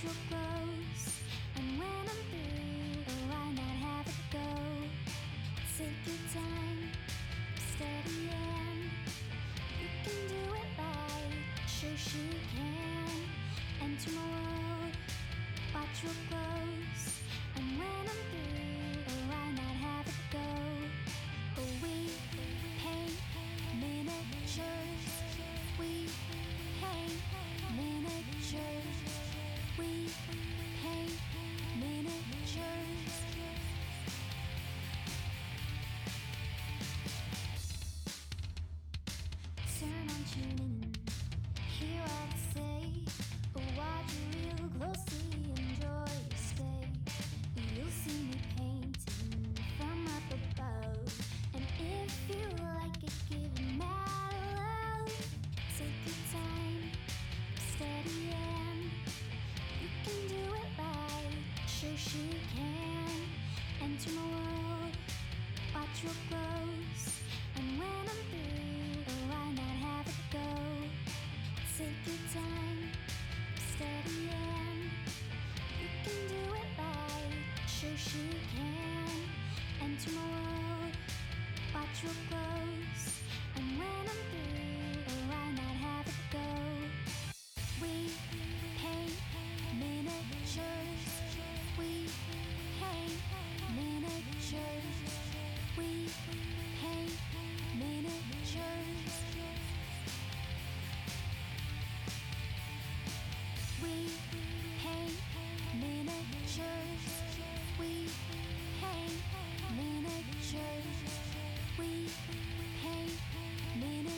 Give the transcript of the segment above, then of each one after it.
real close. And when I'm through, oh, why not have it go? Take your time, steady and you can do it right. Shoshie can enter my world. Watch real close. And when I'm through, oh, why not have it go? Oh, we paint miniatures. We paint miniatures. We paint miniatures. Turn on tuning in, hear what I say, but watch it real closely, enjoy your stay. You'll see me painting from up above, and if you like it, give it mad love. Take your time, steady and you can do it right. Shoshie can enter my world. Watch real close, and when I'm through, oh, why not have it go? Take your time, steady and you can do it right. Shoshie can enter my world. Watch real close, and when I'm through, oh, why not have it go? We paint miniatures. We paint miniatures. We paint miniatures. We paint miniatures. We paint miniatures. We paint miniatures. We paint miniatures. We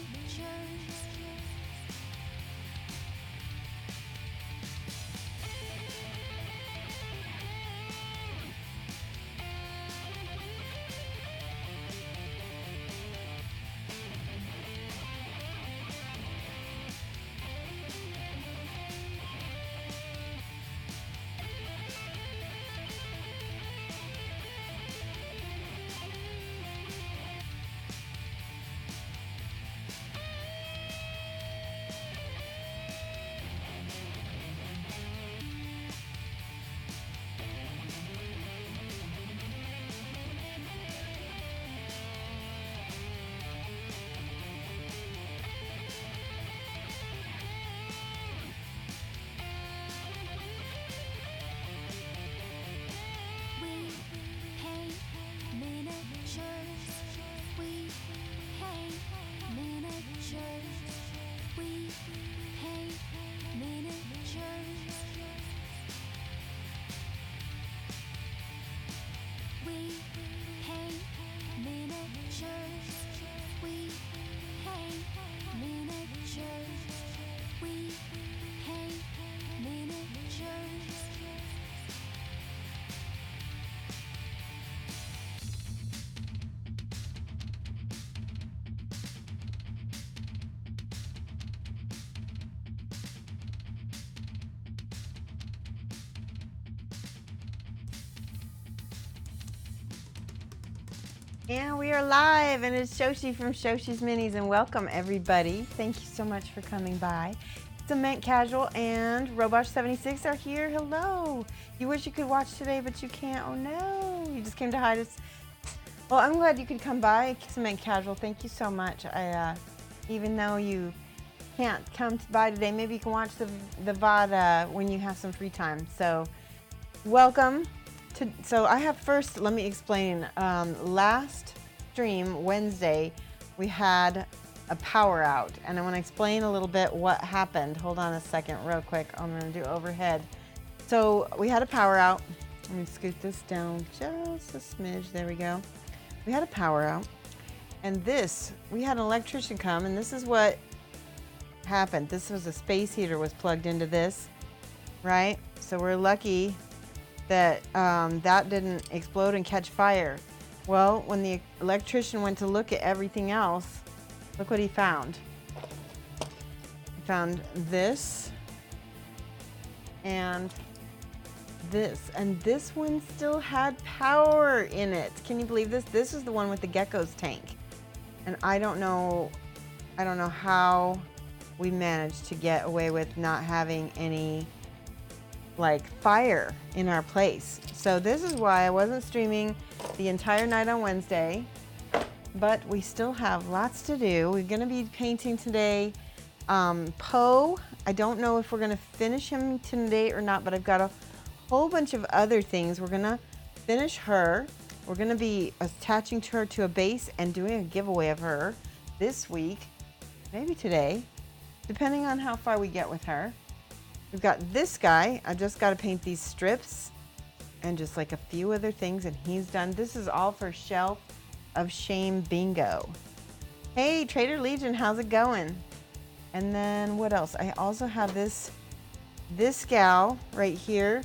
paint miniatures. We paint miniatures. We paint miniatures. We paint miniatures. We paint miniatures. And we are live, and it's Shoshie from Shoshie's Minis, and welcome everybody. Thank you so much for coming by. Cement Casual and Robosh76 are here. Hello. You wish you could watch today, but you can't. Oh no, you just came to hide us. Well, I'm glad you could come by. Cement Casual, thank you so much. Even though you can't come by today, maybe you can watch the VOD when you have some free time. So welcome. So I have first, let me explain. Last stream, Wednesday, we had a power out, and I want to explain a little bit what happened. Hold on a second real quick. I'm going to do overhead. So we had a power out. Let me scoot this down just a smidge. There we go. We had a power out, and we had an electrician come, and this is what happened. This was a space heater was plugged into this, right? So we're lucky that that didn't explode and catch fire. Well, when the electrician went to look at everything else, look what he found. He found this and this one still had power in it. Can you believe this? This is the one with the gecko's tank. And I don't know how we managed to get away with not having any like fire in our place. So this is why I wasn't streaming the entire night on Wednesday, but we still have lots to do. We're gonna be painting today Poe. I don't know if we're gonna finish him today or not, but I've got a whole bunch of other things. We're gonna finish her. We're gonna be attaching her to a base and doing a giveaway of her this week, maybe today, depending on how far we get with her. We've got this guy. I just got to paint these strips and just like a few other things, and he's done. This is all for Shelf of Shame Bingo. Hey, Trader Legion, how's it going? And then what else? I also have this gal right here.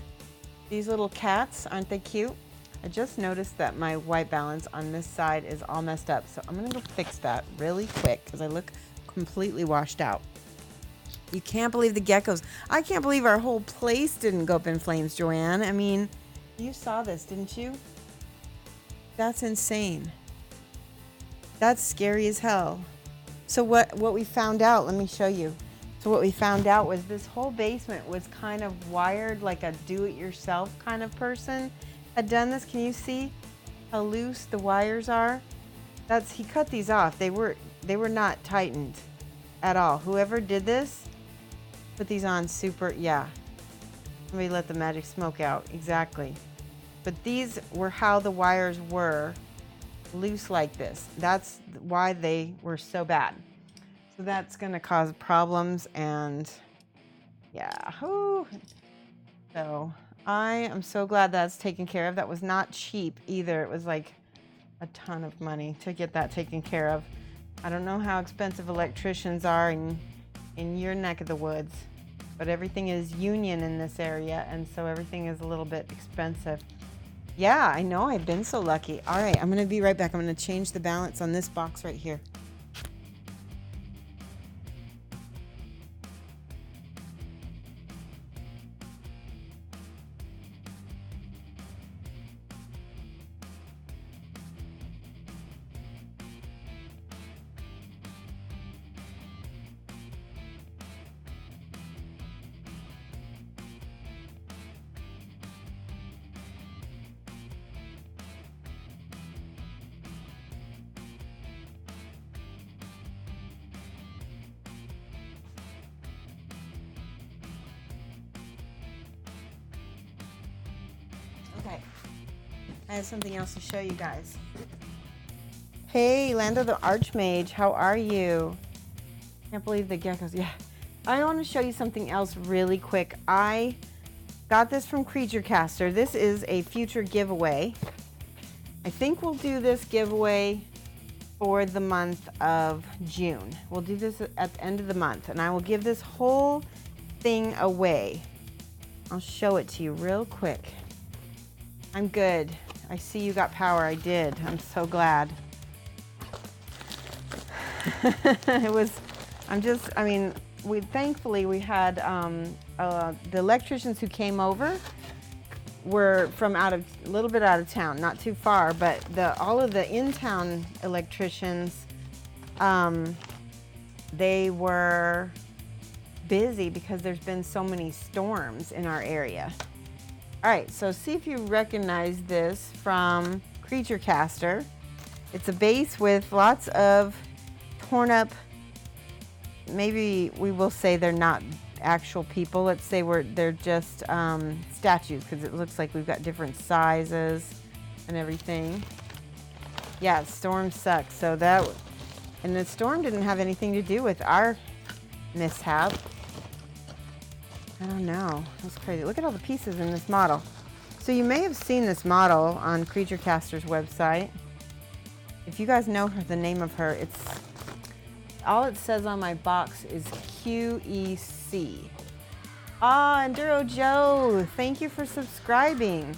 These little cats, aren't they cute? I just noticed that my white balance on this side is all messed up, so I'm gonna go fix that really quick because I look completely washed out. You can't believe the geckos. I can't believe our whole place didn't go up in flames, Joanne. I mean, you saw this, didn't you? That's insane. That's scary as hell. So what we found out, let me show you. So what we found out was this whole basement was kind of wired like a do-it-yourself kind of person had done this. Can you see how loose the wires are? He cut these off. They were not tightened at all. Whoever did this put these on super, yeah. Somebody let the magic smoke out, exactly. But these were how the wires were, loose like this. That's why they were so bad. So that's gonna cause problems, and yeah, whew. So I am so glad that's taken care of. That was not cheap either. It was like a ton of money to get that taken care of. I don't know how expensive electricians are in your neck of the woods, but everything is union in this area, and so everything is a little bit expensive. Yeah, I know, I've been so lucky. All right, I'm gonna be right back. I'm gonna change the balance on this box right here. Okay, I have something else to show you guys. Hey, Lando the Archmage, how are you? Can't believe the geckos. Yeah, I want to show you something else really quick. I got this from Creature Caster. This is a future giveaway. I think we'll do this giveaway for the month of June. We'll do this at the end of the month, and I will give this whole thing away. I'll show it to you real quick. I'm good. I see you got power. I did. I'm so glad. Thankfully we had the electricians who came over were from a little bit out of town, not too far, but all of the in-town electricians, they were busy because there's been so many storms in our area. All right, so see if you recognize this from Creature Caster. It's a base with lots of torn up, maybe we will say they're not actual people. Let's say they're just statues, because it looks like we've got different sizes and everything. Yeah, storm sucks. So and the storm didn't have anything to do with our mishap. I don't know. That's crazy. Look at all the pieces in this model. So you may have seen this model on Creature Caster's website. If you guys know her, the name of her, all it says on my box is QEC. Ah, Enduro Joe, thank you for subscribing.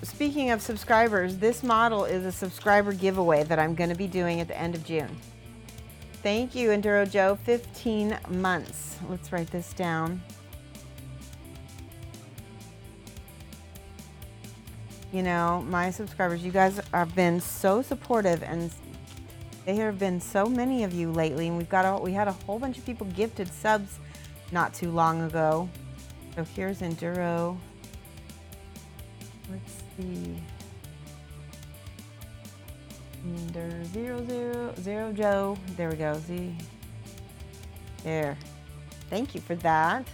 Speaking of subscribers, this model is a subscriber giveaway that I'm going to be doing at the end of June. Thank you, Enduro Joe. 15 months. Let's write this down. You know, my subscribers, you guys have been so supportive, and there have been so many of you lately, and we had a whole bunch of people gifted subs not too long ago. So here's Enduro. Let's see. Enduro 000 Joe. There we go. Z. There. Thank you for that.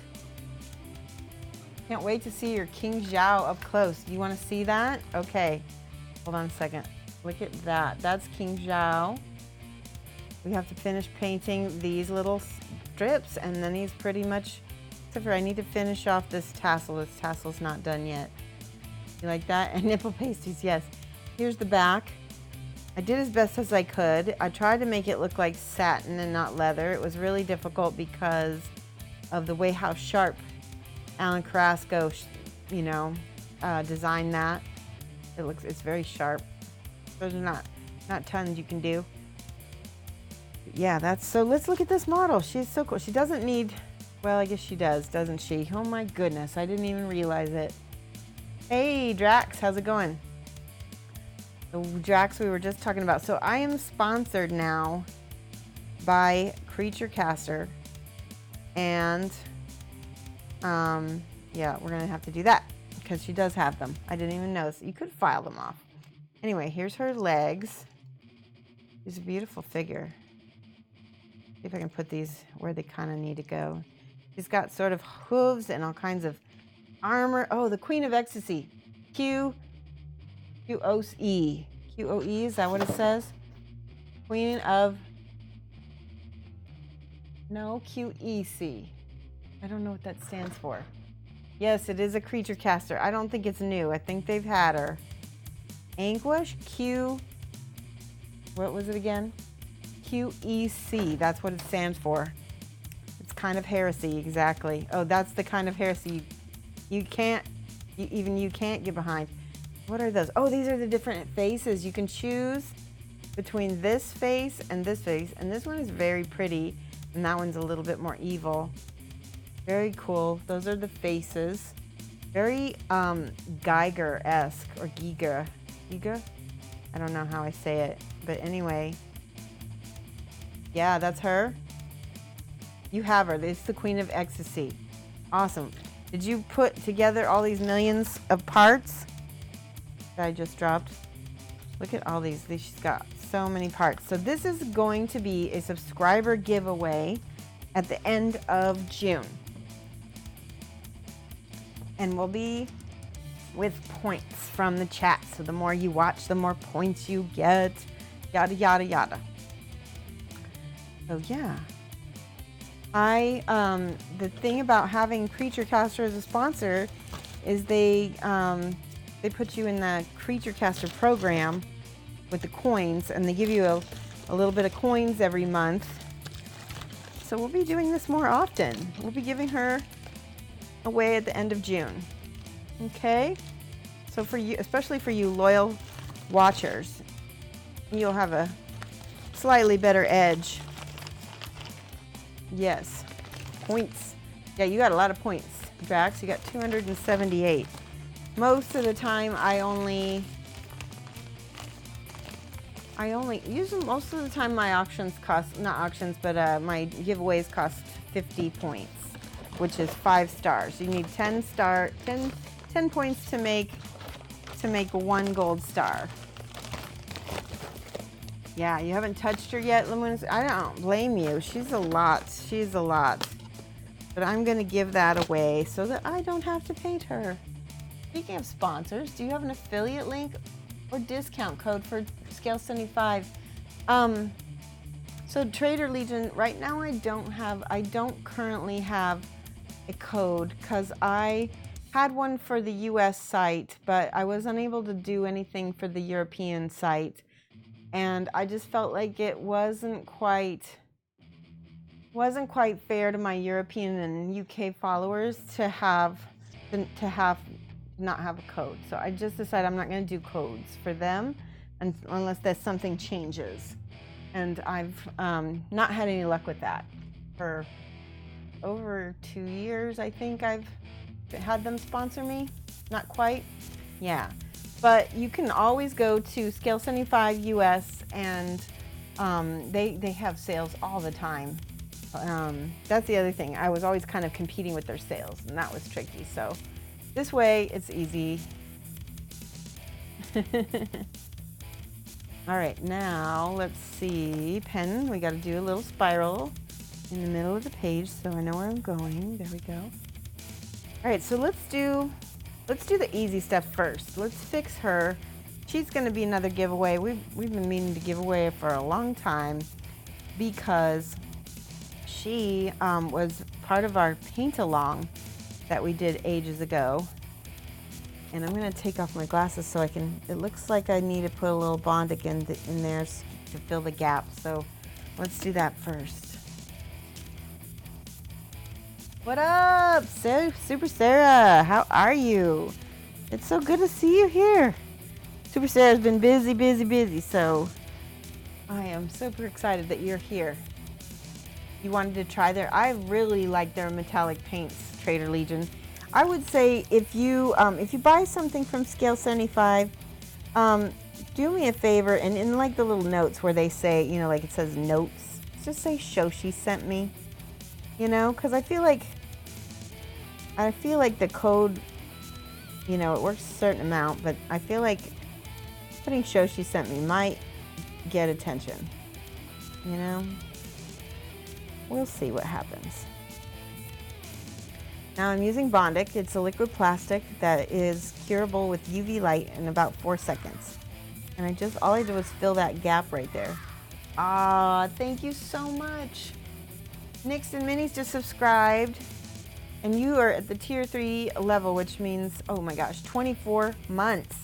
Can't wait to see your King Zhao up close. You want to see that? Okay. Hold on a second. Look at that. That's King Zhao. We have to finish painting these little strips, and then he's pretty much, except for I need to finish off this tassel. This tassel's not done yet. You like that? And nipple pasties, yes. Here's the back. I did as best as I could. I tried to make it look like satin and not leather. It was really difficult because of the way how sharp Alan Carrasco, you know, designed that. It's very sharp. Those are not tons you can do. Yeah, that's, so let's look at this model. She's so cool. She doesn't need, well, I guess she does, doesn't she? Oh my goodness, I didn't even realize it. Hey, Drax, how's it going? The Drax we were just talking about. So I am sponsored now by Creature Caster. And, yeah, we're gonna have to do that because she does have them. I didn't even notice. You could file them off. Anyway, here's her legs. She's a beautiful figure. See if I can put these where they kind of need to go. She's got sort of hooves and all kinds of armor. Oh, the Queen of Ecstasy. QOE. QOE, is that what it says? Queen of... No, QEC. I don't know what that stands for. Yes, it is a creature caster. I don't think it's new. I think they've had her. Anguish, Q... What was it again? QEC, that's what it stands for. It's kind of heresy, exactly. Oh, that's the kind of heresy you can't get behind. What are those? Oh, these are the different faces. You can choose between this face, and this one is very pretty, and that one's a little bit more evil. Very cool. Those are the faces. Very Geiger-esque, or Giga? I don't know how I say it, but anyway. Yeah, that's her. You have her. This is the Queen of Ecstasy. Awesome. Did you put together all these millions of parts that I just dropped? Look at all these. She's got so many parts. So this is going to be a subscriber giveaway at the end of June. And we'll be with points from the chat. So the more you watch, the more points you get. Yada, yada, yada. So yeah, the thing about having Creature Caster as a sponsor is they put you in the Creature Caster program with the coins, and they give you a little bit of coins every month. So we'll be doing this more often. We'll be giving her away at the end of June. Okay? So for you, especially for you loyal watchers, you'll have a slightly better edge. Yes. Points. Yeah, you got a lot of points, Drax. You got 278. Most of the time, usually most of the time my auctions cost, not auctions, but my giveaways cost 50 points, which is 5 stars. You need 10 points to make 1 gold star. Yeah, you haven't touched her yet, Lemon. I don't blame you. She's a lot. She's a lot. But I'm going to give that away so that I don't have to paint her. Speaking of sponsors, do you have an affiliate link or discount code for Scale 75? So Trader Legion, right now I don't currently have a code because I had one for the US site, but I was unable to do anything for the European site. And I just felt like it wasn't quite fair to my European and UK followers to not have a code. So I just decided I'm not going to do codes for them unless there's something changes. And I've not had any luck with that. For over 2 years, I think I've had them sponsor me. Not quite. Yeah. But you can always go to Scale 75 US, and they have sales all the time. That's the other thing. I was always kind of competing with their sales, and that was tricky. So this way, it's easy. All right, now let's see. Pen, we got to do a little spiral in the middle of the page so I know where I'm going. There we go. All right, so let's do the easy stuff first. Let's fix her. She's going to be another giveaway. We've been meaning to give away for a long time because she was part of our paint along that we did ages ago. And I'm going to take off my glasses so I can, it looks like I need to put a little Bondic in there to fill the gap. So let's do that first. What up, Super Sarah? How are you? It's so good to see you here. Super Sarah's been busy, so I am super excited that you're here. You wanted to try I really like their metallic paints, Trader Legion. I would say if you buy something from Scale 75, do me a favor and in like the little notes where they say, you know, like it says notes, just say Shoshie sent me, you know, because I feel like the code, you know, it works a certain amount, but I feel like putting Shoshie sent me might get attention, you know. We'll see what happens. Now I'm using Bondic. It's a liquid plastic that is curable with UV light in about 4 seconds. And all I did was fill that gap right there. Ah, thank you so much. Nix and Minnie's just subscribed. And you are at the tier 3 level, which means, oh my gosh, 24 months.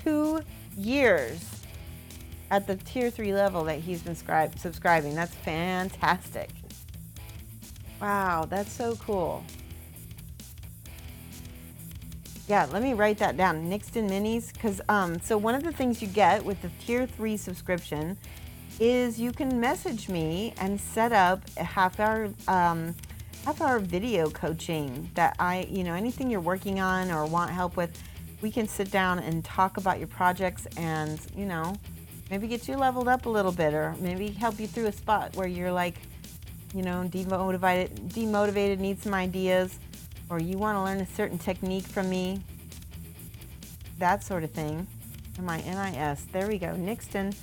2 years at the tier 3 level that he's been subscribing. That's fantastic. Wow, that's so cool. Yeah, let me write that down. Nixed and Minis, because so one of the things you get with the tier 3 subscription is you can message me and set up a half-hour video coaching that anything you're working on or want help with, we can sit down and talk about your projects and, you know, maybe get you leveled up a little bit or maybe help you through a spot where you're like, you know, demotivated, need some ideas, or you want to learn a certain technique from me, that sort of thing. M-I-N-I-S. There we go. Nixton.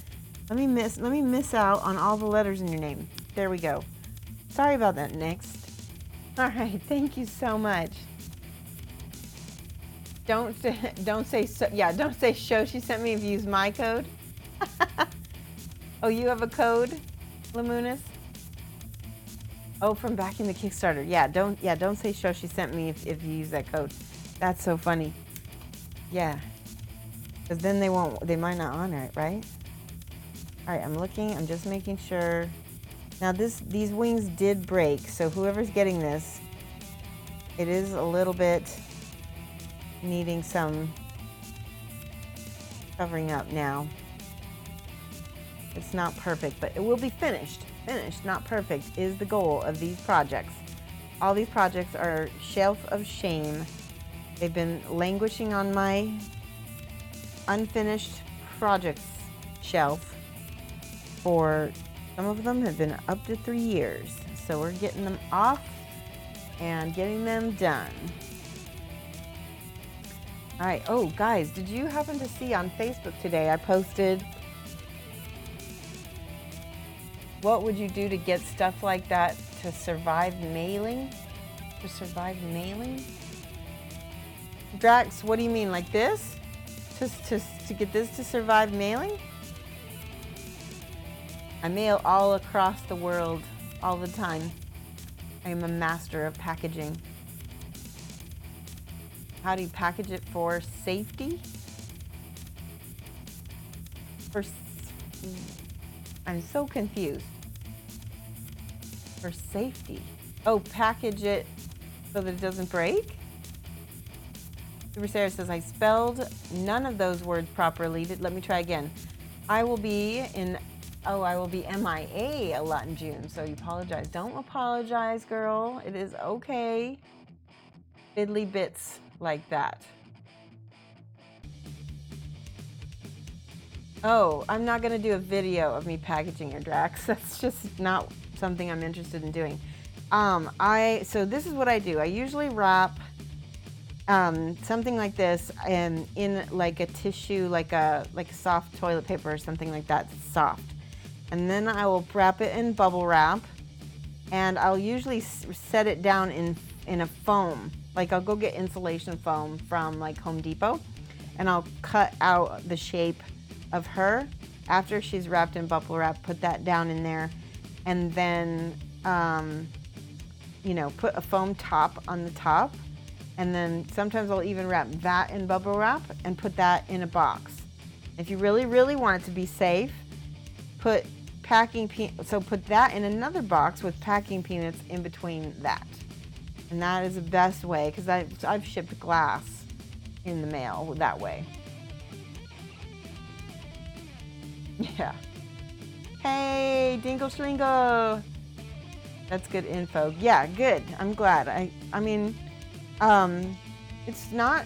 Let me miss out on all the letters in your name. There we go. Sorry about that, Nixt. All right, thank you so much. Don't say Shoshie sent me if you use my code. Oh, you have a code, Lamunis? Oh, from back in the Kickstarter. Yeah, don't say Shoshie sent me if you use that code. That's so funny. Yeah. Because then they might not honor it, right? All right, I'm just making sure. Now these wings did break, so whoever's getting this, it is a little bit needing some covering up now. It's not perfect, but it will be finished. Finished, not perfect, is the goal of these projects. All these projects are shelf of shame. They've been languishing on my unfinished projects shelf for, some of them have been up to 3 years. So we're getting them off and getting them done. All right, oh guys, did you happen to see on Facebook today I posted, what would you do to get stuff like that to survive mailing? To survive mailing? Drax, what do you mean, like this? To get this to survive mailing? I mail all across the world all the time. I am a master of packaging. How do you package it for safety? I'm so confused. For safety. Oh, package it so that it doesn't break? Super Sarah says, I spelled none of those words properly. Let me try again. I will be MIA a lot in June, so you apologize. Don't apologize, girl. It is okay. Fiddly bits like that. Oh, I'm not gonna do a video of me packaging your Drax. That's just not something I'm interested in doing. So this is what I do. I usually wrap something like this in like a tissue, like a soft toilet paper or something like that, soft. And then I will wrap it in bubble wrap, and I'll usually set it down in a foam. Like I'll go get insulation foam from like Home Depot, and I'll cut out the shape of her after she's wrapped in bubble wrap, put that down in there, and then put a foam top on the top. And then sometimes I'll even wrap that in bubble wrap and put that in a box. If you really, really want it to be safe, put that in another box with packing peanuts in between that. And that is the best way, because I've shipped glass in the mail that way. Yeah. Hey, Dingle Schlingle. That's good info. Yeah, good. I'm glad. I mean, it's not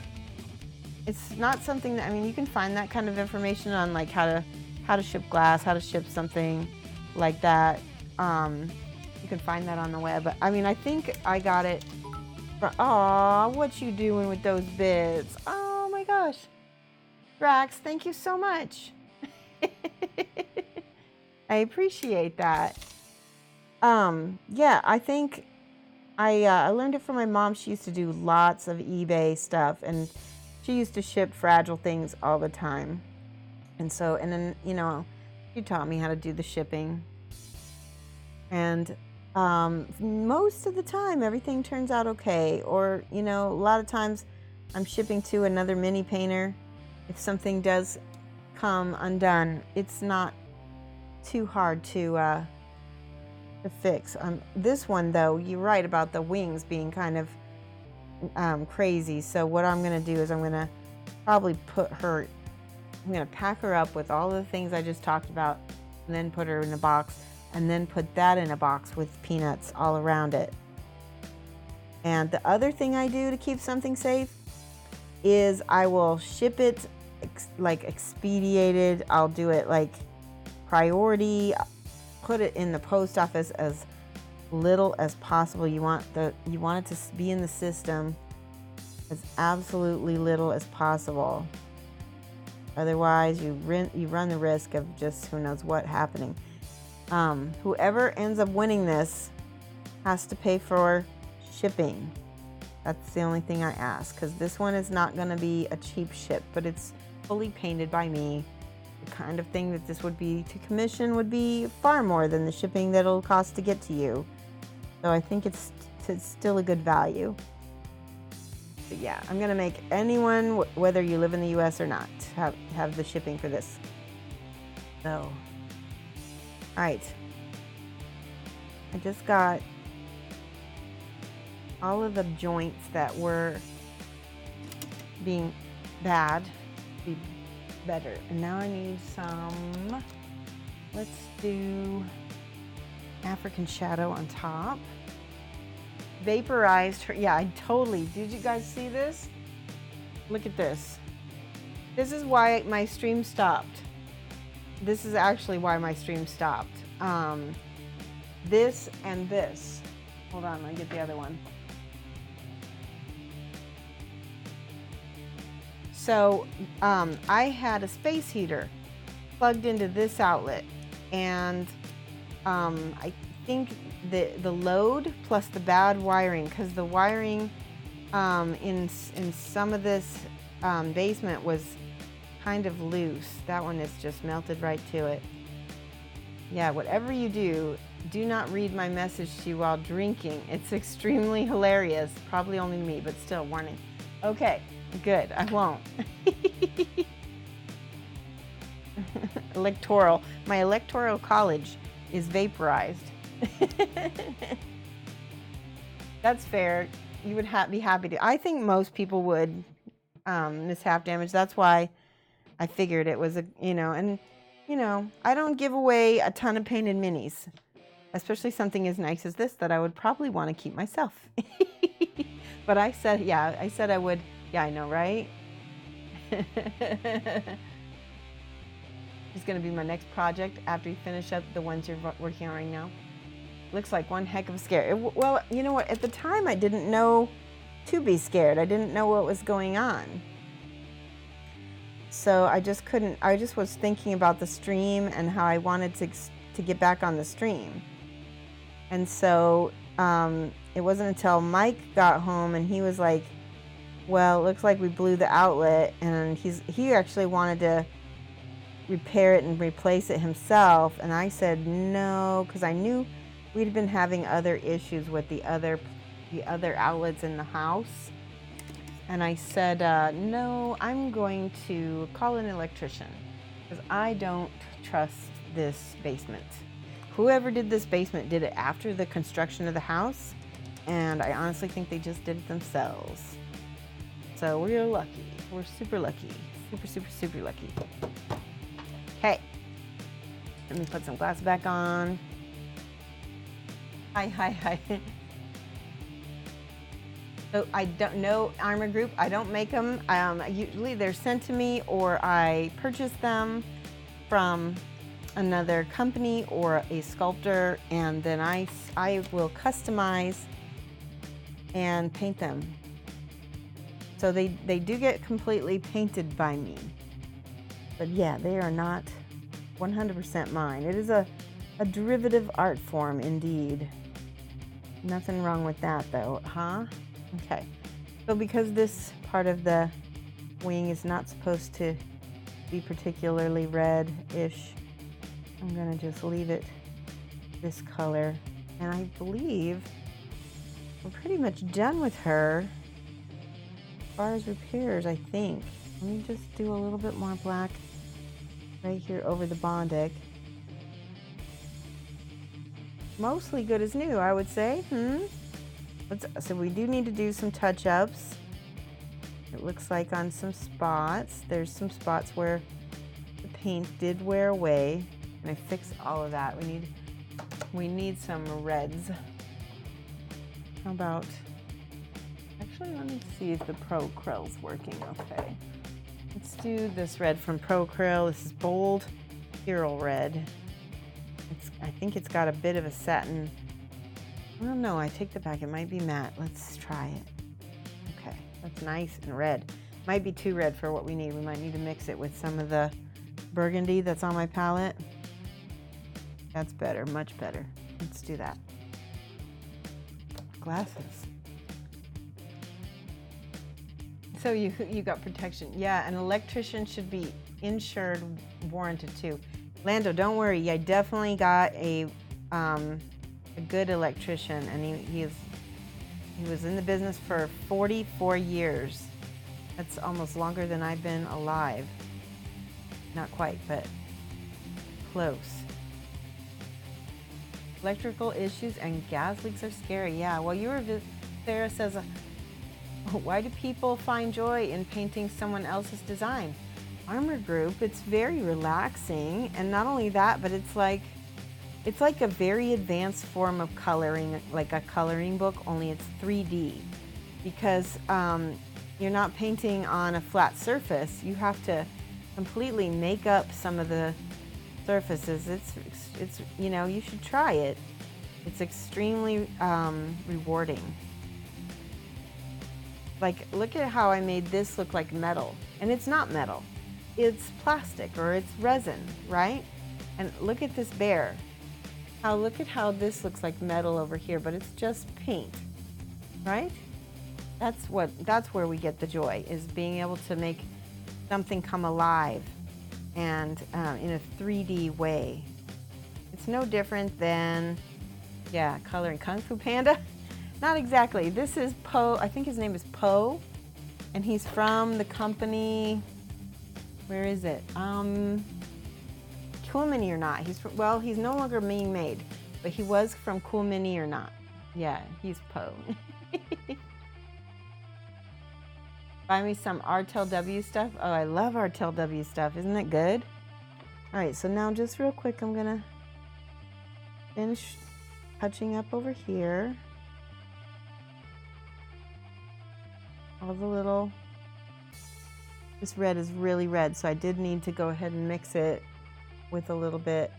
something that, I mean, you can find that kind of information on like how to ship glass, how to ship something like that. You can find that on the web. But I mean, I think I got it from, aw, what you doing with those bits? Oh my gosh. Drax, thank you so much. I appreciate that. Yeah, I think I learned it from my mom. She used to do lots of eBay stuff, and she used to ship fragile things all the time. And then, she taught me how to do the shipping. And most of the time, everything turns out okay. Or, a lot of times I'm shipping to another mini painter. If something does come undone, it's not too hard to fix. This one, though, you're right about the wings being kind of crazy. So what I'm going to do is I'm going to probably I'm going to pack her up with all the things I just talked about, and then put her in a box, and then put that in a box with peanuts all around it. And the other thing I do to keep something safe is I will ship it like expedited. I'll do it like priority. Put it in the post office as little as possible. You want it to be in the system as absolutely little as possible. Otherwise, you run the risk of just who knows what happening. Whoever ends up winning this has to pay for shipping. That's the only thing I ask, because this one is not going to be a cheap ship, but it's fully painted by me. The kind of thing that this would be to commission would be far more than the shipping that it'll cost to get to you. So I think it's still a good value. But yeah, I'm going to make anyone, whether you live in the US or not, have the shipping for this. So, all right. I just got all of the joints that were being bad to be better. And now I need some, let's do African Shadow on top. Vaporized her, yeah, I totally, did you guys see this? Look at this. This is why my stream stopped. This is actually why my stream stopped. This and this. Hold on, let me get the other one. So I had a space heater plugged into this outlet, and I think the load plus the bad wiring, because the wiring in some of this basement was kind of loose. That one is just melted right to it. Yeah, whatever you do, do not read my message to you while drinking. It's extremely hilarious. Probably only me, but still, warning. Okay, good, I won't. Electoral. My electoral college is vaporized. That's fair. You would be happy to. I think most people would miss half damage. That's why I figured it was I don't give away a ton of painted minis, especially something as nice as this that I would probably want to keep myself. But I said I would. Yeah, I know, right? It's going to be my next project after you finish up the ones you're working on right now. looks like one heck of a scare. Well, you know what? At the time, I didn't know to be scared. I didn't know what was going on. So I just couldn't, I just was thinking about the stream and how I wanted to get back on the stream. And so it wasn't until Mike got home and he was like, well, it looks like we blew the outlet, and he actually wanted to repair it and replace it himself. And I said no, because I knew we'd been having other issues with the other outlets in the house. And I said, no, I'm going to call an electrician because I don't trust this basement. Whoever did this basement did it after the construction of the house, and I honestly think they just did it themselves. So we're lucky. We're super lucky. Super, super, super lucky. Okay. Let me put some glass back on. Hi. So I don't know Armor Group. I don't make them. Usually they're sent to me, or I purchase them from another company or a sculptor, and then I will customize and paint them. So they do get completely painted by me. But yeah, they are not 100% mine. It is a derivative art form indeed. Nothing wrong with that though, huh? Okay. So because this part of the wing is not supposed to be particularly red-ish, I'm gonna just leave it this color. And I believe we're pretty much done with her as far as repairs, I think. Let me just do a little bit more black right here over the Bondic. Mostly good as new, I would say. So we do need to do some touch-ups. It looks like on some spots. There's some spots where the paint did wear away. And I fixed all of that. We need some reds. How about, actually let me see if the Pro Krill's working okay. Let's do this red from Pro Krill. This is bold Hero Red. I think it's got a bit of a satin. I don't know, I take that back. It might be matte. Let's try it. Okay, that's nice and red. Might be too red for what we need. We might need to mix it with some of the burgundy that's on my palette. That's better, much better. Let's do that. Glasses. So you got protection. Yeah, an electrician should be insured, warranted too. Lando, don't worry. I definitely got a good electrician, and he was in the business for 44 years. That's almost longer than I've been alive. Not quite, but close. Electrical issues and gas leaks are scary. Yeah, well, Sarah says, why do people find joy in painting someone else's design? Armor Group, it's very relaxing, and not only that, but it's like a very advanced form of coloring, like a coloring book, only it's 3D, because you're not painting on a flat surface. You have to completely make up some of the surfaces. It's you know, you should try it. It's extremely rewarding. Like, look at how I made this look like metal, and it's not metal. It's plastic or it's resin, right? And look at this bear. Look at how this looks like metal over here, but it's just paint, right? That's where we get the joy, is being able to make something come alive and in a 3D way. It's no different than, yeah, coloring Kung Fu Panda. Not exactly. This is Poe. I think his name is Poe, and he's from the company. Where is it? Cool Mini or Not. Well, he's no longer being made, but he was from Cool Mini or Not. Yeah, he's Poe. Buy me some RTLW stuff. Oh, I love RTLW stuff. Isn't it good? All right, so now just real quick, I'm gonna finish touching up over here. All the little, this red is really red, so I did need to go ahead and mix it with a little bit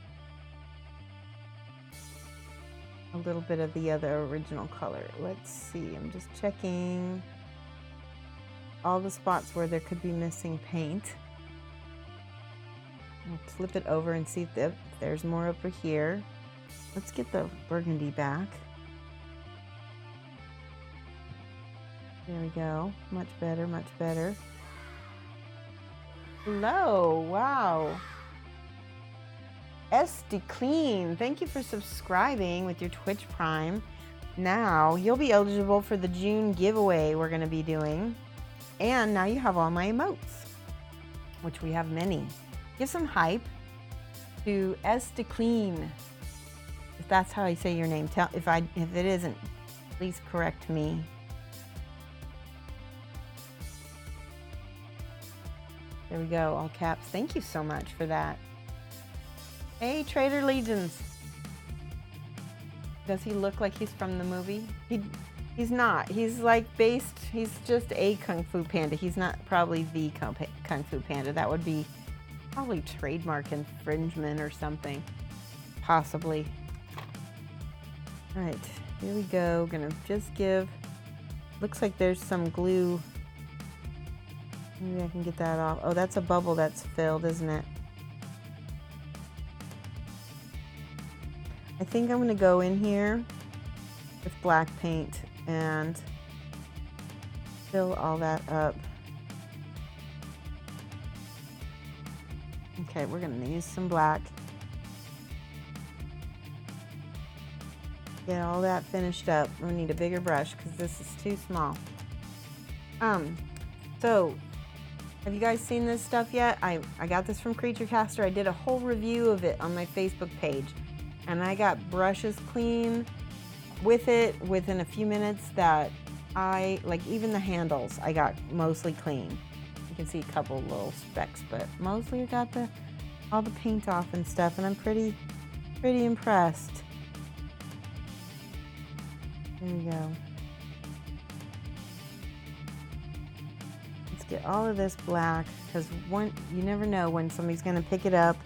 little bit of the other original color. Let's see, I'm just checking all the spots where there could be missing paint. I'll flip it over and see if there's more over here. Let's get the burgundy back. There we go. Much better, much better. Hello, wow. SD Clean, thank you for subscribing with your Twitch Prime. Now you'll be eligible for the June giveaway we're going to be doing. And now you have all my emotes, which we have many. Give some hype to SD Clean. If that's how I say your name, if it isn't, please correct me. There we go, all caps. Thank you so much for that. Hey, Trader Legions. Does he look like he's from the movie? He's not. He's like he's just a Kung Fu Panda. He's not probably the Kung Fu Panda. That would be probably trademark infringement or something. Possibly. All right, here we go. Gonna just give, looks like there's some glue. Maybe I can get that off. Oh, that's a bubble that's filled, isn't it? I think I'm gonna go in here with black paint and fill all that up. Okay, we're gonna use some black. Get all that finished up. We need a bigger brush because this is too small. So have you guys seen this stuff yet? I got this from Creature Caster. I did a whole review of it on my Facebook page. And I got brushes clean with it within a few minutes that like even the handles, I got mostly clean. You can see a couple little specks, but mostly I got all the paint off and stuff, and I'm pretty impressed. There we go. Let's get all of this black, because you never know when somebody's gonna pick it up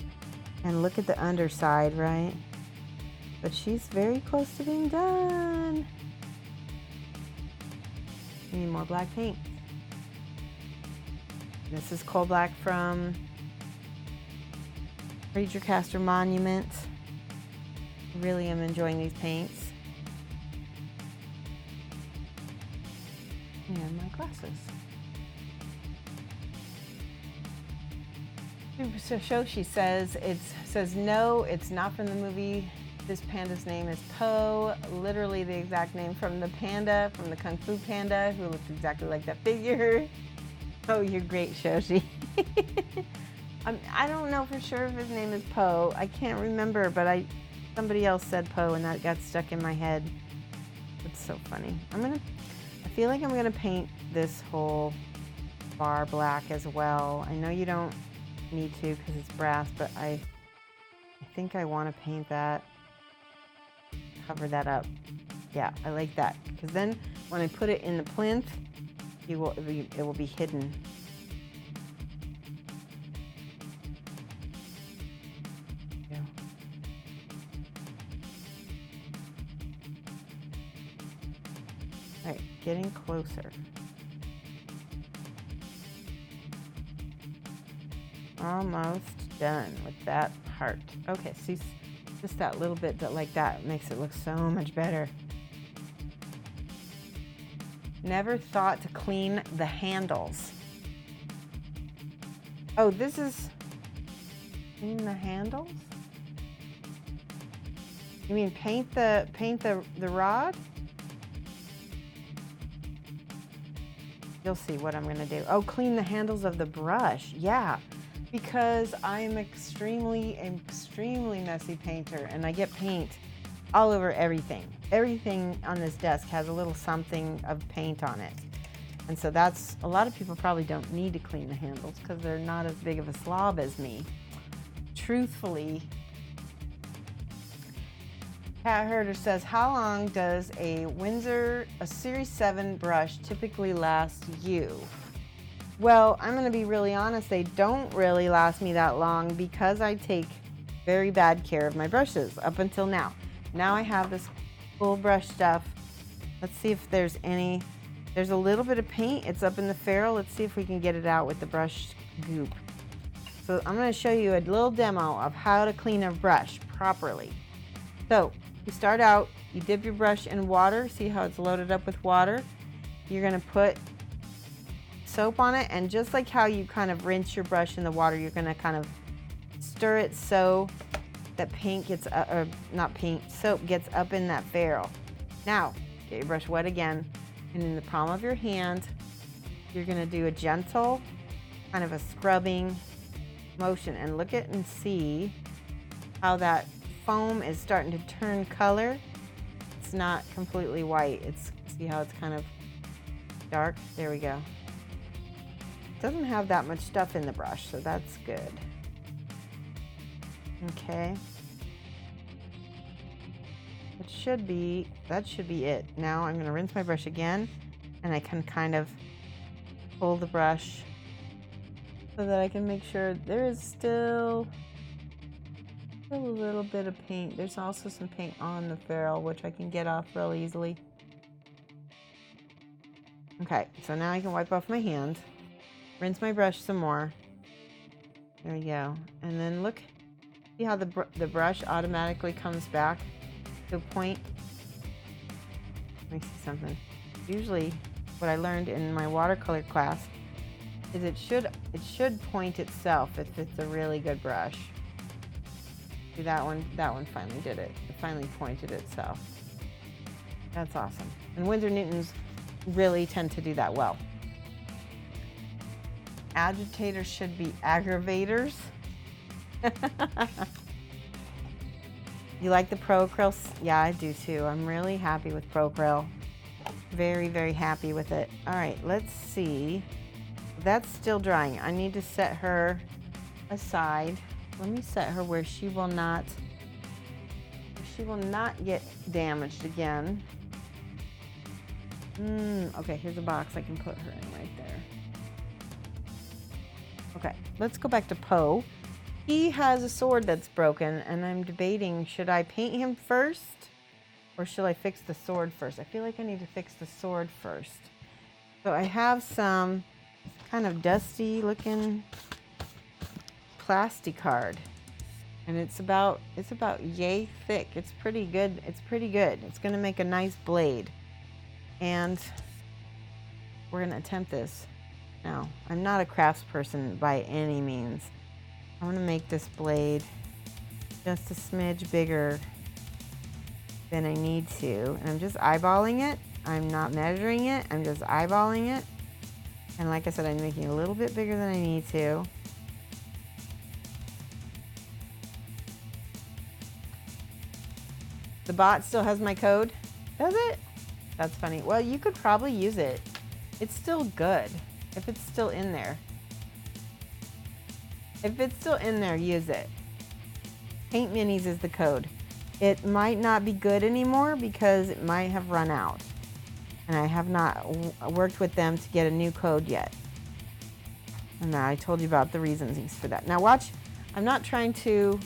and look at the underside, right? But she's very close to being done. We need more black paint. This is coal black from Creature Caster Monument. Really am enjoying these paints. And my glasses. So Shoshie says no, it's not from the movie. This panda's name is Po, literally the exact name from the panda, from the Kung Fu Panda, who looks exactly like that figure. Oh, you're great, Shoshie. I don't know for sure if his name is Po. I can't remember, but somebody else said Po, and that got stuck in my head. It's so funny. I feel like I'm gonna paint this whole bar black as well. I know you don't need to because it's brass, but I think I want to paint that. Cover that up. Yeah, I like that, because then when I put it in the plinth, it will be hidden. Yeah. All right, getting closer. Almost done with that heart. Okay, see. Just that little bit like that makes it look so much better. Never thought to clean the handles. Oh, this is clean the handles? You mean paint the rod? You'll see what I'm gonna do. Oh, clean the handles of the brush. Yeah. Because I'm extremely messy painter, and I get paint all over everything. Everything on this desk has a little something of paint on it. And so that's, a lot of people probably don't need to clean the handles because they're not as big of a slob as me. Truthfully, Cat Herder says, how long does a Series 7 brush typically last you? Well, I'm going to be really honest, they don't really last me that long because I take very bad care of my brushes up until now. Now I have this full brush stuff. Let's see if there's any. There's a little bit of paint. It's up in the ferrule. Let's see if we can get it out with the brush goop. So I'm going to show you a little demo of how to clean a brush properly. So you start out, you dip your brush in water. See how it's loaded up with water? You're going to put soap on it, and just like how you kind of rinse your brush in the water, you're going to kind of stir it so that paint gets, or not paint, soap gets up in that ferrule. Now, get your brush wet again, and in the palm of your hand, you're going to do a gentle kind of a scrubbing motion, and look at and see how that foam is starting to turn color. It's not completely white. See how it's kind of dark? There we go. It doesn't have that much stuff in the brush, so that's good. Okay. That should be it. Now I'm going to rinse my brush again, and I can kind of pull the brush so that I can make sure there is still a little bit of paint. There's also some paint on the ferrule, which I can get off real easily. Okay, so now I can wipe off my hand, rinse my brush some more. There we go. And then look, see how the brush automatically comes back to a point? Let me see something. Usually what I learned in my watercolor class is it should point itself if it's a really good brush. See that one finally did it. It finally pointed itself. That's awesome. And Winsor Newtons really tend to do that well. Agitators should be aggravators. You like the Pro Acryl? Yeah, I do too. I'm really happy with Pro Acryl. Very, very happy with it. All right, let's see. That's still drying. I need to set her aside. Let me set her where she will not get damaged again. Okay, here's a box I can put her in right there. Okay, let's go back to Poe. He has a sword that's broken, and I'm debating, should I paint him first or should I fix the sword first? I feel like I need to fix the sword first. So I have some kind of dusty looking plastic card, and it's about yay thick. It's pretty good. It's pretty good. It's going to make a nice blade, and we're going to attempt this. Now, I'm not a crafts person by any means. I'm going to make this blade just a smidge bigger than I need to, and I'm just eyeballing it. I'm not measuring it. I'm just eyeballing it. And like I said, I'm making it a little bit bigger than I need to. The bot still has my code? Does it? That's funny. Well, you could probably use it. It's still good if it's still in there. If it's still in there, use it. Paint Minis is the code. It might not be good anymore because it might have run out. And I have not worked with them to get a new code yet. And I told you about the reasons for that. Now watch, I'm not trying to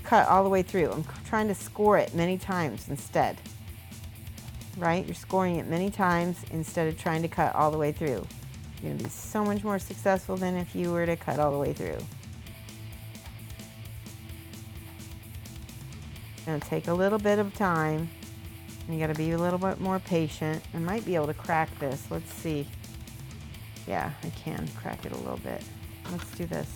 cut all the way through. I'm trying to score it many times instead. Right? You're scoring it many times instead of trying to cut all the way through. You're going to be so much more successful than if you were to cut all the way through. It's going to take a little bit of time. You got to be a little bit more patient. I might be able to crack this. Let's see. Yeah, I can crack it a little bit. Let's do this.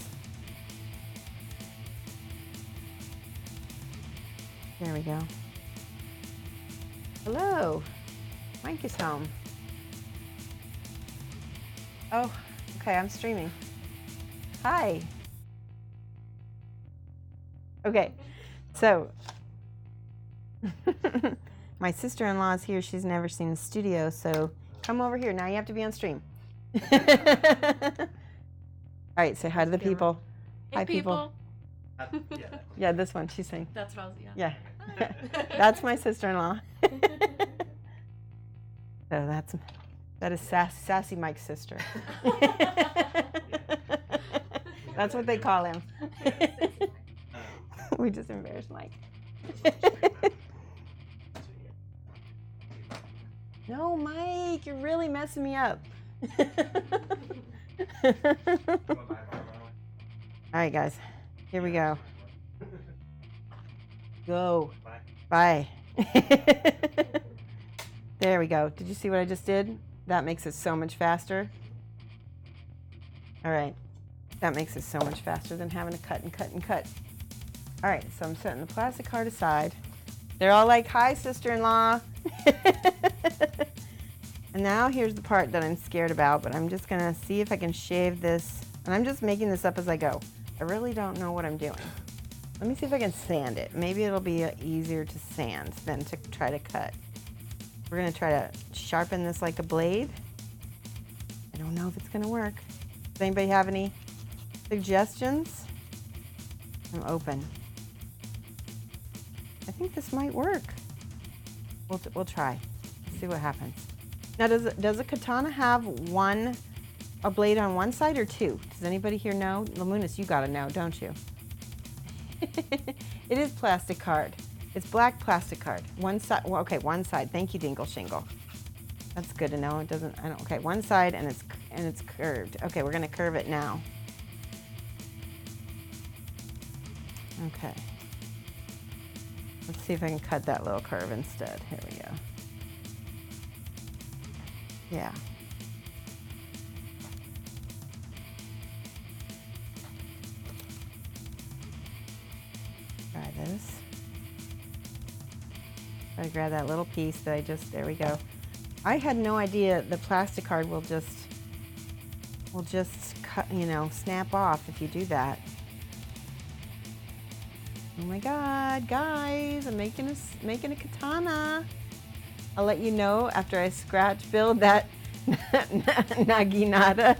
There we go. Hello. Mike is home. Oh, okay, I'm streaming. Hi. Okay, so my sister-in-law is here. She's never seen the studio, so come over here. Now you have to be on stream. All right, say hi to the people. Hey, hi, people. Yeah, this one, she's saying. That's what I was, yeah. That's my sister-in-law. So that is Sassy Mike's sister. That's what they call him. We just embarrassed Mike. No, Mike, you're really messing me up. All right, guys, here we go. Go. Bye. There we go. Did you see what I just did? That makes it so much faster. All right. That makes it so much faster than having to cut and cut and cut. All right, so I'm setting the plastic card aside. They're all like, hi, sister-in-law. And now here's the part that I'm scared about, but I'm just gonna see if I can shave this. And I'm just making this up as I go. I really don't know what I'm doing. Let me see if I can sand it. Maybe it'll be easier to sand than to try to cut. We're gonna try to sharpen this like a blade. I don't know if it's gonna work. Does anybody have any suggestions? I'm open. I think this might work. We'll try. See what happens. Now, does a katana have a blade on one side or two? Does anybody here know? Lamunis, you gotta know, don't you? It is plastic card. It's black plastic card. One side. Well, okay, one side. Thank you, Dingle Shingle. That's good to know. It doesn't. I don't. Okay, one side and it's curved. Okay, we're gonna curve it now. Okay. Let's see if I can cut that little curve instead. Here we go. Yeah. Try this. Try to grab that little piece that I just, there we go. I had no idea the plastic card will just cut, snap off if you do that. Oh my God, guys, I'm making a katana. I'll let you know after I scratch build that naginata.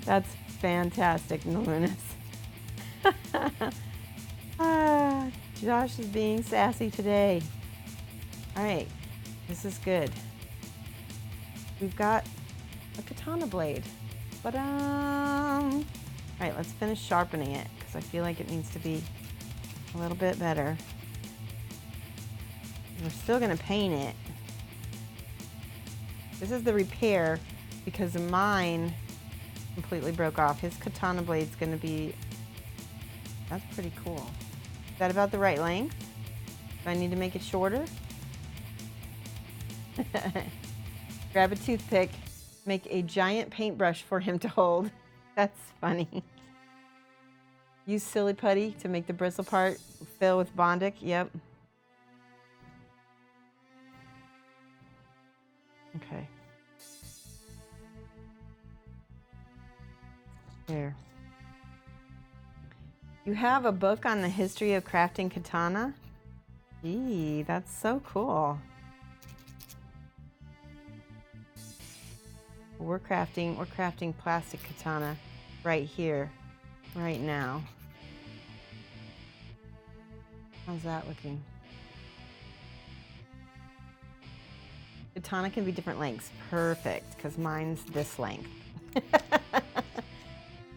That's fantastic, Nalunas. Josh is being sassy today. All right, this is good. We've got a katana blade. All right, let's finish sharpening it because I feel like it needs to be a little bit better. We're still gonna paint it. This is the repair because mine completely broke off. His katana blade's gonna be, that's pretty cool. Is that about the right length? Do I need to make it shorter? Grab a toothpick, make a giant paintbrush for him to hold. That's funny. Use silly putty to make the bristle part fill with Bondic. Yep. Okay. There. You have a book on the history of crafting katana? Gee, that's so cool. We're crafting plastic katana right here, right now. How's that looking? Katana can be different lengths. Perfect, because mine's this length.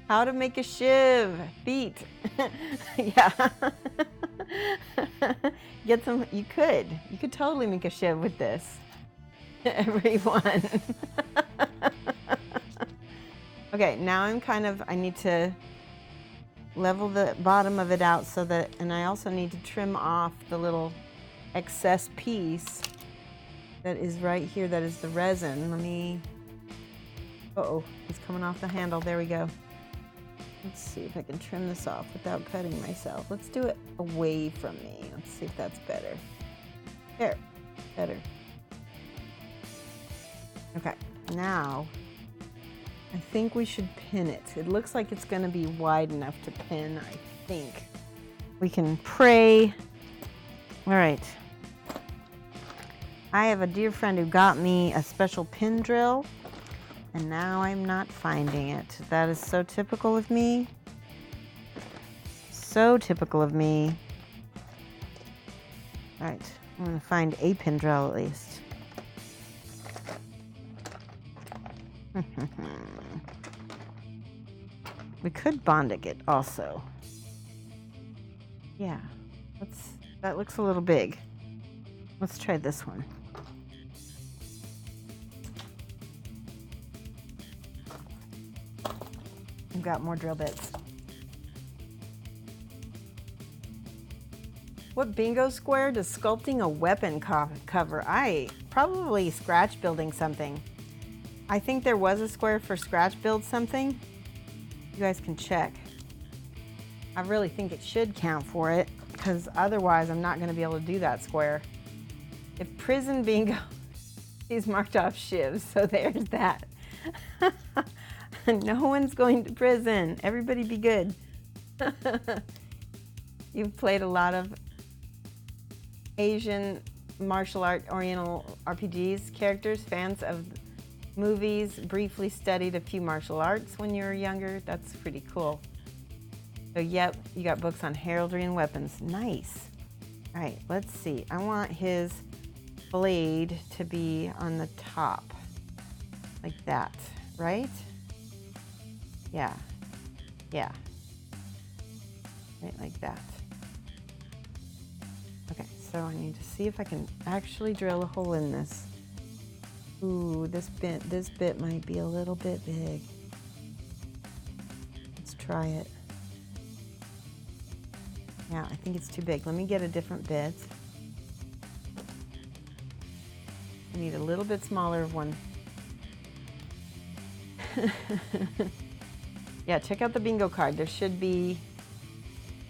How to make a shiv. Feet. Yeah. Get some, you could totally make a shiv with this. Everyone. Okay, now I need to level the bottom of it out so that, and I also need to trim off the little excess piece that is right here, that is the resin. Let me, uh-oh, it's coming off the handle. There we go. Let's see if I can trim this off without cutting myself. Let's do it away from me. Let's see if that's better. There, better. Okay, now I think we should pin it. It looks like it's gonna be wide enough to pin, I think. We can pray. All right. I have a dear friend who got me a special pin drill, and now I'm not finding it. That is so typical of me. So typical of me. All right, I'm gonna find a pin drill at least. We could Bondic it also. Yeah, that looks a little big. Let's try this one. I've got more drill bits. What bingo square does sculpting a weapon cover? Probably scratch building something. I think there was a square for scratch build something. You guys can check. I really think it should count for it, because otherwise I'm not going to be able to do that square. If prison bingo, he's marked off shivs, so there's that. No one's going to prison. Everybody be good. You've played a lot of Asian martial art oriental RPGs, characters, fans of movies, briefly studied a few martial arts when you were younger. That's pretty cool. So yep, you got books on heraldry and weapons. Nice. All right, let's see. I want his blade to be on the top, like that, right? Yeah, yeah, right like that. Okay, so I need to see if I can actually drill a hole in this. Ooh, this bit might be a little bit big. Let's try it. Yeah, I think it's too big. Let me get a different bit. I need a little bit smaller of one. Yeah, check out the bingo card. There should be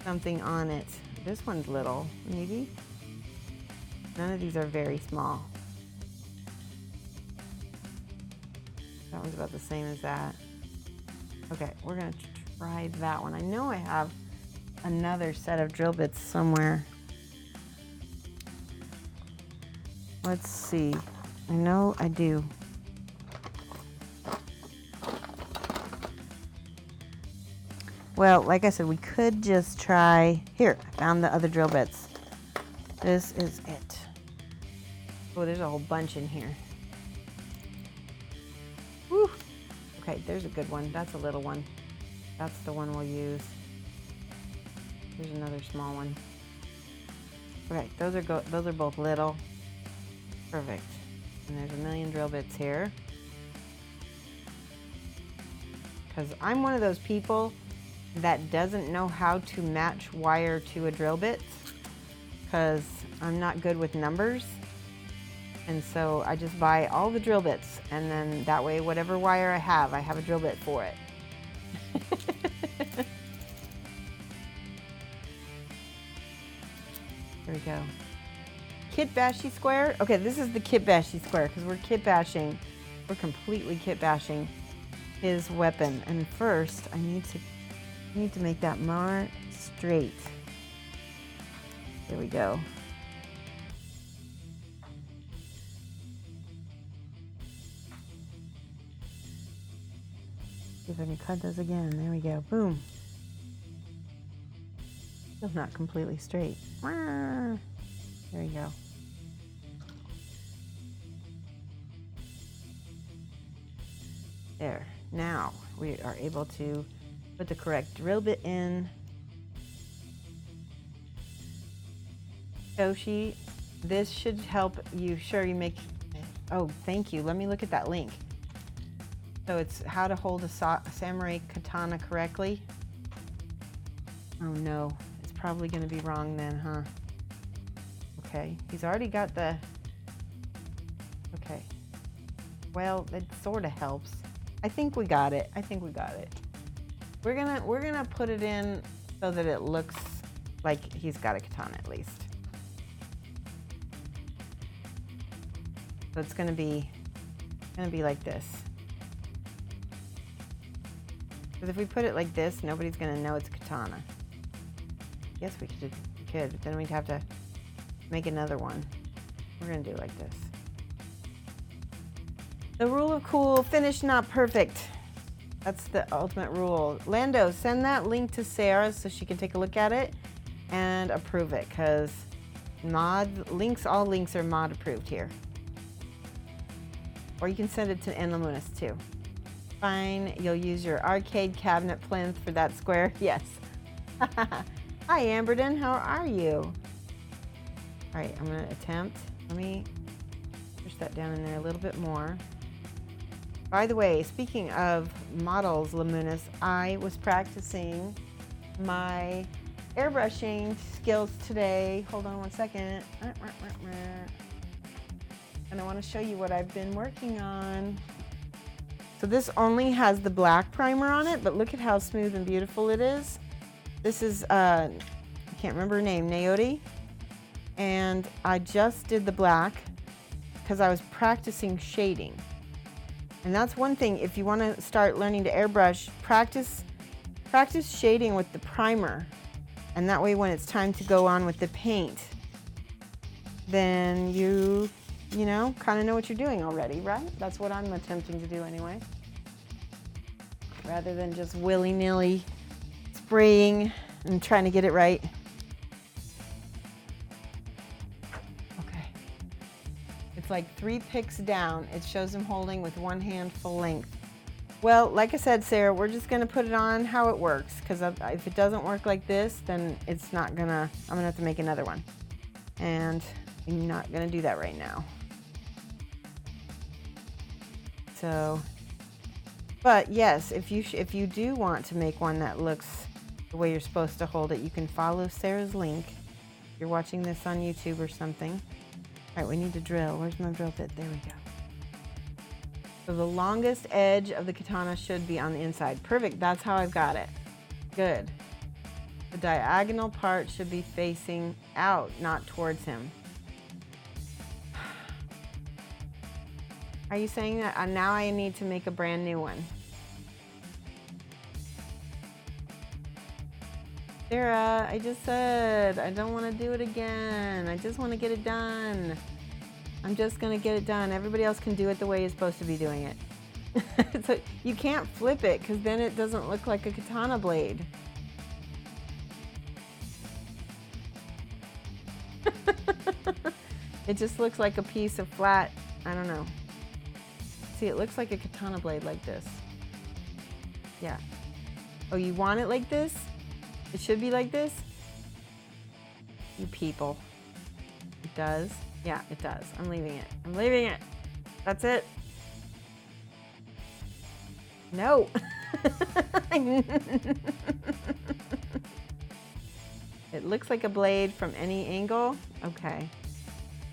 something on it. This one's little, maybe. None of these are very small. That one's about the same as that. Okay, we're gonna try that one. I know I have another set of drill bits somewhere. Let's see. I know I do. Well, like I said, we could just try. Here, I found the other drill bits. This is it. Oh, there's a whole bunch in here. Whew. Okay, there's a good one. That's a little one. That's the one we'll use. Here's another small one. Okay, those are both little. Perfect. And there's a million drill bits here. Because I'm one of those people that doesn't know how to match wire to a drill bit, because I'm not good with numbers. And so I just buy all the drill bits, and then that way whatever wire I have a drill bit for it. Here we go. Kit bashy square. Okay, this is the kit bashy square, because we're kit bashing. We're completely kit bashing his weapon. And first, I need to make that more straight. There we go. See if I can cut those again. There we go. Boom. Still not completely straight. There we go. There. Now we are able to put the correct drill bit in. Shoshie, this should help you. Sure, you make. Oh, thank you. Let me look at that link. So it's how to hold a samurai katana correctly. Oh no, it's probably going to be wrong then, huh? Okay, he's already got the. Okay. Well, that sort of helps. I think we got it. I think we got it. We're gonna put it in so that it looks like he's got a katana at least. So it's gonna be like this. Because if we put it like this, nobody's gonna know it's a katana. Yes, we could, but then we'd have to make another one. We're gonna do it like this. The rule of cool, finish not perfect. That's the ultimate rule. Lando, send that link to Sarah so she can take a look at it and approve it, because all links are mod approved here. Or you can send it to Enlamunis too. Fine, you'll use your arcade cabinet plinth for that square? Yes. Hi Amberden, how are you? All right, I'm gonna attempt Let me push that down in there a little bit more. By the way, speaking of models, Lamunas, I was practicing my airbrushing skills today. Hold on one second. And I want to show you what I've been working on. So this only has the black primer on it, but look at how smooth and beautiful it is. This is, I can't remember her name, Naomi. And I just did the black because I was practicing shading. And that's one thing, if you want to start learning to airbrush, practice shading with the primer. And that way when it's time to go on with the paint, then you know, kind of know what you're doing already, right? That's what I'm attempting to do anyway. Rather than just willy-nilly spraying and trying to get it right. Okay. It's like 3 picks down. It shows him holding with one hand full length. Well, like I said, Sarah, we're just gonna put it on how it works, because if it doesn't work like this, then it's not gonna, I'm gonna have to make another one. And I'm not gonna do that right now. So, but yes, if you do want to make one that looks the way you're supposed to hold it, you can follow Sarah's link. If you're watching this on YouTube or something. All right, we need to drill. Where's my drill bit? There we go. So the longest edge of the katana should be on the inside. Perfect, that's how I've got it. Good. The diagonal part should be facing out, not towards him. Are you saying that now I need to make a brand new one? Sarah, I just said I don't want to do it again. I just want to get it done. I'm just going to get it done. Everybody else can do it the way you're supposed to be doing it. So you can't flip it because then it doesn't look like a katana blade. It just looks like a piece of flat, I don't know. See, it looks like a katana blade like this. Yeah. Oh, you want it like this? It should be like this? You people. It does? Yeah, it does. I'm leaving it. I'm leaving it. That's it. No. It looks like a blade from any angle. Okay.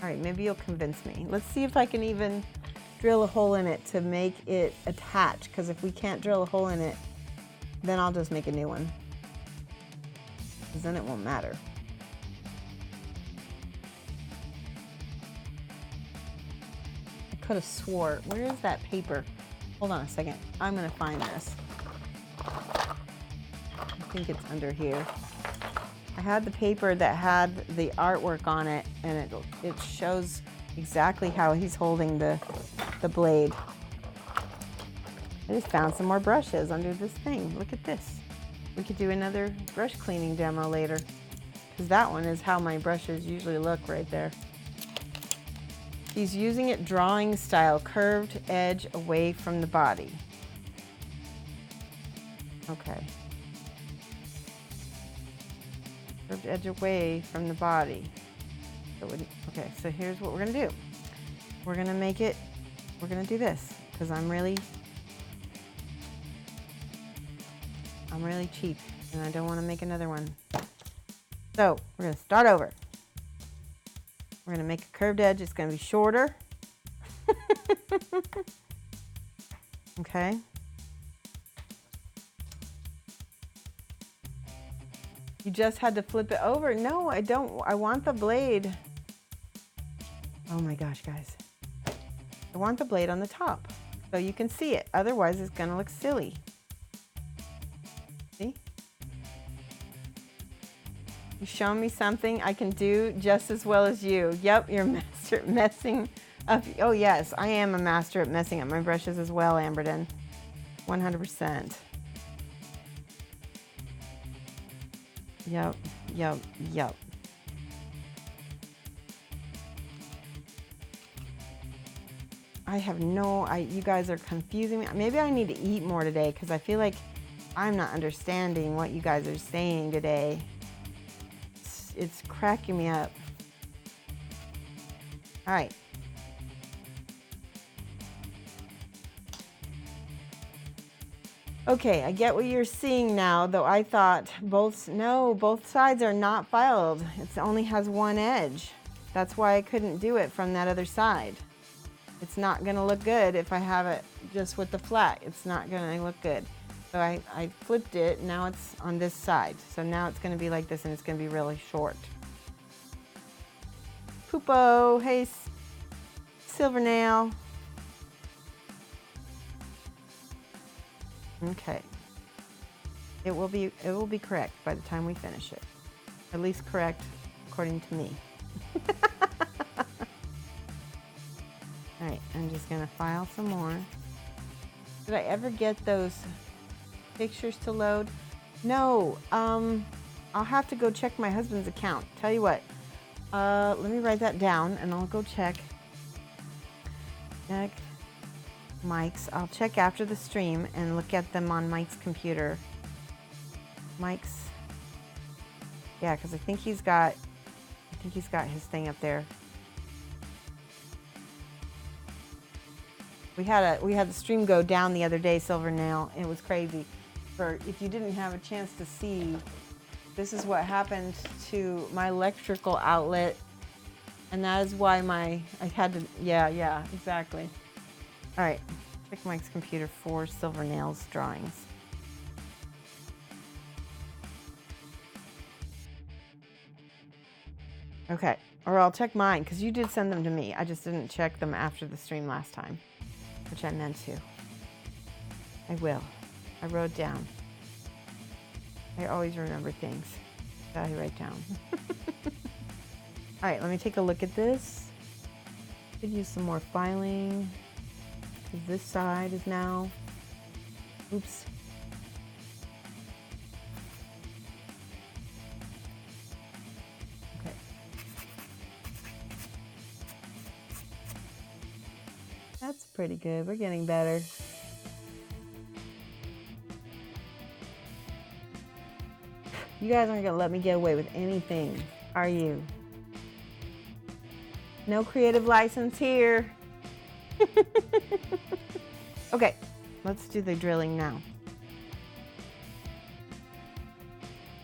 All right, maybe you'll convince me. Let's see if I can even drill a hole in it to make it attach, because if we can't drill a hole in it, then I'll just make a new one, because then it won't matter. I could have swore, where is that paper? Hold on a second, I'm gonna find this. I think it's under here. I had the paper that had the artwork on it, and it shows exactly how he's holding the blade. I just found some more brushes under this thing. Look at this. We could do another brush cleaning demo later, because that one is how my brushes usually look right there. He's using it drawing style, curved edge away from the body. Okay. Curved edge away from the body. Okay, so here's what we're gonna do. We're gonna make it, we're gonna do this, because I'm really cheap, and I don't wanna make another one. So, we're gonna start over. We're gonna make a curved edge, it's gonna be shorter. Okay. You just had to flip it over. No, I don't. I want the blade. Oh my gosh, guys. I want the blade on the top so you can see it. Otherwise, it's gonna look silly. See? You show me something I can do just as well as you. Yep, you're a master at messing up. Oh yes, I am a master at messing up my brushes as well, Amberden. 100%. Yep, yep, yep. You guys are confusing me. Maybe I need to eat more today, because I feel like I'm not understanding what you guys are saying today. It's cracking me up. All right. Okay, I get what you're seeing now, though I thought both sides are not filed. It only has one edge. That's why I couldn't do it from that other side. It's not gonna look good if I have it just with the flat. It's not gonna look good. So I flipped it, now it's on this side. So now it's gonna be like this and it's gonna be really short. Poopo, hey, Silver Nail. Okay. It will be correct by the time we finish it. At least correct according to me. All right, I'm just gonna file some more. Did I ever get those pictures to load? No, I'll have to go check my husband's account. Tell you what, let me write that down and I'll go check. Check Mike's. I'll check after the stream and look at them on Mike's computer. Mike's, yeah, because I think he's got his thing up there. We had the stream go down the other day, Silver Nail. It was crazy. If you didn't have a chance to see, this is what happened to my electrical outlet, and that is why I had to. Yeah, exactly. All right, check Mike's computer for Silver Nail's drawings. Okay, or I'll check mine because you did send them to me. I just didn't check them after the stream last time, which I meant to. I will. I wrote down. I always remember things that I write down. All right, let me take a look at this. Could use some more filing because this side is now, oops. Okay. That's pretty good. We're getting better. You guys aren't gonna let me get away with anything, are you? No creative license here. Okay, let's do the drilling now.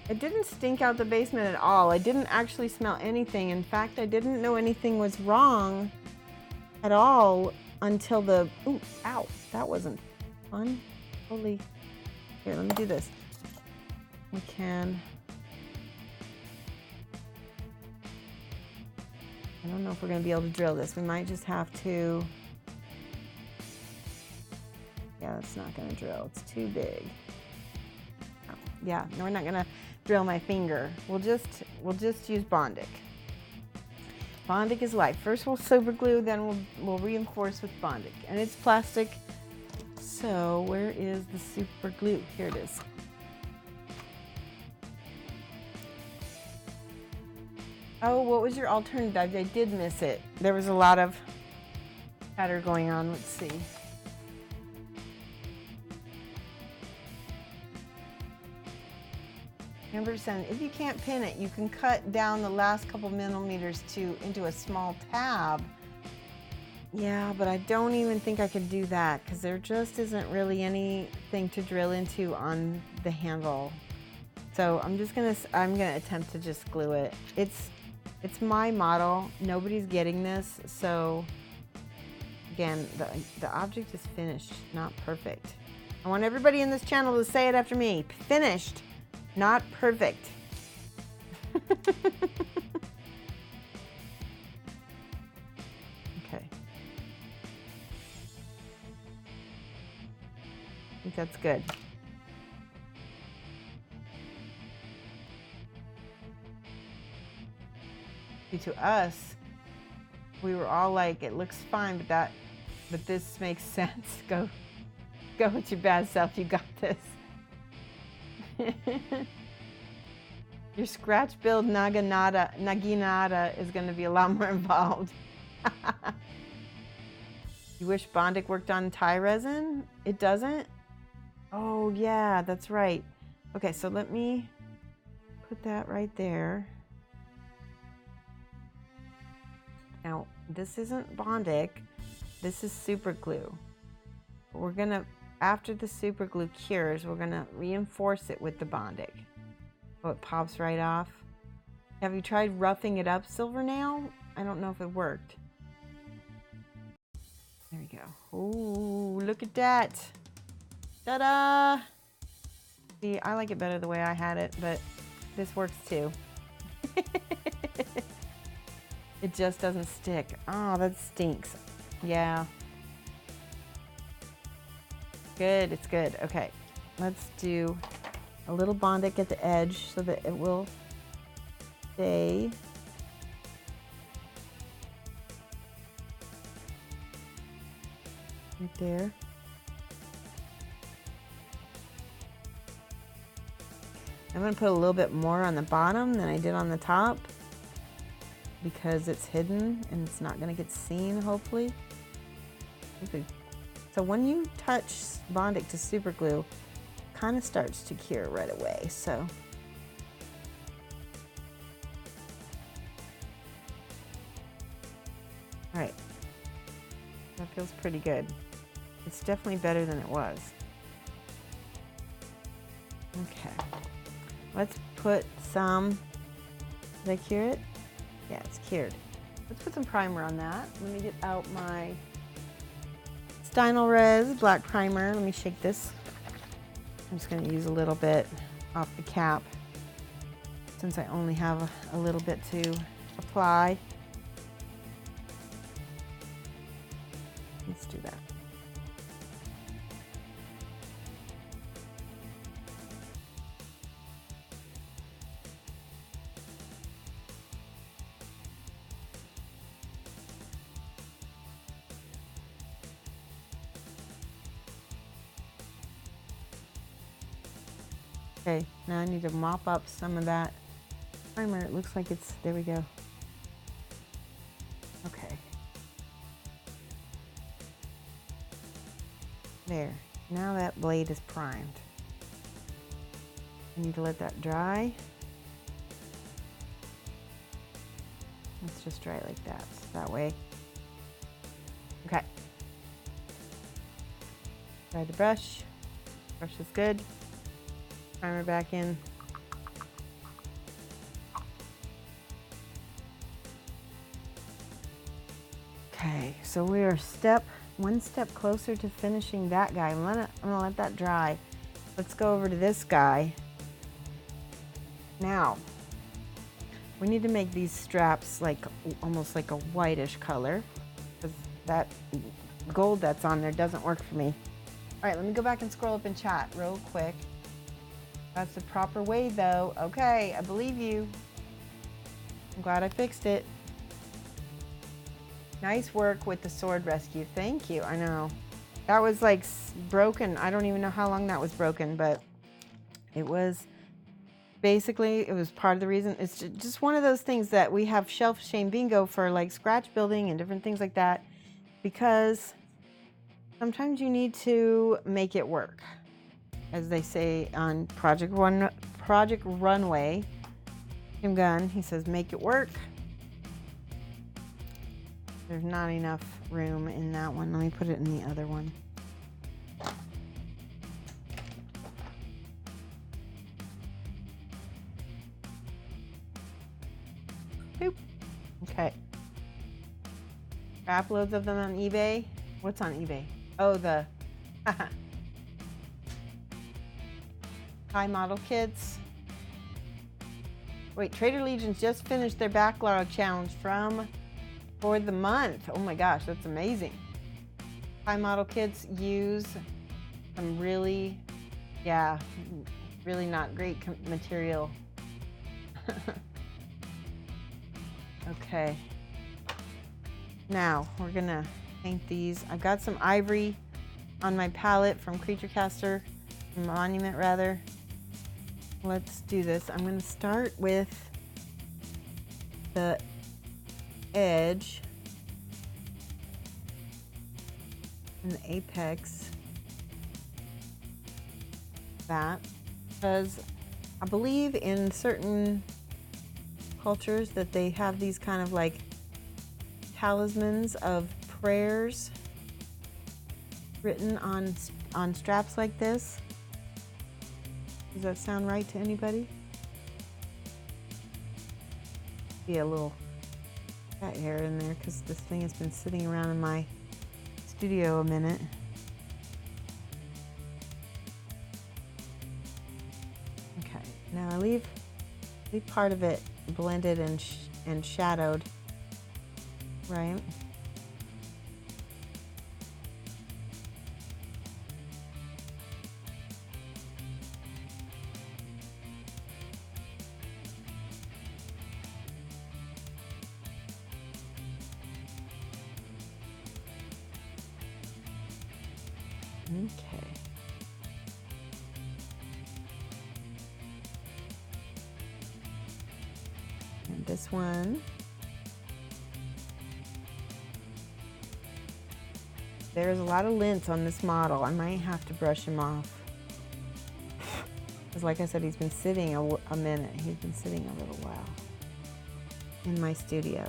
It didn't stink out the basement at all. I didn't actually smell anything. In fact, I didn't know anything was wrong at all until the, ooh, ow, that wasn't fun. Holy, here, let me do this. We can, I don't know if we're gonna be able to drill this. We might just have to, yeah, that's not gonna drill. It's too big. Oh, yeah, no, we're not gonna drill my finger. We'll just use Bondic. Bondic is life. First we'll super glue, then we'll reinforce with Bondic. And it's plastic, so where is the super glue? Here it is. Oh, what was your alternative? I did miss it. There was a lot of chatter going on. Let's see. If you can't pin it, you can cut down the last couple millimeters into a small tab. Yeah, but I don't even think I could do that because there just isn't really anything to drill into on the handle. So I'm gonna attempt to just glue it. It's my model. Nobody's getting this, so again, the object is finished, not perfect. I want everybody in this channel to say it after me. Finished, not perfect. Okay. I think that's good. To us, we were all like, it looks fine, but this makes sense. Go with your bad self. You got this. Your scratch build naginata is going to be a lot more involved. You wish Bondic worked on tie resin? It doesn't? Oh yeah, that's right. Okay, so let me put that right there. Now, this isn't Bondic, this is super glue. We're gonna, after the super glue cures, we're gonna reinforce it with the Bondic. So it pops right off. Have you tried roughing it up, Silvernail? I don't know if it worked. There we go. Ooh, look at that. Ta-da! See, I like it better the way I had it, but this works too. It just doesn't stick. Oh, that stinks. Yeah. Good, it's good. Okay, let's do a little Bondic at the edge so that it will stay. Right there. I'm going to put a little bit more on the bottom than I did on the top because it's hidden and it's not going to get seen, hopefully. So when you touch Bondic to super glue, it kind of starts to cure right away. So all right, that feels pretty good. It's definitely better than it was. Okay, let's put some, did I cure it? Yeah, it's cured. Let's put some primer on that. Let me get out my Stynal Res black primer. Let me shake this. I'm just going to use a little bit off the cap since I only have a little bit to apply. Let's do that. Okay, now I need to mop up some of that primer. It looks like it's, there we go. Okay. There, now that blade is primed. I need to let that dry. Let's just dry it like that, that way. Okay. Dry the brush. Brush is good. Primer back in. Okay, so we are one step closer to finishing that guy. I'm gonna let that dry. Let's go over to this guy. Now, we need to make these straps like almost like a whitish color because that gold that's on there doesn't work for me. All right, let me go back and scroll up in chat real quick. That's the proper way though. Okay, I believe you. I'm glad I fixed it. Nice work with the sword rescue. Thank you. I know. That was like broken. I don't even know how long that was broken, but it was basically, it was part of the reason. It's just one of those things that we have shelf shame bingo for, like scratch building and different things like that, because sometimes you need to make it work. As they say on Project Runway, Tim Gunn, he says, make it work. There's not enough room in that one. Let me put it in the other one. Boop. Okay. Crap loads of them on eBay. What's on eBay? Oh, the high model kits. Wait, Trader Legion's just finished their backlog challenge for the month. Oh my gosh, that's amazing. High model kits use some really not great material. Okay. Now we're gonna paint these. I've got some ivory on my palette from Creature Caster, Monument rather. Let's do this. I'm gonna start with the edge and the apex, that, because I believe in certain cultures that they have these kind of like talismans of prayers written on straps like this. Does that sound right to anybody? See a little cat hair in there because this thing has been sitting around in my studio a minute. Okay, now I leave part of it blended and shadowed, right? Okay. And this one. There's a lot of lint on this model. I might have to brush him off. Because like I said, he's been sitting a minute. He's been sitting a little while in my studio.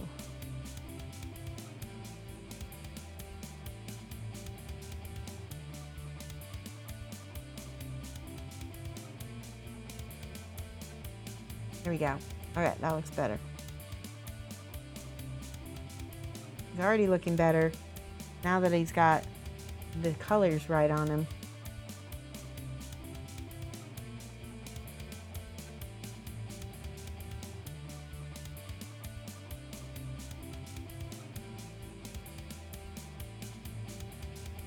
There we go. All right, that looks better. He's already looking better now that he's got the colors right on him.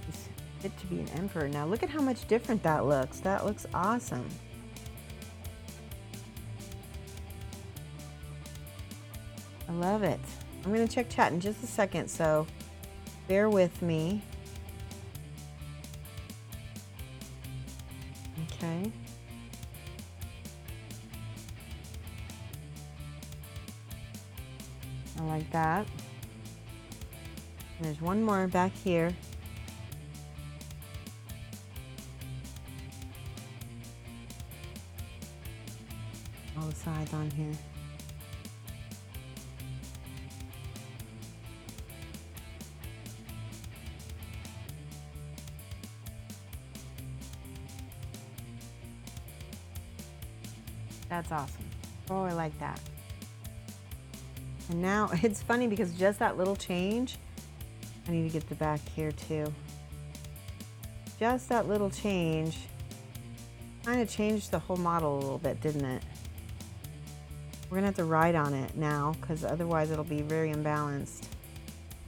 He's fit to be an emperor. Now look at how much different that looks. That looks awesome. I love it. I'm going to check chat in just a second, so bear with me. Okay. I like that. And there's one more back here. All the sides on here. That's awesome. Oh, I like that. And now it's funny because just that little change, I need to get the back here too. Just that little change kind of changed the whole model a little bit, didn't it? We're gonna have to ride on it now because otherwise it'll be very imbalanced.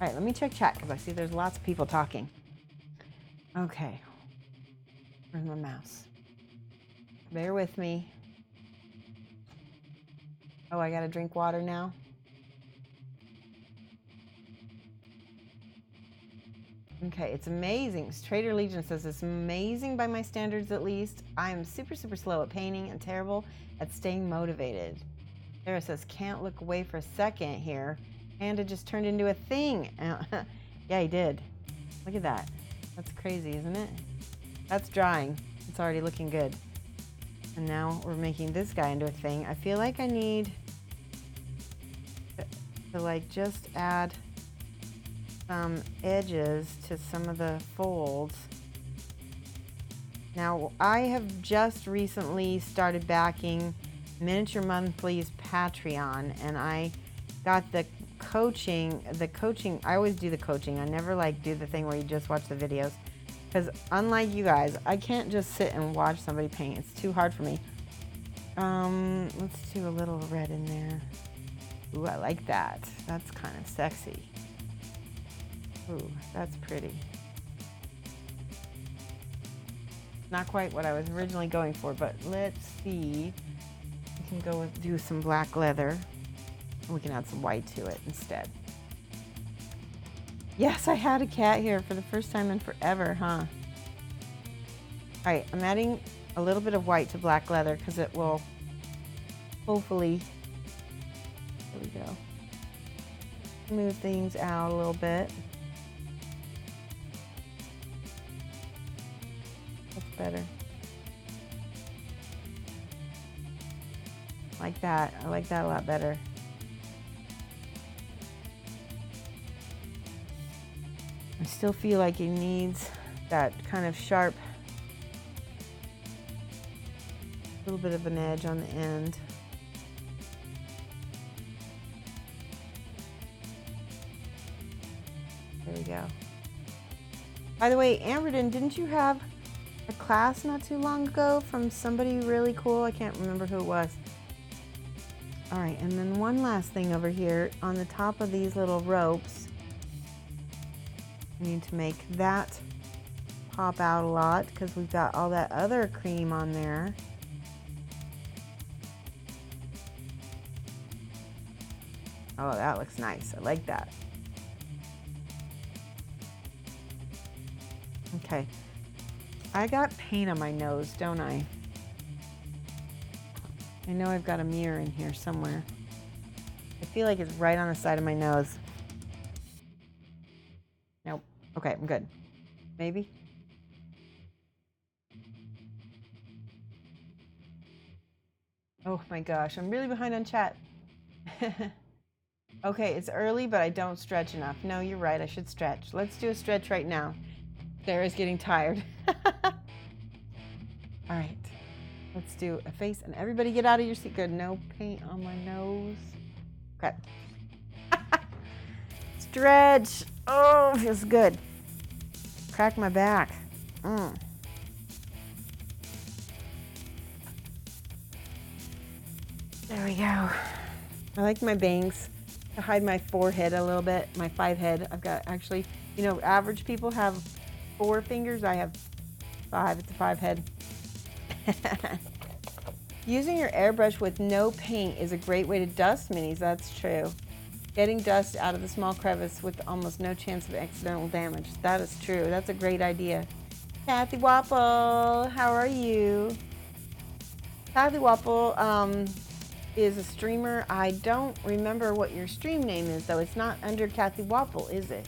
All right, let me check chat because I see there's lots of people talking. Okay, where's my mouse? Bear with me. Oh, I gotta drink water now? Okay, it's amazing. Trader Legion says it's amazing by my standards at least. I am super, super slow at painting and terrible at staying motivated. Sarah says, can't look away for a second here. Panda just turned into a thing. Yeah, he did. Look at that. That's crazy, isn't it? That's drying. It's already looking good. And now we're making this guy into a thing. I feel like I need to like just add some edges to some of the folds. Now I have just recently started backing Miniature Monthly's Patreon, and I got the coaching. I always do the coaching. I never like do the thing where you just watch the videos. Because unlike you guys, I can't just sit and watch somebody paint. It's too hard for me. Let's do a little red in there. Ooh, I like that. That's kind of sexy. Ooh, that's pretty. Not quite what I was originally going for, but let's see. We can go with do some black leather. We can add some white to it instead. Yes, I had a cat here for the first time in forever, huh? All right, I'm adding a little bit of white to black leather because it will hopefully, there we go, smooth things out a little bit. That's better. Like that. I like that a lot better. still feel like it needs that kind of sharp, little bit of an edge on the end. There we go. By the way, Amberden, didn't you have a class not too long ago from somebody really cool? I can't remember who it was. All right, and then one last thing over here on the top of these little ropes. We need to make that pop out a lot because we've got all that other cream on there. Oh, that looks nice. I like that. Okay. I got paint on my nose, don't I? I know I've got a mirror in here somewhere. I feel like it's right on the side of my nose. Nope. Okay, I'm good. Maybe? Oh my gosh, I'm really behind on chat. Okay, it's early, but I don't stretch enough. No, you're right, I should stretch. Let's do a stretch right now. Sarah's getting tired. All right, let's do a face, and everybody get out of your seat. Good, no paint on my nose. Okay. Stretch. Oh, feels good. Crack my back. There we go. I like my bangs to hide my forehead a little bit, my 5 head. I've got actually, you know, average people have 4 fingers. I have 5. It's a 5 head. Using your airbrush with no paint is a great way to dust minis. That's true. Getting dust out of the small crevice with almost no chance of accidental damage. That is true. That's a great idea. Kathy Waffle, how are you? Kathy Waffle is a streamer. I don't remember what your stream name is, though. It's not under Kathy Waffle, is it?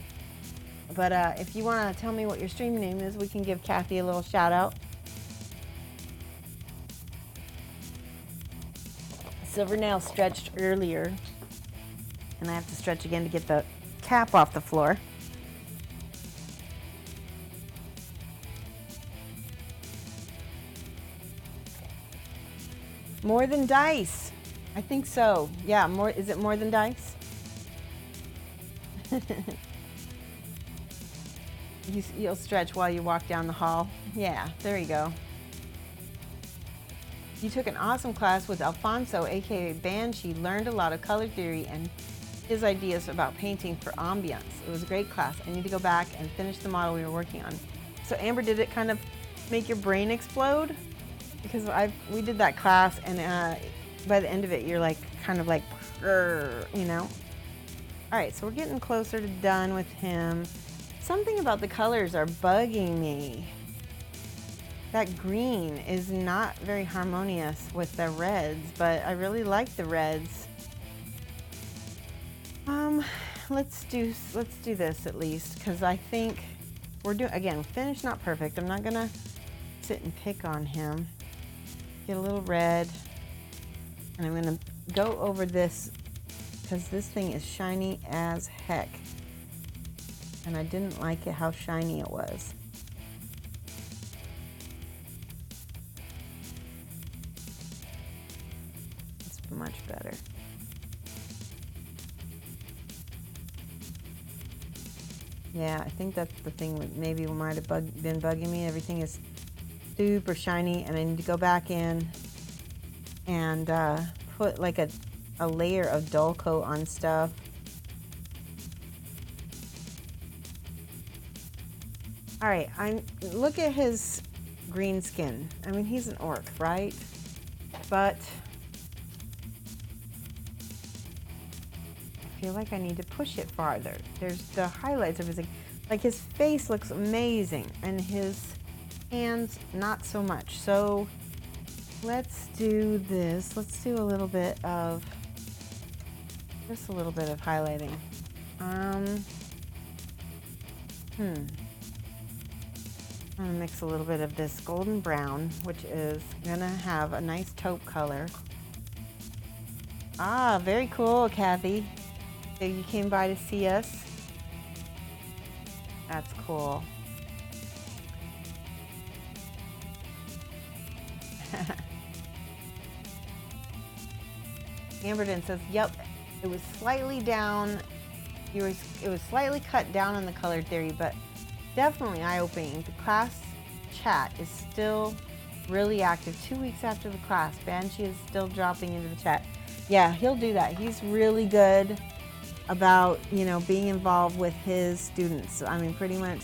But if you want to tell me what your stream name is, we can give Kathy a little shout out. Silver nail stretched earlier, and I have to stretch again to get the cap off the floor. More than dice. I think so. Yeah, more. Is it more than dice? You'll stretch while you walk down the hall. Yeah, there you go. You took an awesome class with Alfonso, aka Banshee. Learned a lot of color theory and his ideas about painting for ambiance. It was a great class. I need to go back and finish the model we were working on. So Amber, did it kind of make your brain explode? Because we did that class, and by the end of it, you're like kind of like, you know. All right, so we're getting closer to done with him. Something about the colors are bugging me. That green is not very harmonious with the reds, but I really like the reds. Let's do this at least, because I think we're doing, again, finish not perfect. I'm not gonna sit and pick on him. Get a little red, and I'm gonna go over this because this thing is shiny as heck, and I didn't like it how shiny it was. It's much better. Yeah, I think that's the thing that maybe might have been bugging me. Everything is super shiny, and I need to go back in and put like a layer of dull coat on stuff. All right, look at his green skin. I mean, he's an orc, right? But I feel like I need to push it farther. There's the highlights of his, like his face looks amazing, and his hands not so much. So let's do this. Let's do a little bit of, just a little bit of highlighting. I'm gonna mix a little bit of this golden brown, which is gonna have a nice taupe color. Ah, very cool, Kathy. So you came by to see us. That's cool. Amberden says, yep, it was slightly down. It was slightly cut down on the color theory, but definitely eye-opening. The class chat is still really active. 2 weeks after the class, Banshee is still dropping into the chat. Yeah, he'll do that. He's really good about, you know, being involved with his students. I mean, pretty much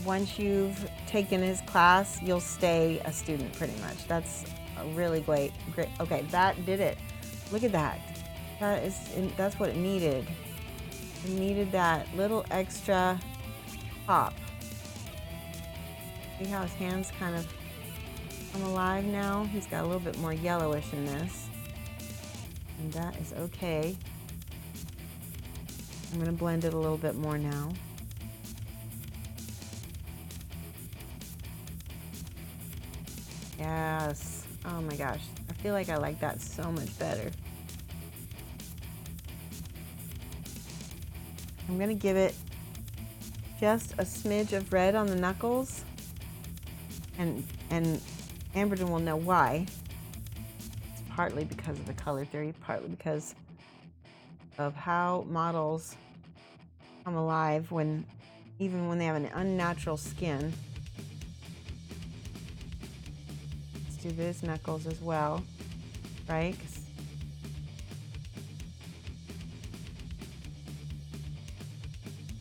once you've taken his class, you'll stay a student pretty much. That's a really great. Okay, that did it. Look at that. That's what it needed. It needed that little extra pop. See how his hands kind of come alive now? He's got a little bit more yellowish in this. And that is okay. I'm going to blend it a little bit more now. Yes. Oh my gosh. I feel like I like that so much better. I'm going to give it just a smidge of red on the knuckles. And Amberden will know why. It's partly because of the color theory, partly because of how models come alive even when they have an unnatural skin. Let's do this knuckles as well, right?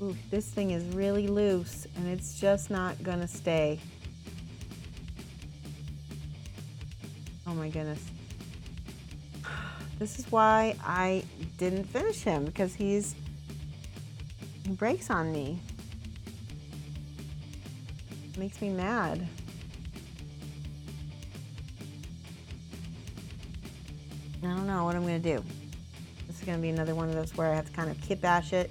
Ooh, this thing is really loose and it's just not gonna stay. Oh my goodness. This is why I didn't finish him, because he breaks on me. Makes me mad. I don't know what I'm gonna do. This is gonna be another one of those where I have to kind of kit bash it.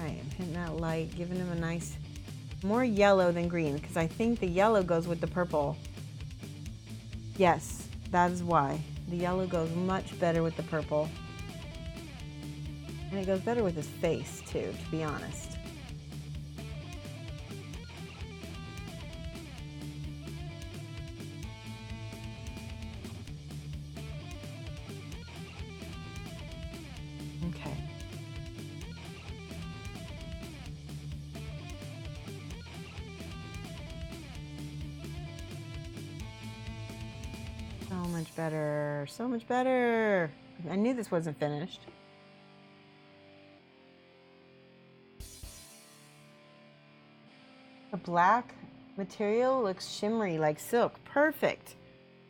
I am hitting that light, giving him a nice, more yellow than green, because I think the yellow goes with the purple. Yes, that is why. The yellow goes much better with the purple. And it goes better with his face too, to be honest. Okay. So much better, so much better. I knew this wasn't finished. The black material looks shimmery like silk. Perfect.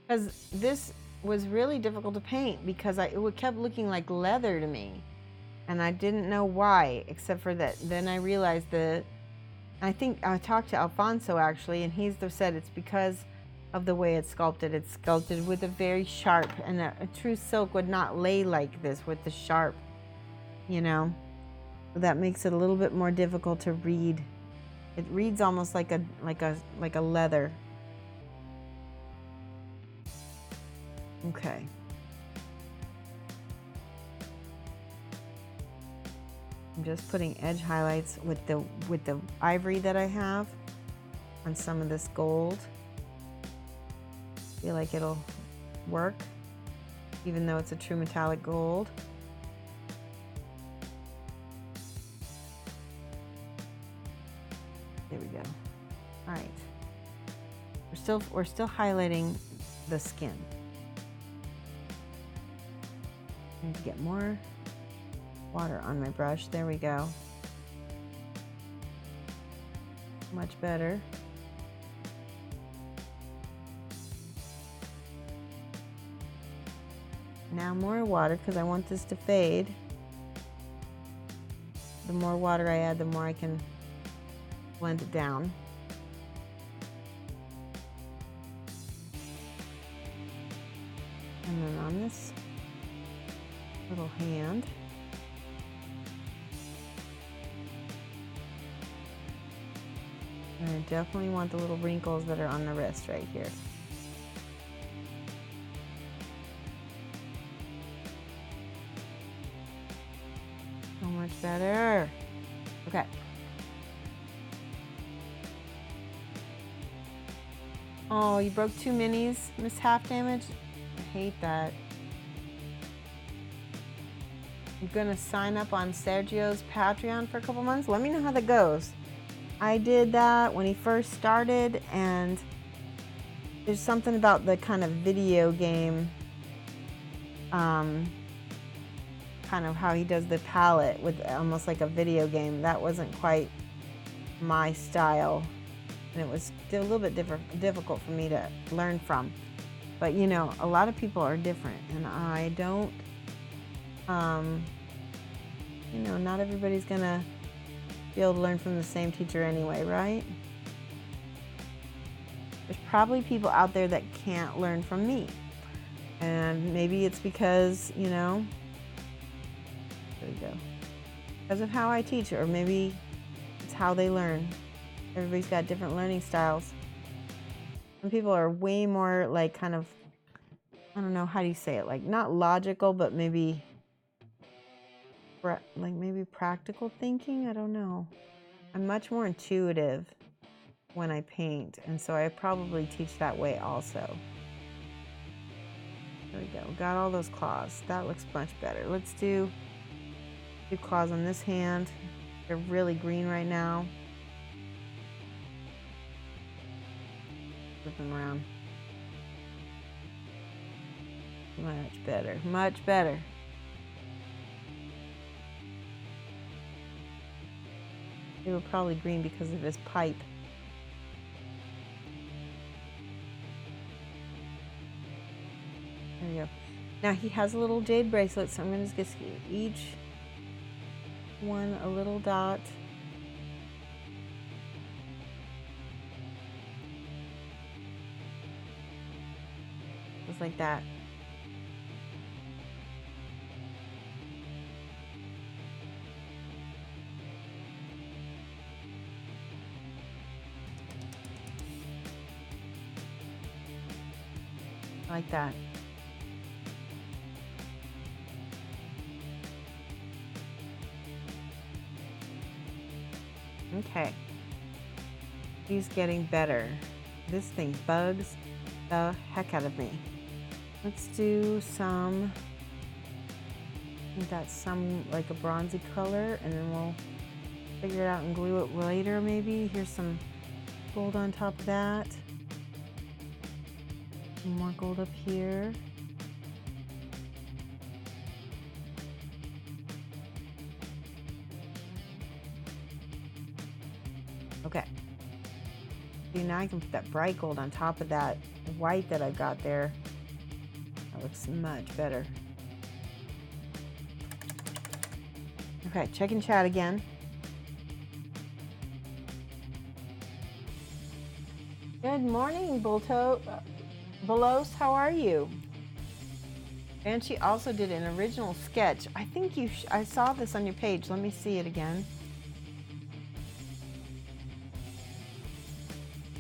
Because this was really difficult to paint because it kept looking like leather to me. And I didn't know why, except for that. Then I realized I think I talked to Alfonso actually, and he's said it's because of the way it's sculpted. It's sculpted with a very sharp, and a true silk would not lay like this with the sharp, you know. That makes it a little bit more difficult to read. It reads almost like a leather. Okay. I'm just putting edge highlights with the ivory that I have on some of this gold. Feel like it'll work, even though it's a true metallic gold. There we go. All right. We're still highlighting the skin. I need to get more water on my brush. There we go. Much better. Now more water, because I want this to fade. The more water I add, the more I can blend it down. And then on this little hand, and I definitely want the little wrinkles that are on the wrist right here. much better. Okay. Oh, you broke 2 minis, missed half damage? I hate that. I'm gonna sign up on Sergio's Patreon for a couple months. Let me know how that goes. I did that when he first started, and there's something about the kind of video game, kind of how he does the palette with almost like a video game. That wasn't quite my style, and it was still a little bit difficult for me to learn from. But you know, a lot of people are different, and I don't, you know, not everybody's gonna be able to learn from the same teacher anyway, right? There's probably people out there that can't learn from me. And maybe it's because, you know, there we go, because of how I teach, or maybe it's how they learn. Everybody's got different learning styles. Some people are way more like kind of, I don't know, how do you say it? Like not logical, but maybe like maybe practical thinking. I don't know. I'm much more intuitive when I paint, and so I probably teach that way also. There we go. Got all those claws. That looks much better. Let's do claws on this hand. They're really green right now. Flip them around. Much better. Much better. They were probably green because of his pipe. There we go. Now he has a little jade bracelet, so I'm going to just give each one a little dot. Just like that. Like that. Okay. He's getting better. This thing bugs the heck out of me. Let's do some, I think that's some like a bronzy color, and then we'll figure it out and glue it later maybe. Here's some gold on top of that. Some more gold up here. Okay. See, now I can put that bright gold on top of that white that I got there. That looks much better. Okay, check and chat again. Good morning, Bolos, how are you? And she also did an original sketch. I think I saw this on your page. Let me see it again.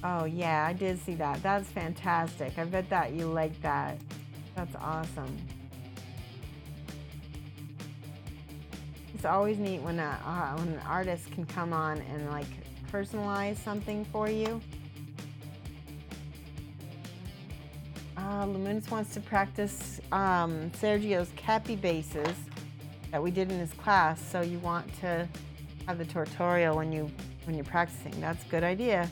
Oh yeah, I did see that. That's fantastic. I bet that you like that. That's awesome. It's always neat when an artist can come on and like personalize something for you. Luminous wants to practice Sergio's Cappy bases that we did in his class. So you want to have the tutorial when you're practicing. That's a good idea.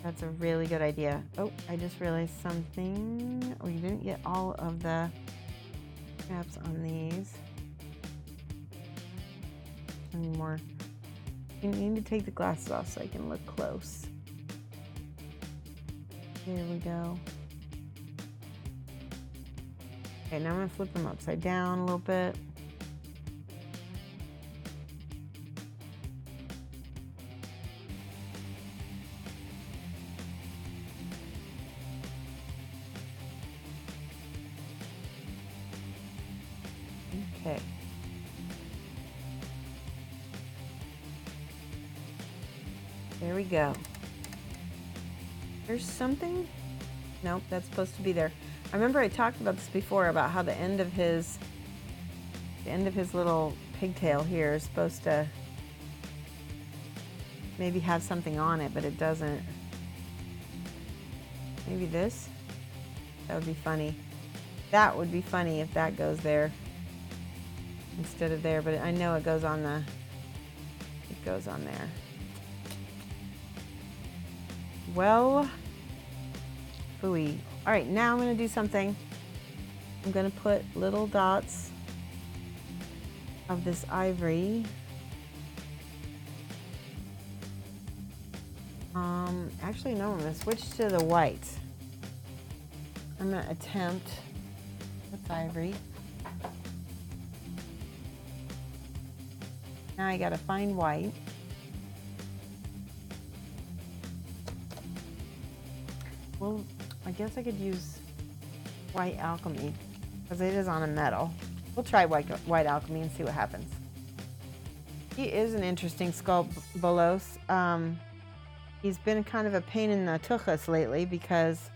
That's a really good idea. Oh, I just realized something. Oh, you didn't get all of the caps on these. Any more? You need to take the glasses off so I can look close. Here we go. Okay, now I'm gonna flip them upside down a little bit. Okay. There we go. There's something. Nope, that's supposed to be there. I remember I talked about this before, about how the end of his little pigtail here is supposed to maybe have something on it, but it doesn't. Maybe this? That would be funny. That would be funny if that goes there instead of there, but I know it goes on the, it goes on there. Well, phooey. All right, now I'm gonna do something. I'm gonna put little dots of this ivory. Actually, no, I'm gonna switch to the white. I'm gonna attempt, that's ivory. Now I gotta find white. Well, I guess I could use white alchemy because it is on a metal. We'll try white alchemy and see what happens. He is an interesting sculpt, Bolos. He's been kind of a pain in the tuchus lately because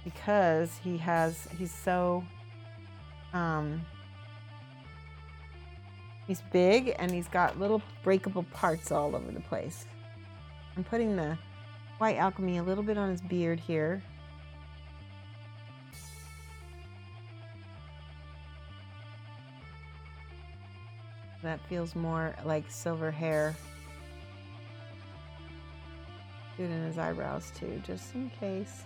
he's so he's big and he's got little breakable parts all over the place. I'm putting the white alchemy a little bit on his beard here. That feels more like silver hair. Do it in his eyebrows too, just in case.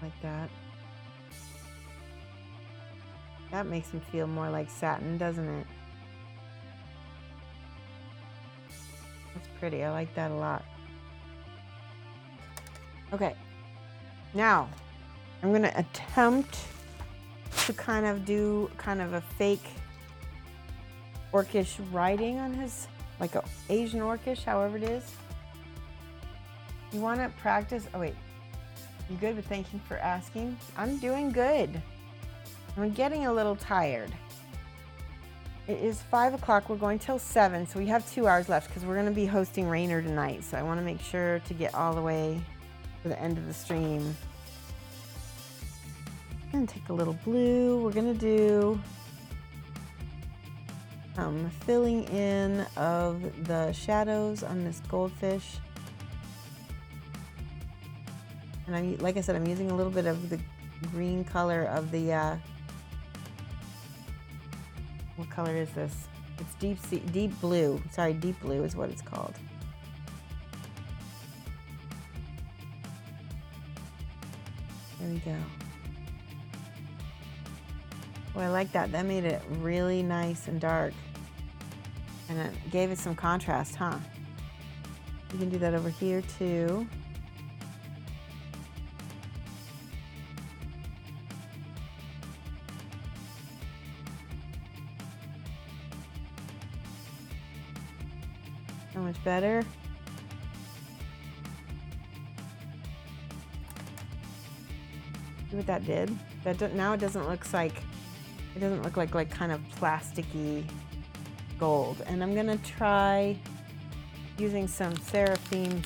Like that. That makes him feel more like satin, doesn't it? That's pretty. I like that a lot. Okay. Now, I'm going to attempt to kind of do kind of a fake orcish writing on his, like a Asian orcish, however it is. You want to practice. Oh, wait. You good? But thank you for asking. I'm doing good. I'm getting a little tired. It is 5 o'clock. We're going till 7, so we have 2 hours left because we're going to be hosting Rainer tonight. So I want to make sure to get all the way to the end of the stream. I'm going to take a little blue. We're going to do filling in of the shadows on this goldfish. And like I said, I'm using a little bit of the green color of the, what color is this? It's deep blue. Sorry, deep blue is what it's called. There we go. Oh, I like that. That made it really nice and dark. And it gave it some contrast, huh? You can do that over here too. So much better. See what that did? Now it doesn't look like, it doesn't look like kind of plasticky gold. And I'm gonna try using some Seraphim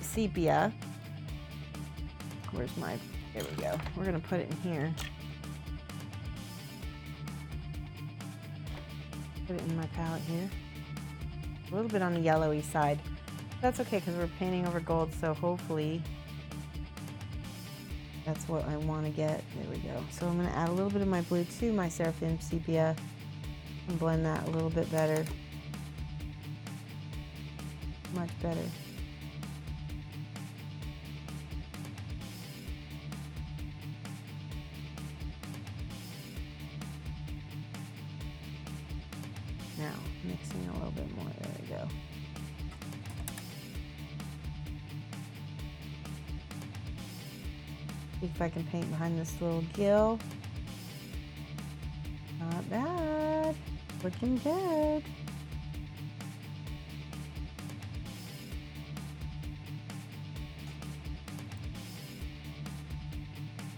sepia. Where's my, there we go. We're gonna put it in here. Put it in my palette here. A little bit on the yellowy side. That's okay because we're painting over gold, so hopefully that's what I want to get. There we go. So I'm going to add a little bit of my blue to my Seraphim sepia and blend that a little bit better. Much better. Now, mixing a little bit more. There we go. See if I can paint behind this little gill. Not bad. Looking good.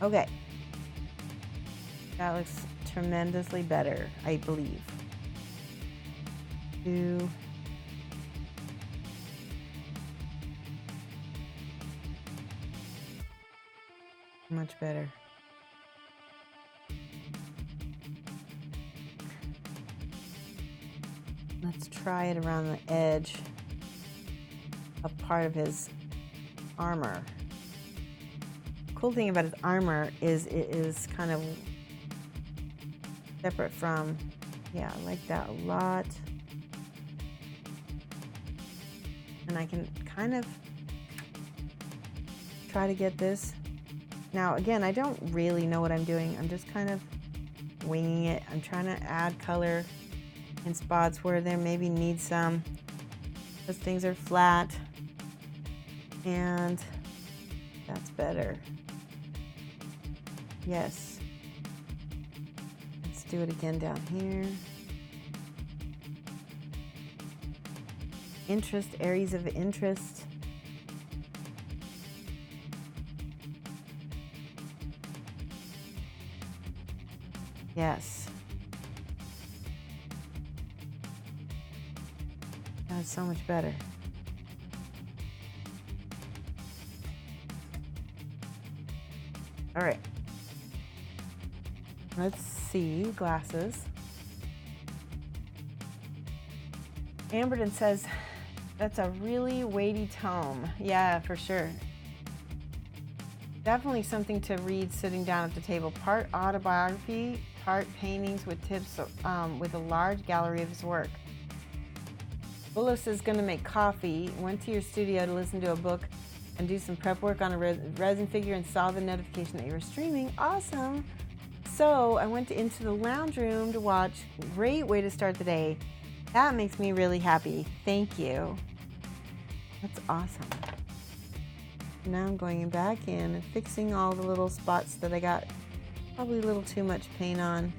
Okay. That looks tremendously better, I believe. Much better. Let's try it around the edge of part of his armor. Cool thing about his armor is it is kind of separate from, yeah, I like that a lot. And I can kind of try to get this. Now, again, I don't really know what I'm doing. I'm just kind of winging it. I'm trying to add color in spots where there maybe need some. Those things are flat. And that's better. Yes. Let's do it again down here. Interest, areas of interest. Yes. That's so much better. All right. Let's see, glasses. Amberton says, that's a really weighty tome. Yeah, for sure. Definitely something to read sitting down at the table. Part autobiography, part paintings with tips with a large gallery of his work. Willis is going to make coffee. Went to your studio to listen to a book and do some prep work on a resin figure and saw the notification that you were streaming. Awesome. So I went into the lounge room to watch. Great way to start the day. That makes me really happy. Thank you. That's awesome. Now I'm going back in and fixing all the little spots that I got probably a little too much paint on.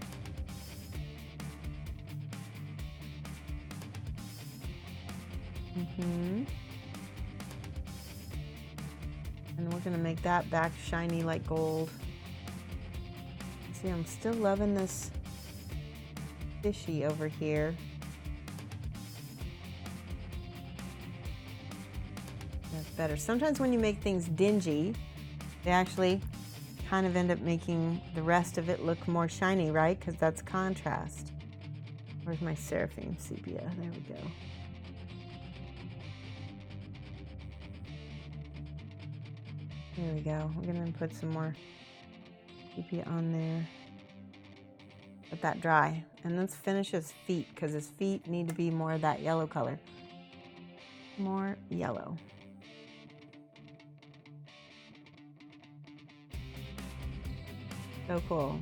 And we're gonna make that back shiny like gold. See, I'm still loving this fishy over here. That's better. Sometimes when you make things dingy, they actually kind of end up making the rest of it look more shiny, right? Because that's contrast. Where's my seraphim sepia? There we go. There we go. We're gonna put some more sepia on there. Let that dry. And let's finish his feet, because his feet need to be more of that yellow color. More yellow. So cool.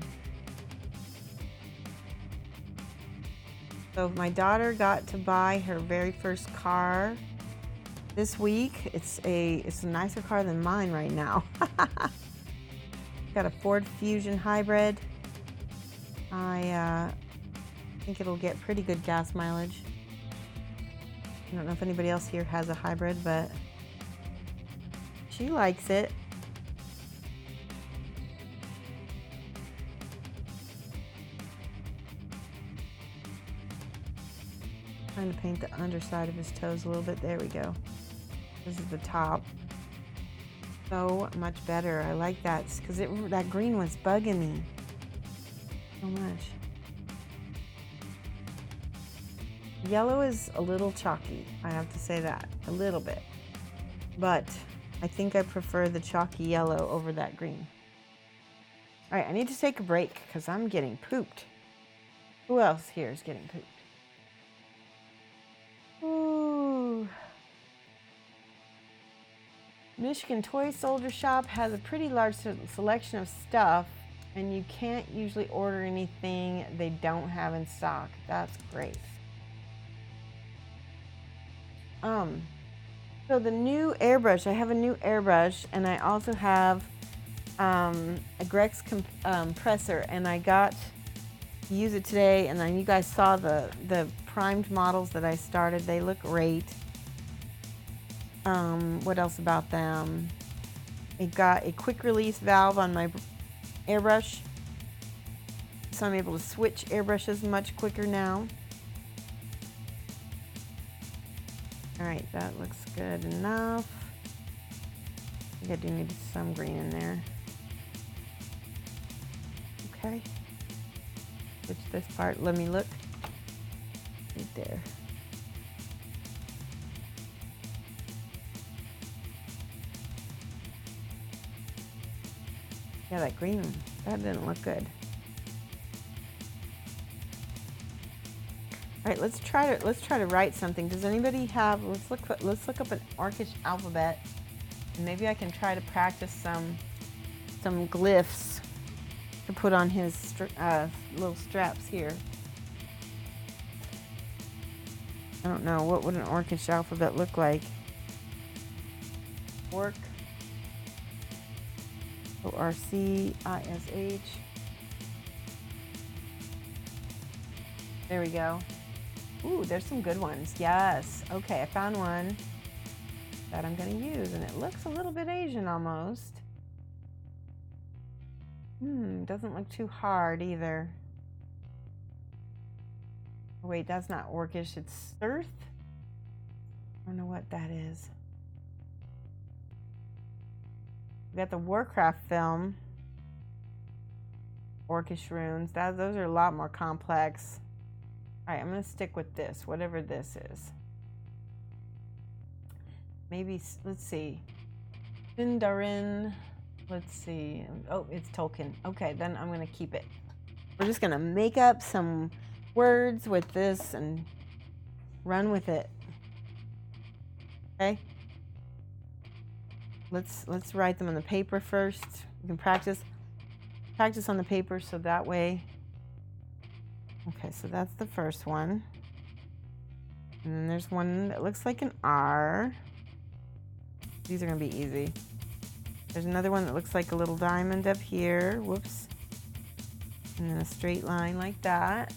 So my daughter got to buy her very first car this week. It's a nicer car than mine right now. Got a Ford Fusion hybrid. I think it'll get pretty good gas mileage. I don't know if anybody else here has a hybrid, but she likes it. Trying to paint the underside of his toes a little bit. There we go. This is the top. So much better. I like that because that green was bugging me so much. Yellow is a little chalky. I have to say that a little bit, but I think I prefer the chalky yellow over that green. All right, I need to take a break because I'm getting pooped. Who else here is getting pooped? Ooh. Michigan Toy Soldier Shop has a pretty large selection of stuff, and you can't usually order anything they don't have in stock. That's great. So the new airbrush, I have a new airbrush, and I also have a Grex compressor, and I got to use it today, and then you guys saw the primed models that I started. They look great. What else about them? It got a quick release valve on my airbrush, so I'm able to switch airbrushes much quicker now. All right, that looks good enough. I think I do need some green in there. Okay. Switch this part. Let me look. Right there. Yeah, that green, that didn't look good. All right, let's try to write something. Does anybody have? Let's look up an Orcish alphabet, and maybe I can try to practice some glyphs to put on his little straps here. I don't know, what would an Orcish alphabet look like? Orc. O-R-C-I-S-H. There we go. Ooh, there's some good ones. Yes. Okay, I found one that I'm going to use, and it looks a little bit Asian almost. Doesn't look too hard either. Oh, wait, that's not Orcish, it's Surth? I don't know what that is. We got the Warcraft film. Orcish runes. Those are a lot more complex. Alright, I'm going to stick with this, whatever this is. Maybe, let's see. Sindarin. Let's see. Oh, it's Tolkien. Okay, then I'm going to keep it. We're just going to make up some words with this and run with it. Okay? Let's write them on the paper first. We can practice on the paper so that way. Okay, so that's the first one. And then there's one that looks like an R. These are going to be easy. There's another one that looks like a little diamond up here. Whoops. And then a straight line like that.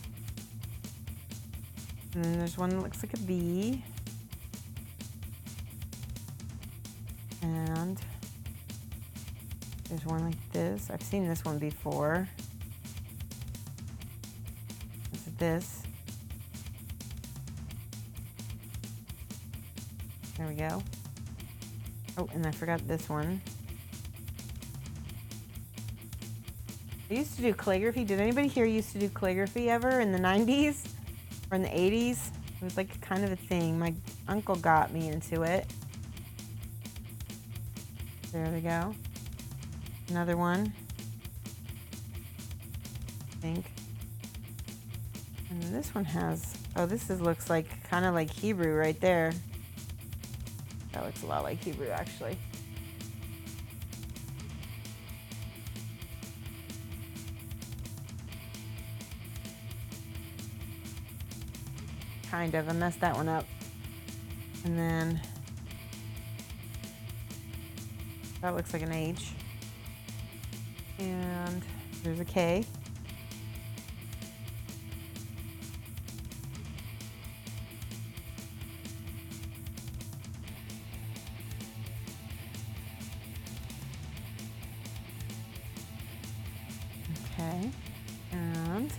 And then there's one that looks like a V. And there's one like this. I've seen this one before. This. There we go. Oh, and I forgot this one. I used to do calligraphy. Did anybody here used to do calligraphy ever in the 90s or in the 80s? It was like kind of a thing. My uncle got me into it. There we go. Another one. I think. And this one has, oh, looks like kind of like Hebrew right there. That looks a lot like Hebrew, actually. Kind of, I messed that one up. And then that looks like an H. And there's a K. Okay, and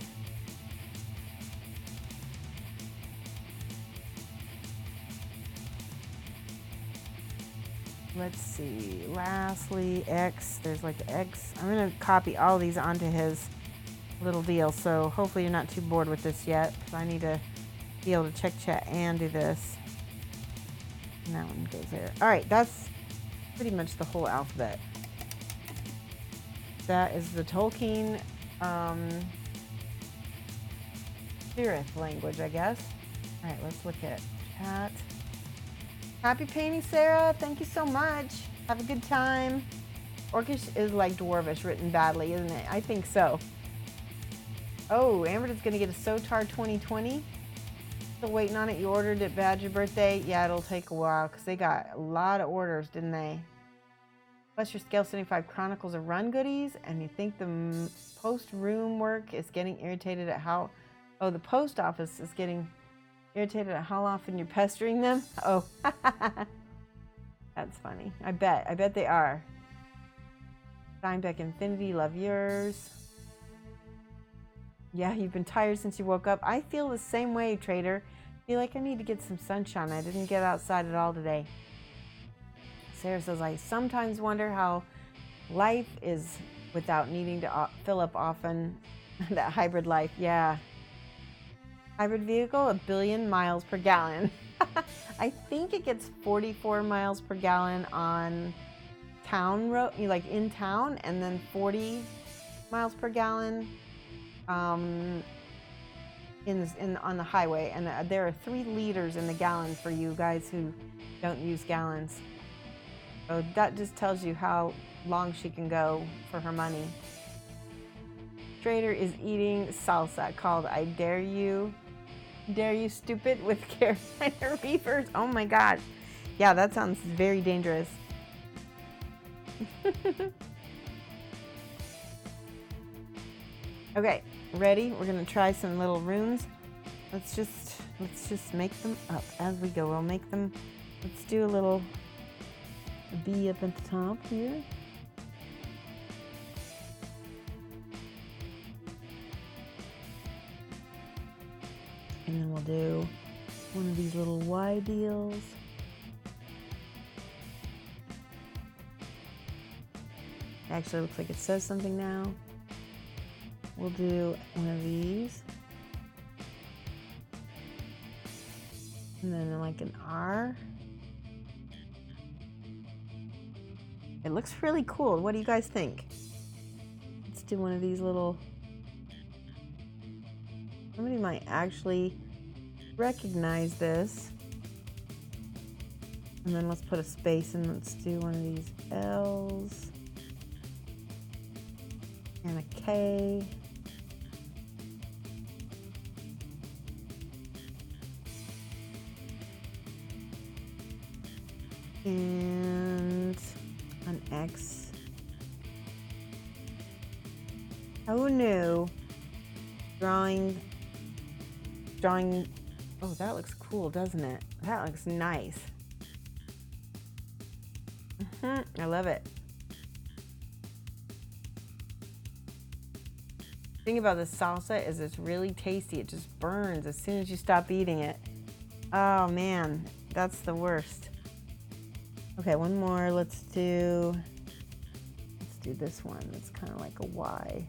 let's see, lastly, X, there's like X. I'm going to copy all these onto his little deal, so hopefully you're not too bored with this yet, because I need to be able to check chat and do this. And that one goes there. All right, that's pretty much the whole alphabet. That is the Tolkien Sirith language, I guess. All right, let's look at chat. Happy painting, Sarah. Thank you so much. Have a good time. Orcish is like Dwarvish written badly, isn't it? I think so. Oh, Amber's going to get a Sotar 2020. Still waiting on it. You ordered it, Badger birthday. Yeah, it'll take a while because they got a lot of orders, didn't they? Plus your Scale 75 Chronicles of Run goodies, and you think the post room work is getting irritated at how... Oh, the post office is getting irritated at how often you're pestering them? Oh, that's funny. I bet they are. Steinbeck Infinity, love yours. Yeah, you've been tired since you woke up. I feel the same way, Trader. I feel like I need to get some sunshine. I didn't get outside at all today. Sarah says, I sometimes wonder how life is without needing to fill up often. That hybrid life, yeah. Hybrid vehicle, 1 billion miles per gallon. I think it gets 44 miles per gallon on town road, like in town, and then 40 miles per gallon on the highway. And there are 3 liters in the gallon for you guys who don't use gallons. So that just tells you how long she can go for her money. Trader is eating salsa called I Dare You. Dare You Stupid with Carolina Reapers. Oh my gosh. Yeah, that sounds very dangerous. Okay, ready? We're gonna try some little runes. Let's just make them up as we go. We'll make them. Let's do a little B up at the top here. And then we'll do one of these little Y deals. Actually, looks like it says something now. We'll do one of these. And then like an R. It looks really cool. What do you guys think? Let's do one of these little... Somebody might actually recognize this. And then let's put a space and let's do one of these L's. And a K. And an X. Who knew? Drawing. Oh, that looks cool, doesn't it? That looks nice. I love it. The thing about this salsa is it's really tasty. It just burns as soon as you stop eating it. Oh man, that's the worst. Okay, one more. Let's do this one. It's kind of like a Y.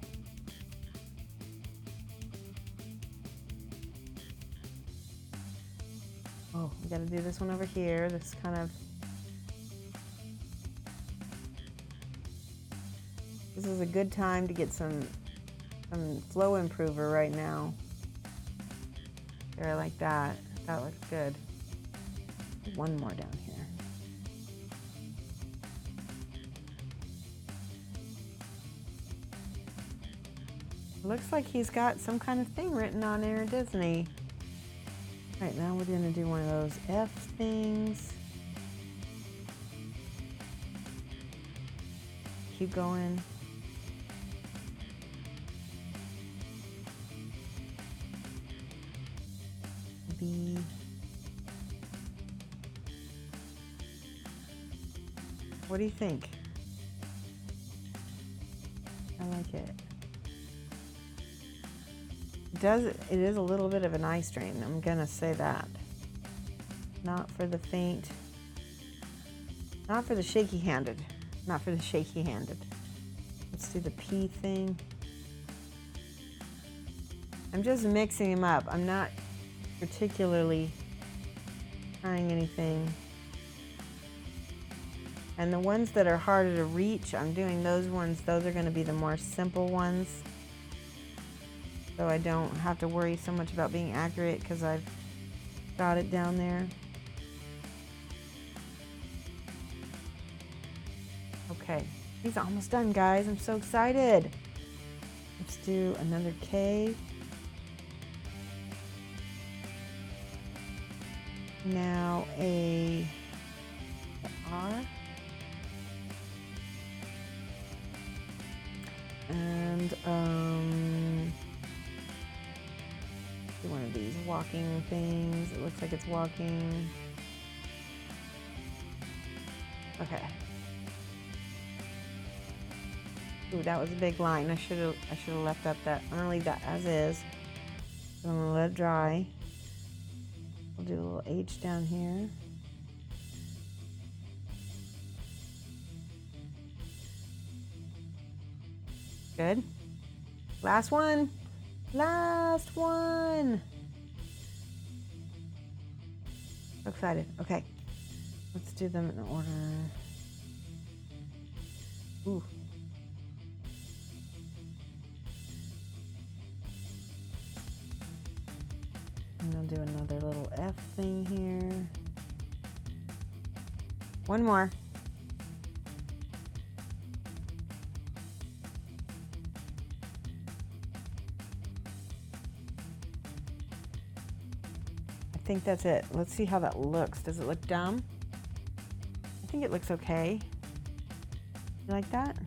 Oh, we gotta do this one over here. This kind of... This is a good time to get some flow improver right now. There, like that. That looks good. One more down here. Looks like he's got some kind of thing written on there, doesn't he? All right, now we're gonna do one of those F things. Keep going. B. What do you think? I like it. It is a little bit of an eye strain, I'm gonna say that. Not for the faint, not for the shaky handed. Not for the shaky handed. Let's do the P thing. I'm just mixing them up. I'm not particularly trying anything. And the ones that are harder to reach, I'm doing those ones. Those are going to be the more simple ones. So I don't have to worry so much about being accurate because I've got it down there. Okay, he's almost done, guys. I'm so excited. Let's do another K. Now a R. And do one of these walking things. It looks like it's walking. Okay. Ooh, that was a big line. I should have left up that. I'm gonna leave that as is. So I'm gonna let it dry. We'll do a little H down here. Good. Last one. Last one. So excited. Okay. Let's do them in order. Ooh. And I'll do another little F thing here. One more. I think that's it. Let's see how that looks. Does it look dumb? I think it looks okay. You like that?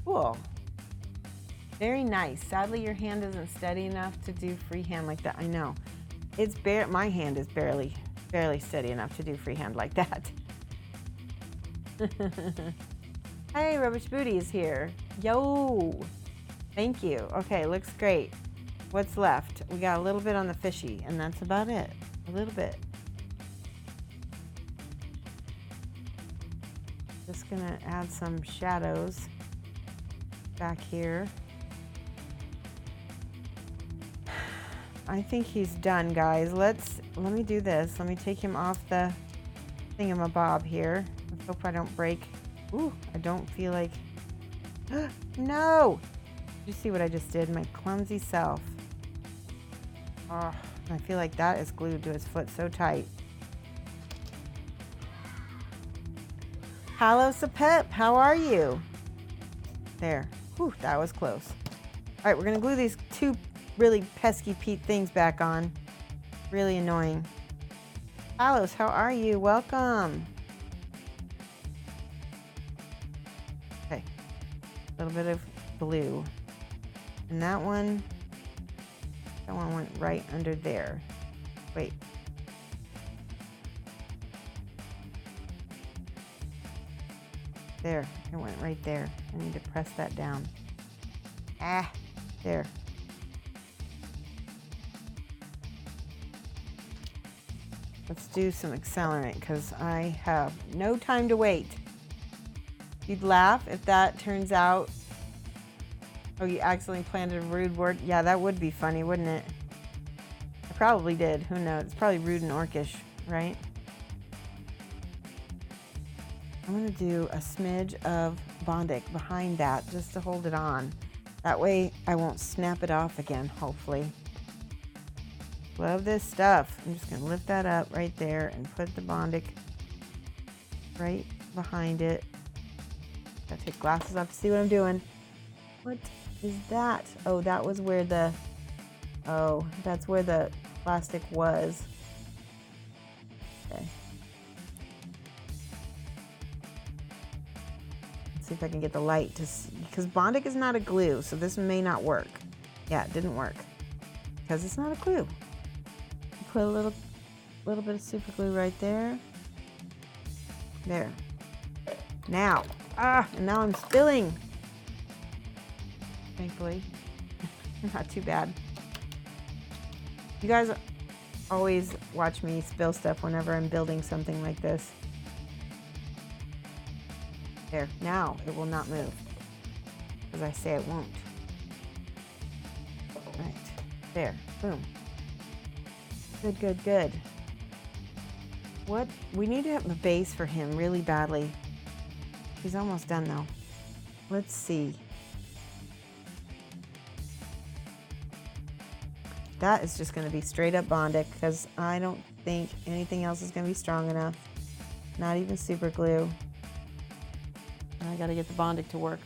Cool. Very nice. Sadly, your hand isn't steady enough to do freehand like that. I know. It's my hand is barely steady enough to do freehand like that. Hey, Rubbish Booty is here. Yo. Thank you. Okay, looks great. What's left? We got a little bit on the fishy, and that's about it. A little bit. Just gonna add some shadows back here. I think he's done, guys. Let me do this. Let me take him off the thingamabob here. Let's hope I don't break. Ooh, I don't feel like... No! Did you see what I just did? My clumsy self. Oh, I feel like that is glued to his foot so tight. Hello, Sapep. How are you? There. Whew, that was close. All right, we're going to glue these two really pesky Pete things back on. Really annoying. Palos, how are you? Welcome. Okay. A little bit of blue. And that one went right under there. Wait. There, it went right there. I need to press that down. Ah, there. Let's do some accelerant because I have no time to wait. You'd laugh if that turns out, oh, you accidentally planted a rude word. Yeah, that would be funny, wouldn't it? I probably did. Who knows? It's probably rude and orcish, right? I'm going to do a smidge of Bondic behind that just to hold it on. That way I won't snap it off again, hopefully. Love this stuff. I'm just going to lift that up right there and put the Bondic right behind it. Gotta take glasses off to see what I'm doing. What is that? Oh, that was where the... Oh, that's where the plastic was. Okay. See if I can get the light to see, because Bondic is not a glue, so this may not work. Yeah, it didn't work because it's not a glue. Put a little bit of super glue right there. There. Now, and now I'm spilling. Thankfully, not too bad. You guys always watch me spill stuff whenever I'm building something like this. There, now it will not move, as I say it won't. Right, there, boom. Good, good, good. What, we need to have a base for him really badly. He's almost done though. Let's see. That is just gonna be straight up Bondic because I don't think anything else is gonna be strong enough. Not even super glue. I gotta get the Bondic to work.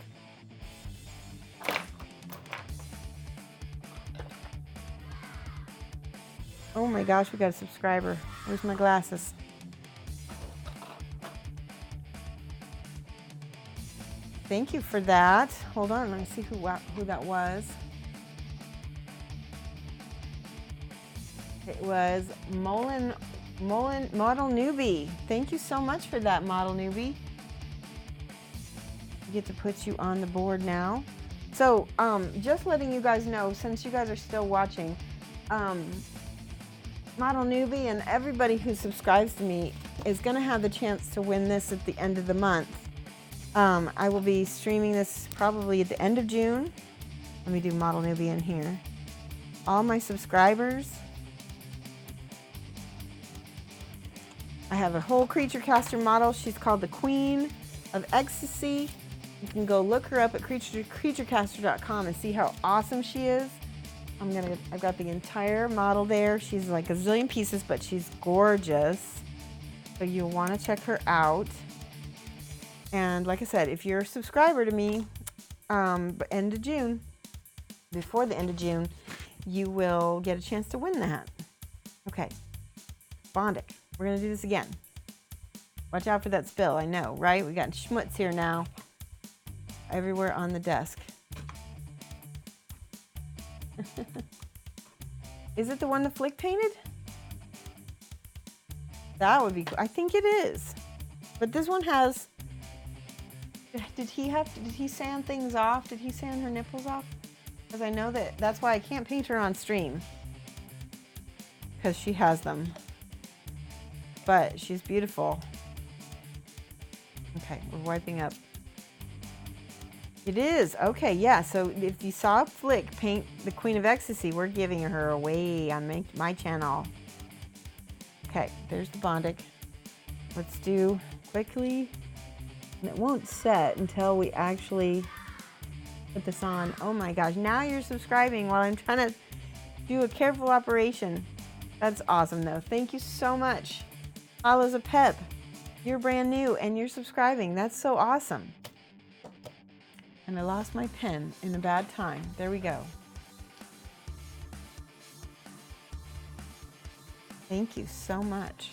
Oh my gosh, we got a subscriber. Where's my glasses? Thank you for that. Hold on, let me see who that was. It was Model Newbie. Thank you so much for that, Model Newbie. Get to put you on the board now. So just letting you guys know, since you guys are still watching, Model Newbie and everybody who subscribes to me is going to have the chance to win this at the end of the month. I will be streaming this probably at the end of June. Let me do Model Newbie in here. All my subscribers. I have a whole creature caster model. She's called the Queen of Ecstasy. You can go look her up at creaturecaster.com and see how awesome she is. I've got the entire model there. She's like a zillion pieces, but she's gorgeous. So you'll want to check her out. And like I said, if you're a subscriber to me, end of June, before the end of June, you will get a chance to win that. Okay, Bondic. We're gonna do this again. Watch out for that spill. I know, right? We got schmutz here now, everywhere on the desk. Is it the one the Flick painted? That would be cool. I think it is. But this one has, did he sand things off? Did he sand her nipples off? Because I know that's why I can't paint her on stream. Because she has them. But she's beautiful. Okay, we're wiping up. It is. Okay, yeah. So if you saw Flick paint the Queen of Ecstasy, we're giving her away on my channel. Okay, there's the Bondic. Let's do quickly. And it won't set until we actually put this on. Oh my gosh, now you're subscribing while I'm trying to do a careful operation. That's awesome though. Thank you so much. Follows a pep. You're brand new and you're subscribing. That's so awesome. And I lost my pen in a bad time. There we go. Thank you so much.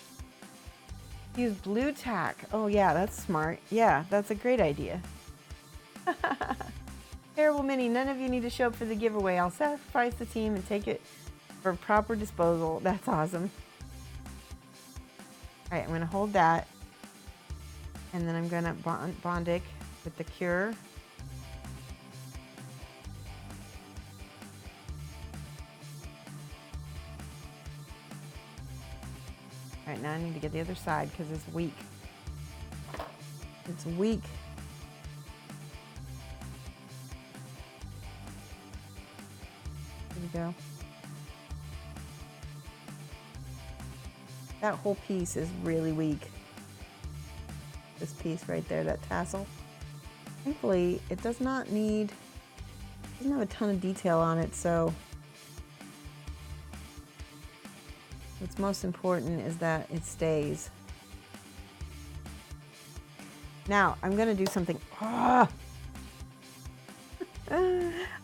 Use blue tack. Oh yeah, that's smart. Yeah, that's a great idea. Terrible Mini, none of you need to show up for the giveaway. I'll sacrifice the team and take it for proper disposal. That's awesome. All right, I'm gonna hold that. And then I'm gonna Bondic with the cure. All right, now I need to get the other side because it's weak. It's weak. There we go. That whole piece is really weak. This piece right there, that tassel. Thankfully, it doesn't have a ton of detail on it, so what's most important is that it stays. Now, I'm gonna do something. I'm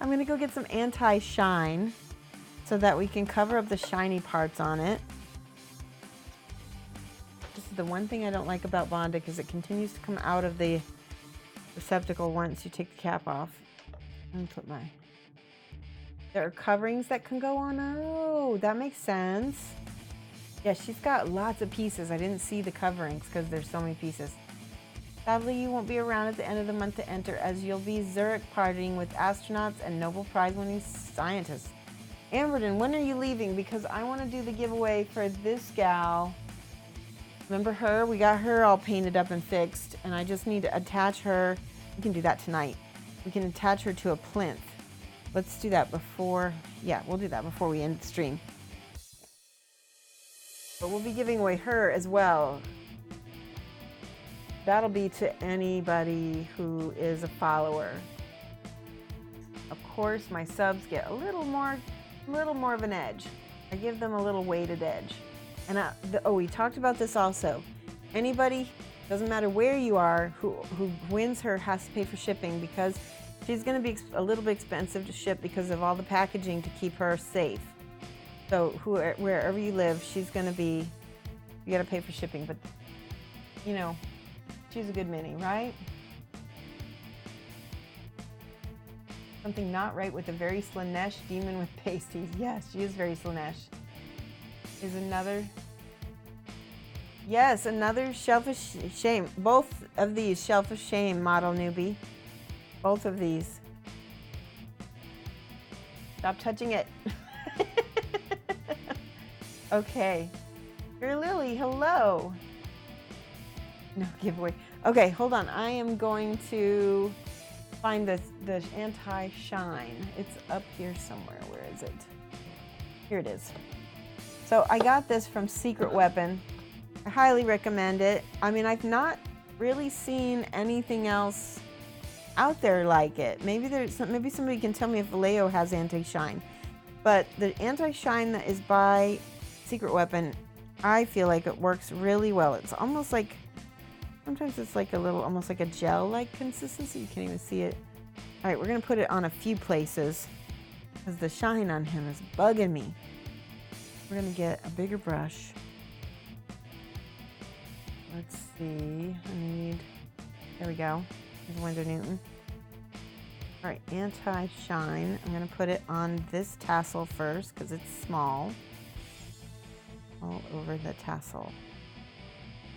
gonna go get some anti-shine so that we can cover up the shiny parts on it. This is the one thing I don't like about Bondic is it continues to come out of the receptacle once you take the cap off. Let me put there are coverings that can go on. Oh, that makes sense. Yeah, she's got lots of pieces. I didn't see the coverings because there's so many pieces. Sadly, you won't be around at the end of the month to enter as you'll be Zurich partying with astronauts and Nobel Prize winning scientists. Amberden, when are you leaving? Because I want to do the giveaway for this gal. Remember her? We got her all painted up and fixed, and I just need to attach her. We can do that tonight. We can attach her to a plinth. Let's do that before, yeah, we'll do that before we end the stream. But we'll be giving away her as well. That'll be to anybody who is a follower. Of course, my subs get a little more of an edge. I give them a little weighted edge. And we talked about this also. Anybody, doesn't matter where you are, who wins her has to pay for shipping because she's going to be a little bit expensive to ship because of all the packaging to keep her safe. So wherever you live, she's going to be, you got to pay for shipping. But, you know, she's a good mini, right? Something not right with a very Slanesh demon with pasties. Yes, she is very Slanesh. Is another, yes, another Shelf of Shame. Both of these Shelf of Shame model newbie. Both of these. Stop touching it. Okay. Dear Lily, hello. No giveaway. Okay, hold on. I am going to find the anti-shine. It's up here somewhere. Where is it? Here it is. So I got this from Secret Weapon. I highly recommend it. I mean, I've not really seen anything else out there like it. Maybe maybe somebody can tell me if Vallejo has anti-shine. But the anti-shine that is by Secret Weapon, I feel like it works really well. It's almost like, sometimes it's like a little, almost like a gel-like consistency. You can't even see it. All right, we're gonna put it on a few places because the shine on him is bugging me. We're gonna get a bigger brush. Let's see, there we go. Here's Winsor Newton. All right, anti-shine. I'm gonna put it on this tassel first because it's small. All over the tassel.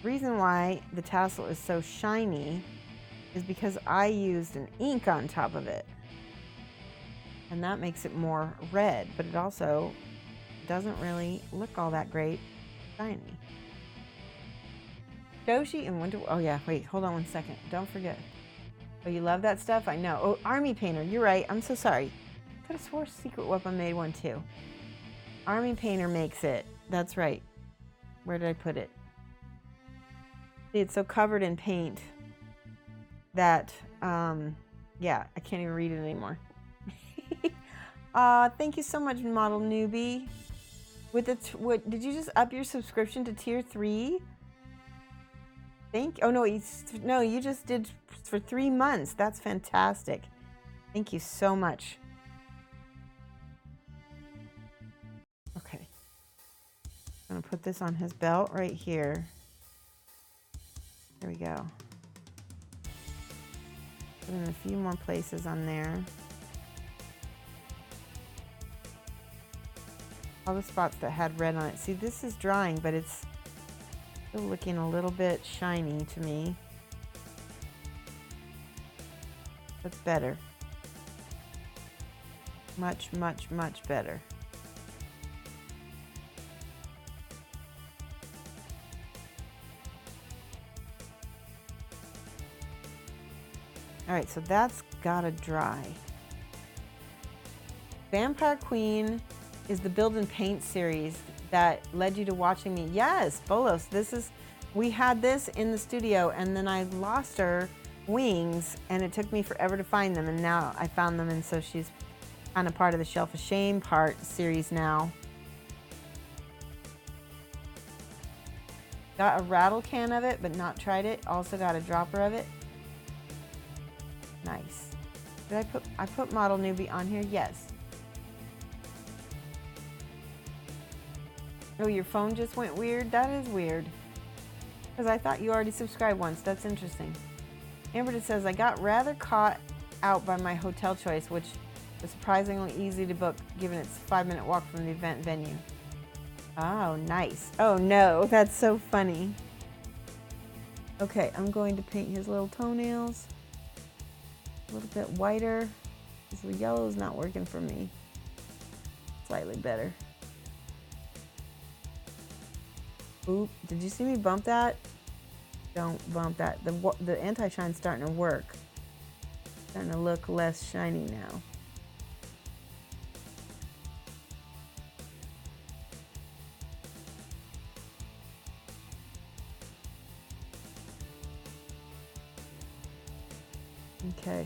The reason why the tassel is so shiny is because I used an ink on top of it. And that makes it more red, but it also doesn't really look all that great shiny. Shoshie and Winter, oh yeah, wait, hold on one second. Don't forget. Oh, you love that stuff? I know. Oh, Army Painter, you're right. I'm so sorry. I could have swore Secret Weapon made one too. Army Painter makes it. That's right. Where did I put it? See, it's so covered in paint that, yeah, I can't even read it anymore. Thank you so much, Model Newbie. With the did you just up your subscription to Tier 3? Oh no, you just did for 3 months. That's fantastic. Thank you so much. Okay. I'm gonna put this on his belt right here. There we go. Put in a few more places on there. All the spots that had red on it. See, this is drying, but it's still looking a little bit shiny to me. That's better. Much, much, much better. All right, so that's gotta dry. Vampire Queen is the Build and Paint series that led you to watching me. Yes, Bolos, we had this in the studio and then I lost her wings and it took me forever to find them and now I found them and so she's kind of part of the Shelf of Shame series now. Got a rattle can of it, but not tried it. Also got a dropper of it. Nice. Did I put Model Newbie on here? Yes. Oh, your phone just went weird? That is weird. Because I thought you already subscribed once. That's interesting. Amber says, I got rather caught out by my hotel choice, which was surprisingly easy to book given its 5-minute walk from the event venue. Oh, nice. Oh no, that's so funny. Okay, I'm going to paint his little toenails a little bit whiter. The yellow is not working for me. Slightly better. Oop, did you see me bump that? Don't bump that. The anti-shine's starting to work. Starting to look less shiny now. Okay.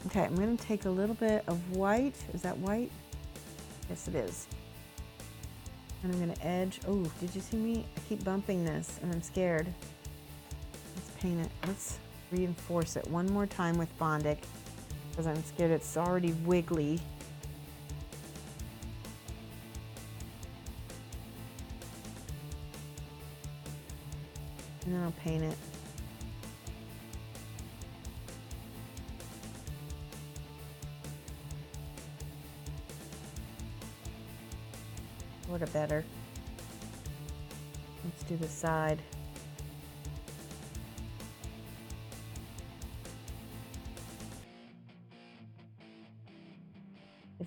Okay, I'm going to take a little bit of white. Is that white? Yes, it is. And I'm going to edge. Oh, did you see me? I keep bumping this and I'm scared. Let's paint it. Let's reinforce it one more time with Bondic because I'm scared it's already wiggly. And then I'll paint it. Sort of better. Let's do the side.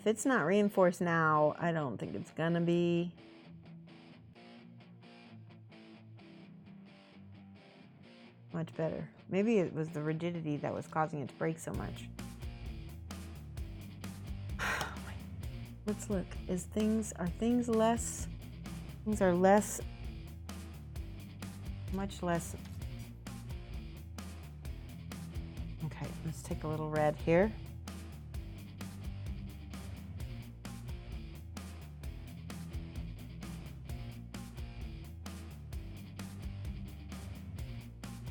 If it's not reinforced now, I don't think it's gonna be. Much better. Maybe it was the rigidity that was causing it to break so much. Let's look. Are things less? Things are less. Much less. Okay, let's take a little red here.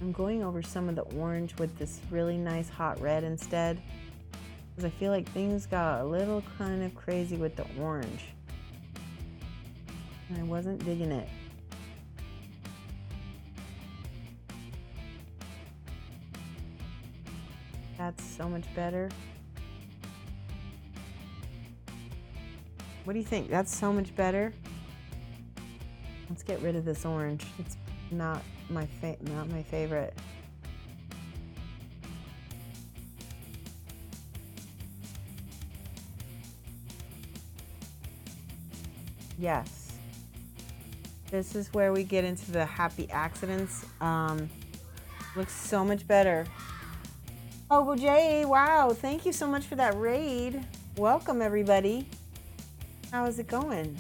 I'm going over some of the orange with this really nice hot red instead, because I feel like things got a little kind of crazy with the orange, and I wasn't digging it. That's so much better. What do you think? That's so much better. Let's get rid of this orange. It's not my favorite. Yes. This is where we get into the happy accidents. Looks so much better. Oh, Jay, wow. Thank you so much for that raid. Welcome, everybody. How is it going?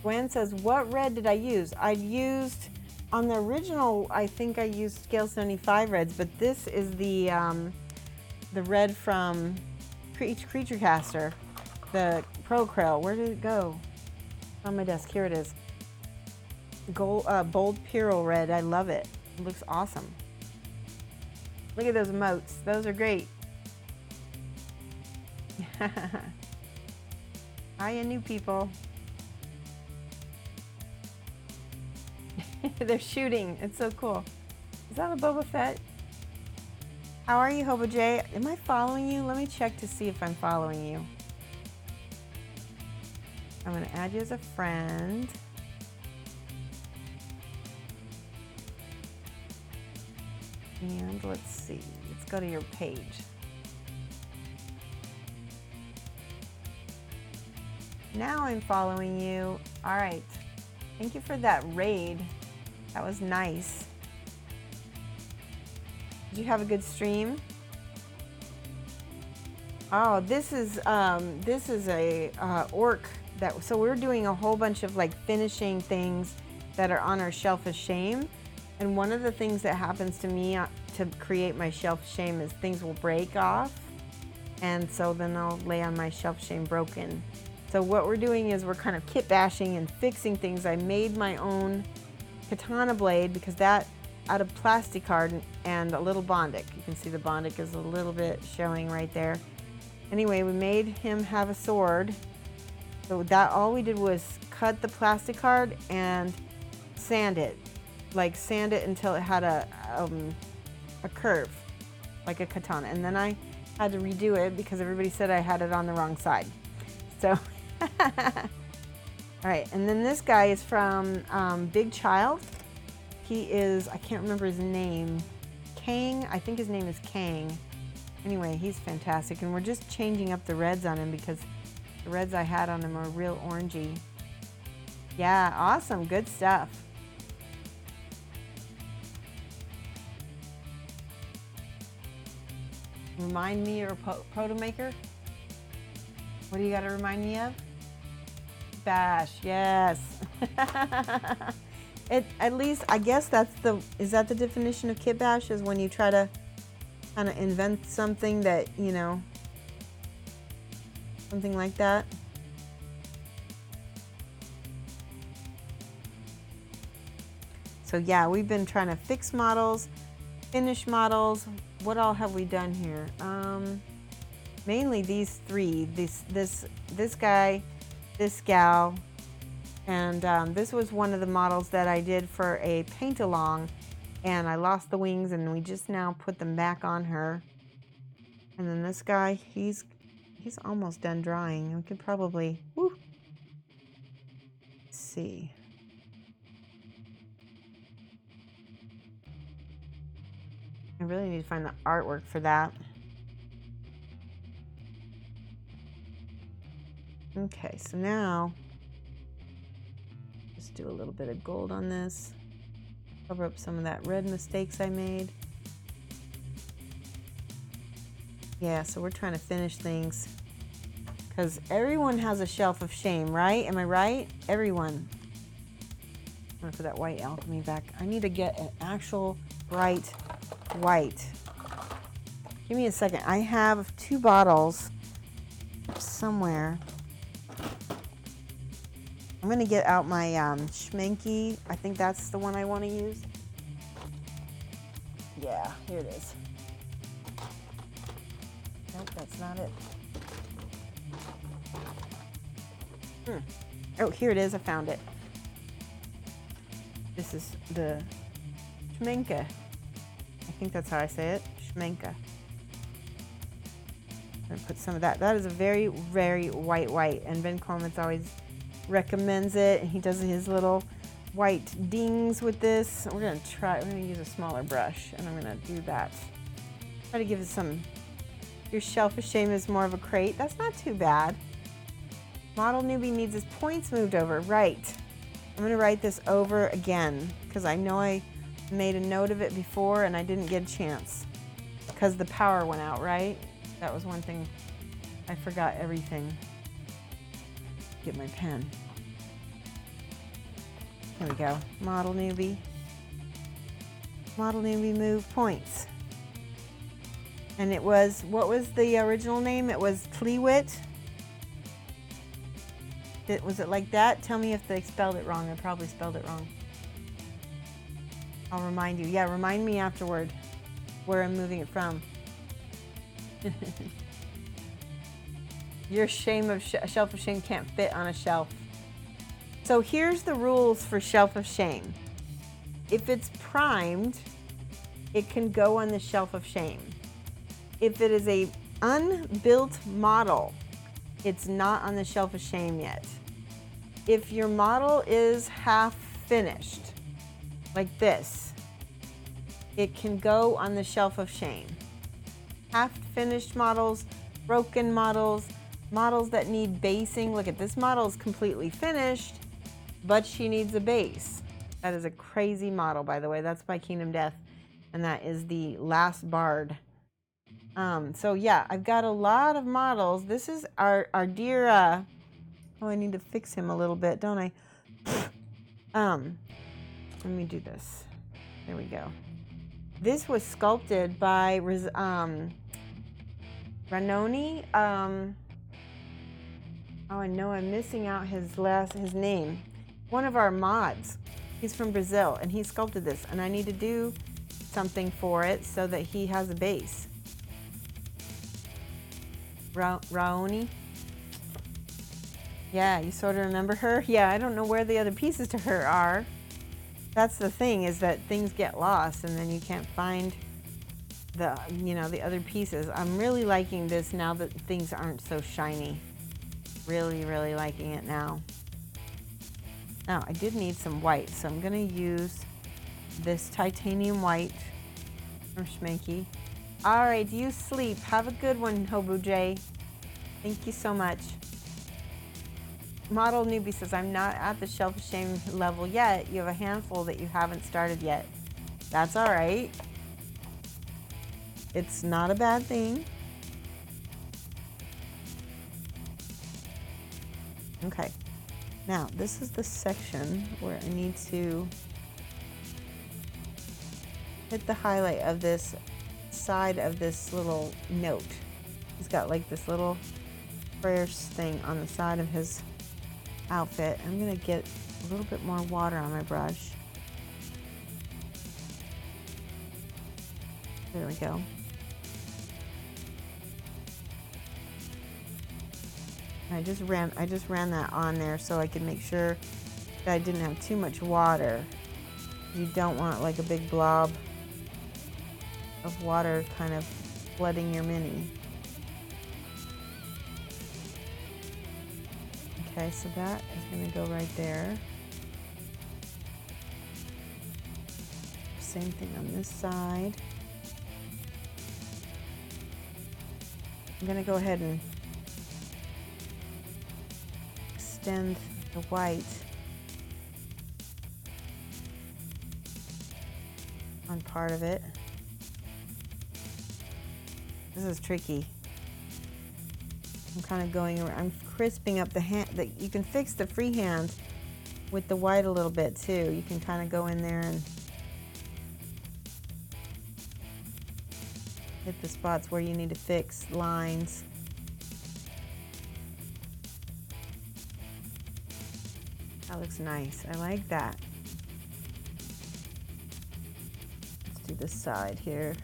Gwen says, what red did I use? I used, on the original, I think I used Scale 75 reds, but this is the red from Creature Caster, the Pro Krill. Where did it go? On my desk. Here it is. Gold, bold Pyrrole red. I love it. It looks awesome. Look at those emotes. Those are great. Hiya, new people. They're shooting. It's so cool. Is that a Boba Fett? How are you, Hobo J? Am I following you? Let me check to see if I'm following you. I'm going to add you as a friend. And let's see. Let's go to your page. Now I'm following you. All right. Thank you for that raid. That was nice. Did you have a good stream? Oh, this is a orc that. So we're doing a whole bunch of like finishing things that are on our shelf of shame. And one of the things that happens to me to create my shelf of shame is things will break off, and so then I'll lay on my shelf of shame broken. So what we're doing is we're kind of kit bashing and fixing things. I made my own katana blade because that out of plasticard and a little bondic. You can see the bondic is a little bit showing right there. Anyway, we made him have a sword. So that all we did was cut the plasticard and sand it. Like sand it until it had a curve, like a katana. And then I had to redo it because everybody said I had it on the wrong side. So, all right. And then this guy is from Big Child. He is, I can't remember his name. Kang, I think his name is Kang. Anyway, he's fantastic. And we're just changing up the reds on him because the reds I had on him are real orangey. Yeah, awesome. Good stuff. Remind me you're a proto maker? What do you got to remind me of? Bash, yes. At least, I guess is that the definition of kit bash, is when you try to kind of invent something that, you know, something like that. So yeah, we've been trying to fix models, finish models. What all have we done here? Mainly these three. This guy, this gal, and this was one of the models that I did for a paint along, and I lost the wings, and we just now put them back on her. And then this guy, he's almost done drying. We could probably see. I really need to find the artwork for that. Okay, so now just do a little bit of gold on this. Cover up some of that red mistakes I made. Yeah, so we're trying to finish things because everyone has a shelf of shame, right? Am I right? Everyone. I'm gonna put that white alchemy back. I need to get an actual bright white. Give me a second. I have 2 bottles somewhere. I'm gonna get out my Schminky. I think that's the one I want to use. Yeah, here it is. Nope, that's not it. Oh, here it is. I found it. This is the Schminke. I think that's how I say it. Schminke. I'm gonna put some of that. That is a very, very white. And Ben Coleman's always recommends it. And he does his little white dings with this. We're gonna use a smaller brush and I'm gonna do that. Try to give it some. Your shelf of shame is more of a crate. That's not too bad. Model newbie needs his points moved over. Right. I'm gonna write this over again because I know I made a note of it before and I didn't get a chance because the power went out, right? That was one thing. I forgot everything. Get my pen. Here we go. Model newbie. Model newbie move points. And it was, what was the original name? It was Tleewit. Was it like that? Tell me if they spelled it wrong. I probably spelled it wrong. I'll remind you. Yeah, remind me afterward where I'm moving it from. Your shelf of shame can't fit on a shelf. So here's the rules for shelf of shame. If it's primed, it can go on the shelf of shame. If it is a unbuilt model, it's not on the shelf of shame yet. If your model is half finished, like this, it can go on the shelf of shame. Half finished models, broken models, models that need basing. Look at this model is completely finished, but she needs a base. That is a crazy model, by the way. That's by Kingdom Death, and that is the last bard. So yeah, I've got a lot of models. This is our dear, oh, I need to fix him a little bit, don't I? Let me do this. There we go. This was sculpted by Ranoni. Oh, I know I'm missing out his name. One of our mods. He's from Brazil, and he sculpted this, and I need to do something for it so that he has a base. Raoni. Yeah, you sort of remember her? Yeah, I don't know where the other pieces to her are. That's the thing, is that things get lost and then you can't find the other pieces. I'm really liking this now that things aren't so shiny. Really, really liking it now. Now, I did need some white, so I'm gonna use this titanium white from Schminky. All right, you sleep. Have a good one, Hobu J. Thank you so much. Model newbie says, I'm not at the shelf of shame level yet. You have a handful that you haven't started yet. That's all right. It's not a bad thing. Okay. Now, this is the section where I need to hit the highlight of this side of this little note. He's got like this little prayers thing on the side of his outfit. I'm gonna get a little bit more water on my brush. There we go. I just ran that on there so I could make sure that I didn't have too much water. You don't want like a big blob of water kind of flooding your mini. Okay, so that is going to go right there. Same thing on this side. I'm going to go ahead and extend the white on part of it. This is tricky. I'm kind of going around, I'm crisping up the hand. You can fix the freehand with the white a little bit too. You can kind of go in there and hit the spots where you need to fix lines. That looks nice. I like that. Let's do this side here.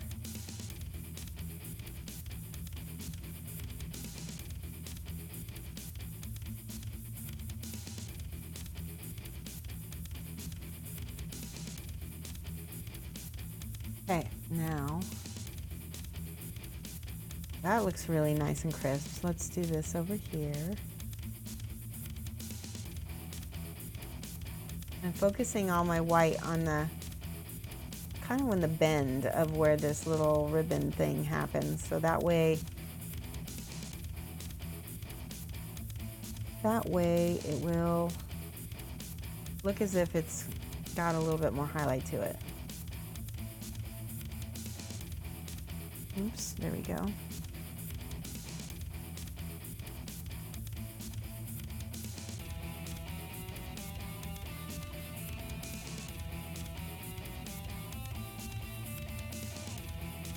Okay, now that looks really nice and crisp. So let's do this over here. I'm focusing all my white on the kind of on the bend of where this little ribbon thing happens. So that way it will look as if it's got a little bit more highlight to it. Oops, there we go.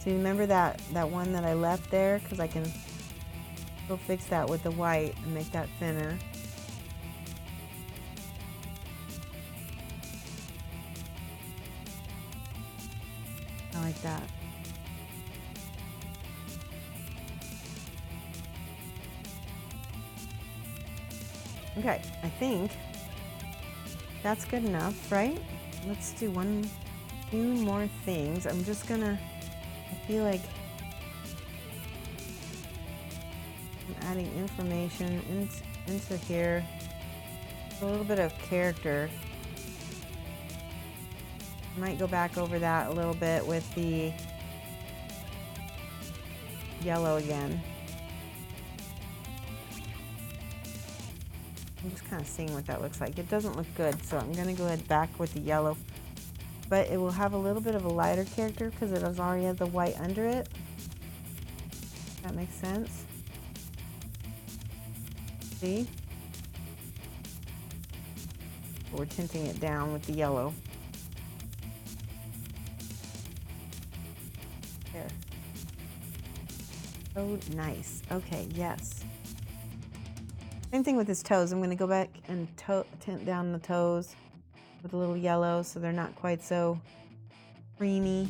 So you remember that one that I left there? Because I can go fix that with the white and make that thinner. I like that. Okay, I think that's good enough, right? Let's do few more things. I'm just gonna, I feel like I'm adding information into here, a little bit of character. I might go back over that a little bit with the yellow again. I'm just kind of seeing what that looks like. It doesn't look good, so I'm going to go ahead back with the yellow. But it will have a little bit of a lighter character because it has already had the white under it. That makes sense. See? We're tinting it down with the yellow. There. Oh, nice. Okay, yes. Same thing with his toes. I'm going to go back and tint down the toes with a little yellow so they're not quite so creamy.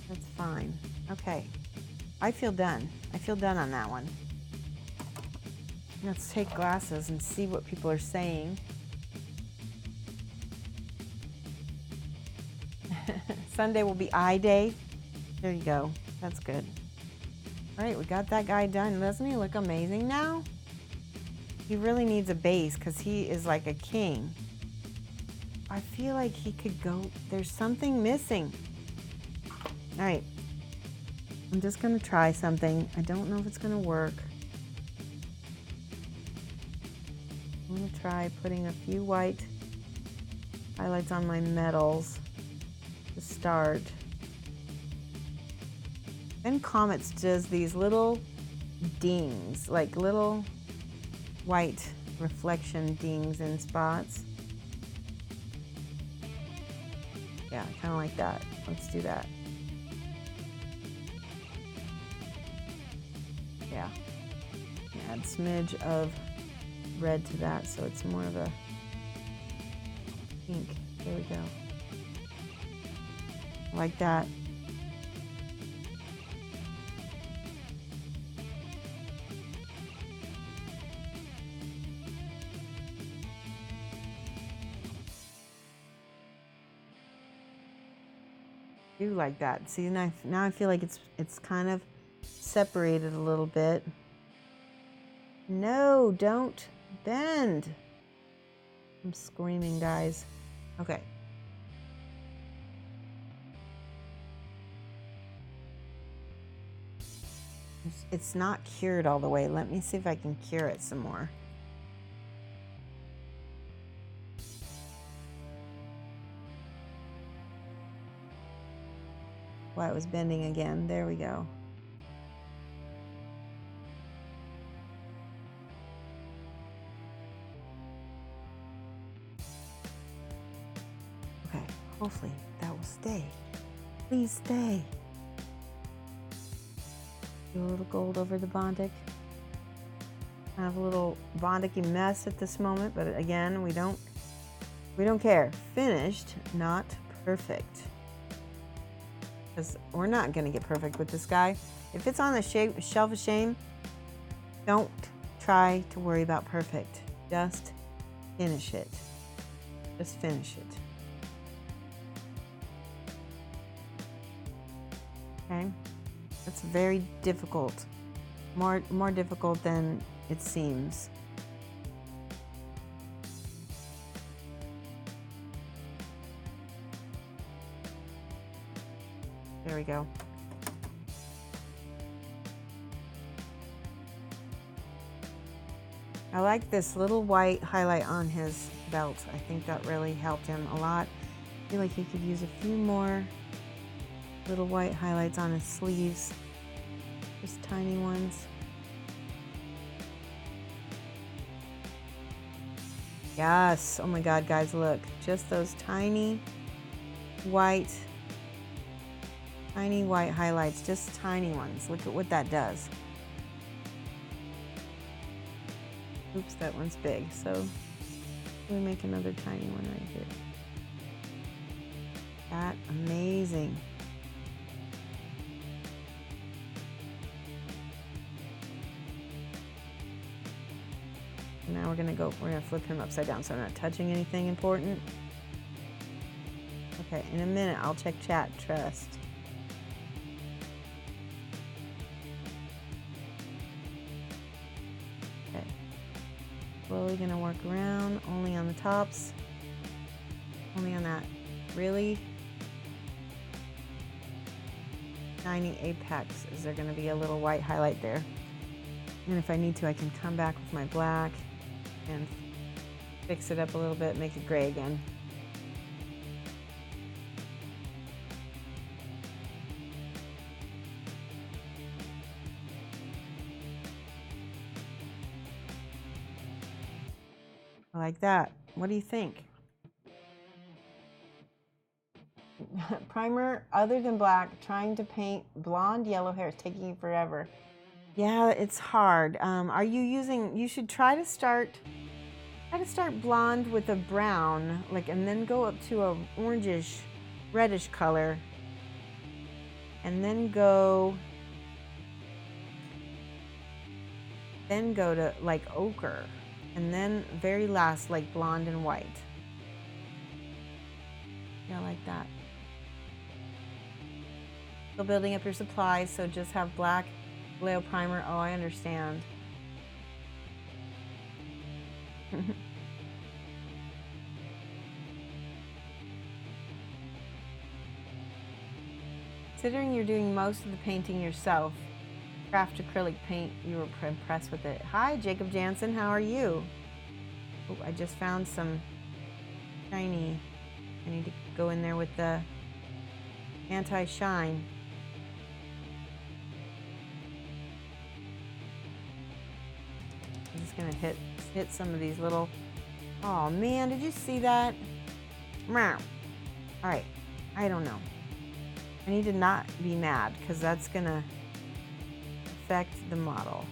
That's fine. Okay. I feel done. I feel done on that one. Let's take glasses and see what people are saying. Sunday will be eye day. There you go. That's good. All right, we got that guy done. Doesn't he look amazing now? He really needs a base because he is like a king. I feel like he could go, there's something missing. All right, I'm just gonna try something. I don't know if it's gonna work. I'm gonna try putting a few white highlights on my metals to start. And Comets does these little dings, like little white reflection dings in spots. Yeah, kind of like that. Let's do that. Yeah. Add a smidge of red to that so it's more of a pink. There we go. Like that. Do like that. See, now I feel like it's kind of separated a little bit. No, don't bend. I'm screaming, guys. Okay. It's not cured all the way. Let me see if I can cure it some more. Why it was bending again. There we go. Okay, hopefully that will stay. Please stay. Do a little gold over the Bondic. I have a little Bondic-y mess at this moment, but again, we don't care. Finished, not perfect. Because we're not going to get perfect with this guy. If it's on the shelf of shame, don't try to worry about perfect. Just finish it. Just finish it. Okay? It's very difficult. More difficult than it seems. There we go. I like this little white highlight on his belt. I think that really helped him a lot. I feel like he could use a few more little white highlights on his sleeves. Just tiny ones. Yes. Oh my God, guys, look. Just those tiny white highlights. Just tiny ones. Look at what that does. Oops, that one's big. So we make another tiny one right here. That amazing. Now we're gonna flip him upside down so I'm not touching anything important. Okay, in a minute I'll check chat, trust. Okay, slowly gonna work around, only on the tops, only on that really tiny apex. Is there gonna be a little white highlight there? And if I need to, I can come back with my black and fix it up a little bit, make it gray again. I like that. What do you think? Primer, other than black, trying to paint blonde yellow hair is taking you forever. Yeah, it's hard. Are you using, you should try to start blonde with a brown, like, and then go up to a orangish, reddish color, and then go to like ochre, and then very last like blonde and white. Yeah, like that. Still building up your supplies, so just have black Leo primer. Oh, I understand. Considering you're doing most of the painting yourself, craft acrylic paint, you were impressed with it. Hi, Jacob Jansen, how are you? Oh, I just found some shiny. I need to go in there with the anti-shine. I'm just gonna hit some of these little, oh man, did you see that? Meow. All right, I don't know. I need to not be mad because that's gonna affect the model.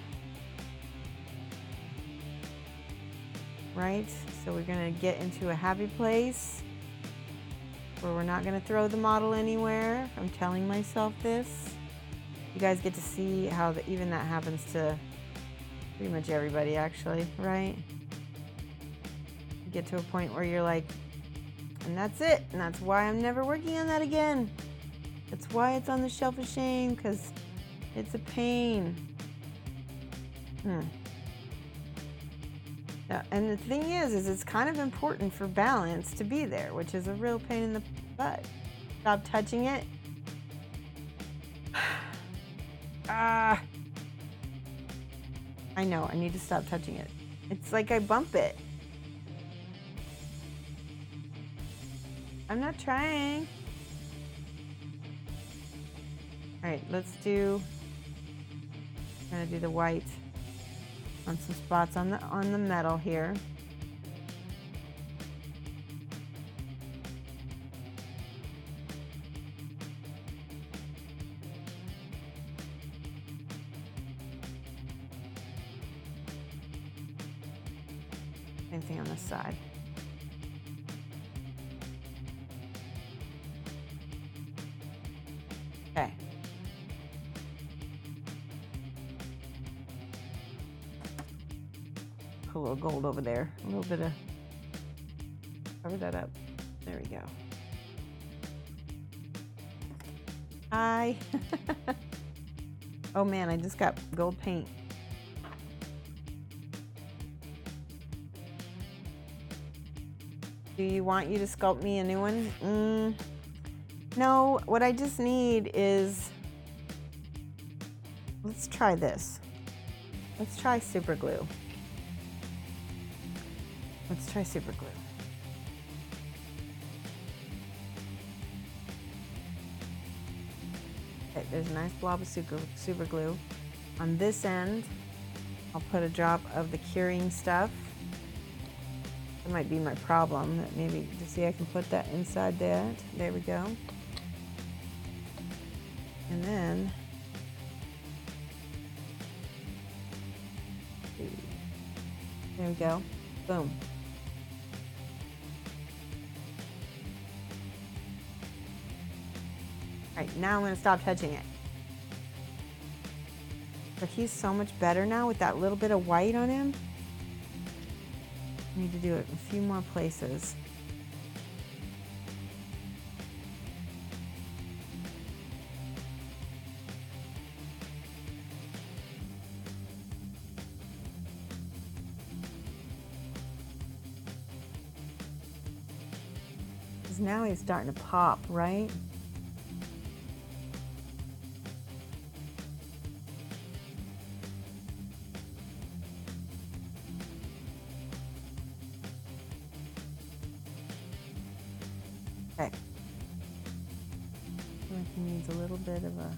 Right? So we're gonna get into a happy place where we're not gonna throw the model anywhere. I'm telling myself this. You guys get to see how even that happens to pretty much everybody actually, right? You get to a point where you're like, and that's it. And that's why I'm never working on that again. That's why it's on the shelf of shame, because it's a pain. And the thing is it's kind of important for balance to be there, which is a real pain in the butt. Stop touching it. I know, I need to stop touching it. It's like I bump it. I'm not trying. All right, I'm gonna do the white on some spots on the metal here. Same thing on this side. Okay. Put a little gold over there. A little bit of, cover that up. There we go. Hi. Oh man, I just got gold paint. Do you want you to sculpt me a new one? No, what I just need is, let's try this. Let's try super glue. Let's try super glue. Okay, there's a nice blob of super glue. On this end, I'll put a drop of the curing stuff. That might be my problem. That maybe, to see, I can put that inside that. There we go. And then, there we go. Boom. All right, now I'm going to stop touching it. But he's so much better now with that little bit of white on him. I need to do it in a few more places. Because now he's starting to pop, right? Okay. I feel like he needs a little bit of a...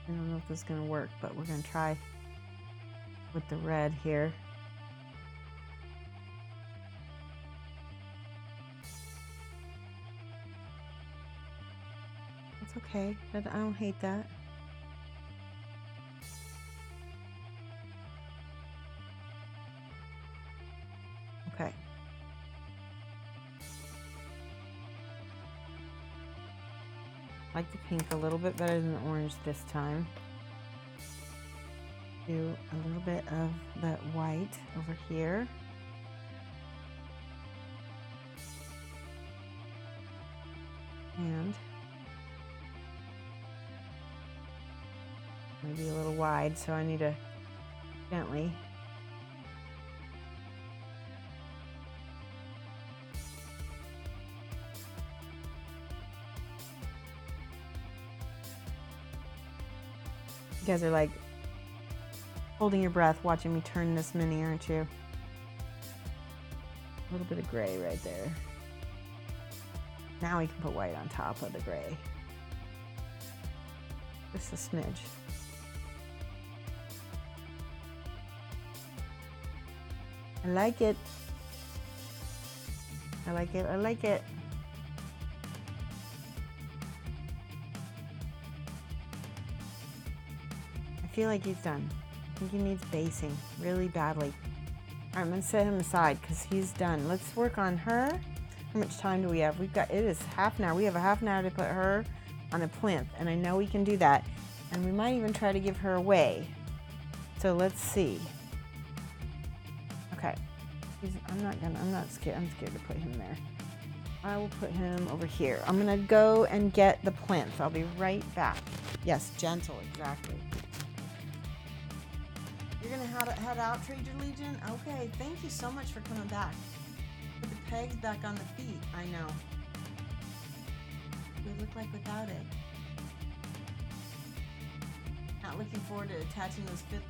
I don't know if this is going to work, but we're going to try with the red here. It's okay. I don't hate that. Okay. I like the pink a little bit better than the orange this time. Do a little bit of that white over here. And maybe a little wide, so I need to gently . You guys are like holding your breath watching me turn this mini, aren't you? A little bit of gray right there. Now we can put white on top of the gray. Just a smidge. I like it. I like it. I like it. I feel like he's done. I think he needs basing really badly. All right, I'm gonna set him aside because he's done. Let's work on her. How much time do we have? We've got, it is half an hour. We have a half an hour to put her on a plinth, and I know we can do that. And we might even try to give her away. So let's see. Okay. I'm not scared. I'm scared to put him there. I will put him over here. I'm gonna go and get the plinth. I'll be right back. Yes, gentle, exactly. You're gonna head out, Trader Legion? Okay, thank you so much for coming back. Put the pegs back on the feet, I know. would look like without it. Not looking forward to attaching those bits.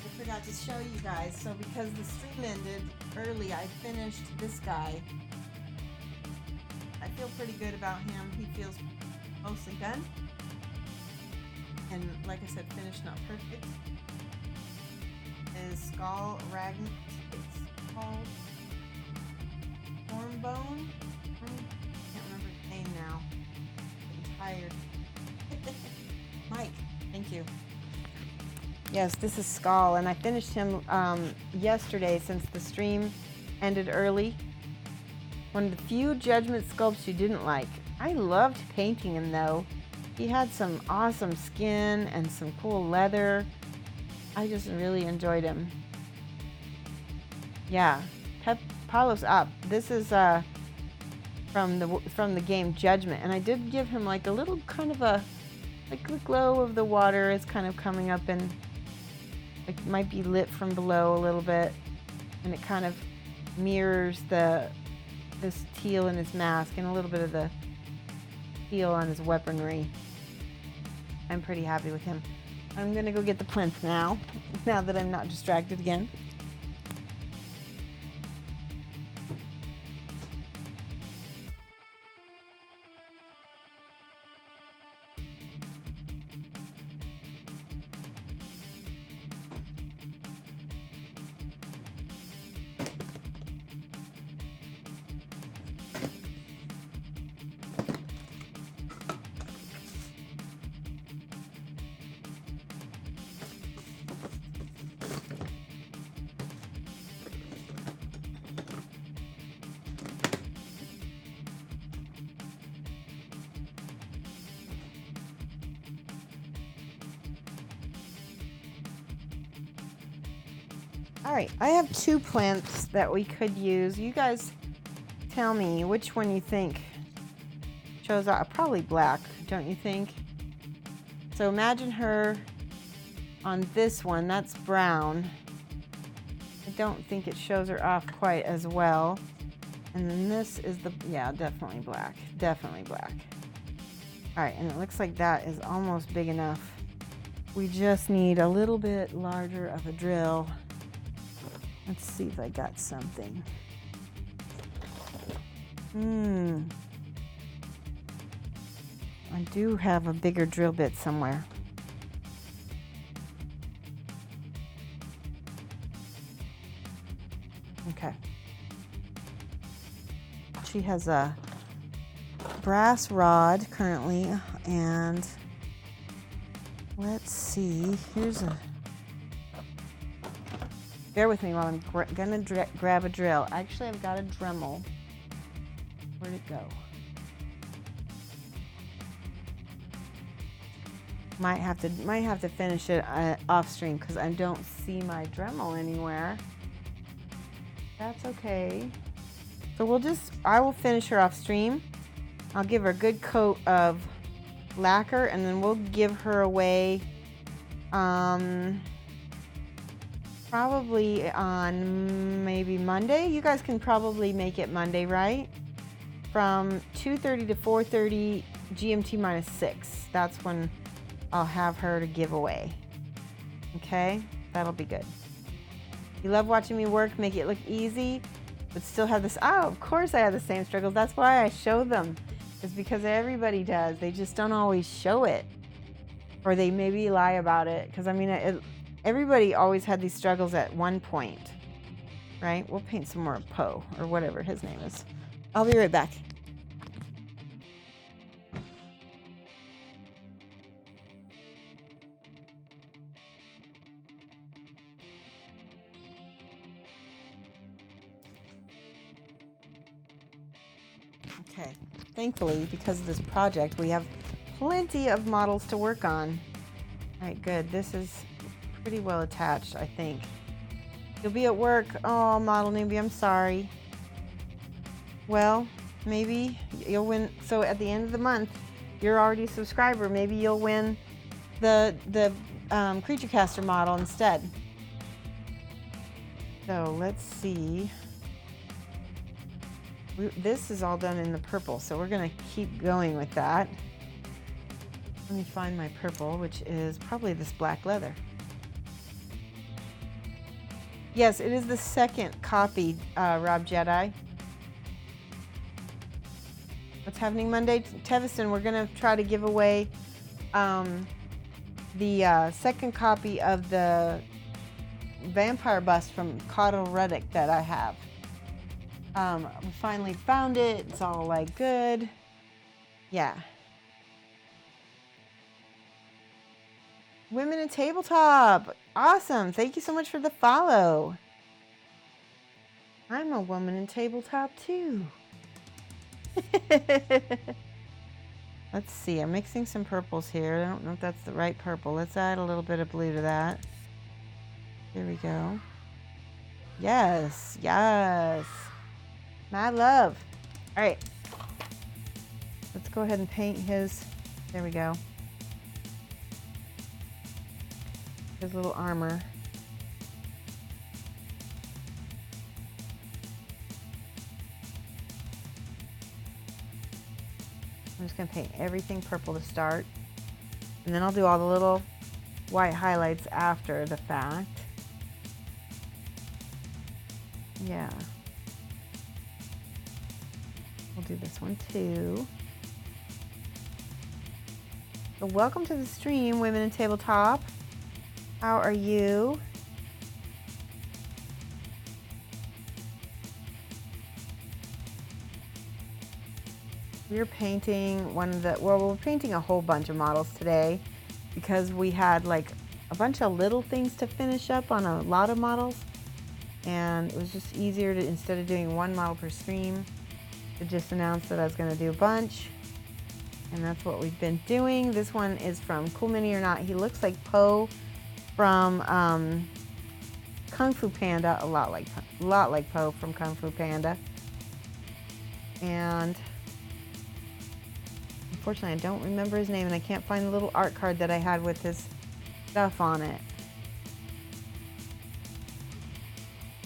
I forgot to show you guys, so because the stream ended early, I finished this guy. I feel pretty good about him. He feels mostly done. And like I said, finished, not perfect. Is Skull Ragn. It's called Hornbone. Can't remember the name now. I'm tired. Mike, thank you. Yes, this is Skull, and I finished him yesterday since the stream ended early. One of the few Judgment sculpts you didn't like. I loved painting him though. He had some awesome skin and some cool leather. I just really enjoyed him. Yeah, Palos up. This is from the game Judgment, and I did give him like a little kind of a, like the glow of the water is kind of coming up and it might be lit from below a little bit, and it kind of mirrors this teal in his mask and a little bit of the teal on his weaponry. I'm pretty happy with him. I'm gonna go get the plinth now that I'm not distracted again. All right, I have two plinths that we could use. You guys tell me which one you think shows up. Probably black, don't you think? So imagine her on this one, that's brown. I don't think it shows her off quite as well. And then this is yeah, definitely black, definitely black. All right, and it looks like that is almost big enough. We just need a little bit larger of a drill. Let's see if I got something. I do have a bigger drill bit somewhere. Okay. She has a brass rod currently, and let's see, here's a, bear with me while I'm gonna grab a drill. Actually, I've got a Dremel. Where'd it go? Might have to finish it off stream because I don't see my Dremel anywhere. That's okay. So I will finish her off stream. I'll give her a good coat of lacquer, and then we'll give her away probably on maybe Monday. You guys can probably make it Monday, right? From 2:30 to 4:30 GMT minus 6. That's when I'll have her to give away. Okay? That'll be good. You love watching me work, make it look easy, but still have this. Oh, of course I have the same struggles. That's why I show them. It's because everybody does. They just don't always show it. Or they maybe lie about it. Because, I mean, everybody always had these struggles at one point. Right? We'll paint some more Poe, or whatever his name is. I'll be right back. Okay, thankfully, because of this project, we have plenty of models to work on. All right, good. This is pretty well attached, I think. You'll be at work. Oh, model newbie, I'm sorry. Well, maybe you'll win. So at the end of the month, you're already a subscriber. Maybe you'll win the creature caster model instead. So let's see. This is all done in the purple, so we're gonna keep going with that. Let me find my purple, which is probably this black leather. Yes, it is the second copy, Rob Jedi. What's happening Monday? Tevison, we're gonna try to give away the second copy of the vampire bust from Caudal Reddick that I have. We finally found it. It's all like good. Yeah. Women in Tabletop. Awesome. Thank you so much for the follow. I'm a woman in tabletop too. Let's see. I'm mixing some purples here. I don't know if that's the right purple. Let's add a little bit of blue to that. Here we go. Yes. Yes. Mad love. All right. Let's go ahead and paint his. There we go. His little armor. I'm just going to paint everything purple to start. And then I'll do all the little white highlights after the fact. Yeah. We'll do this one too. So welcome to the stream, Women in Tabletop. How are you? We're painting we're painting a whole bunch of models today because we had like a bunch of little things to finish up on a lot of models, and it was just easier to, instead of doing one model per stream, to just announce that I was going to do a bunch, and that's what we've been doing. This one is from Cool Mini or Not. He looks like Poe from Kung Fu Panda, a lot like Poe from Kung Fu Panda. And unfortunately, I don't remember his name, and I can't find the little art card that I had with his stuff on it.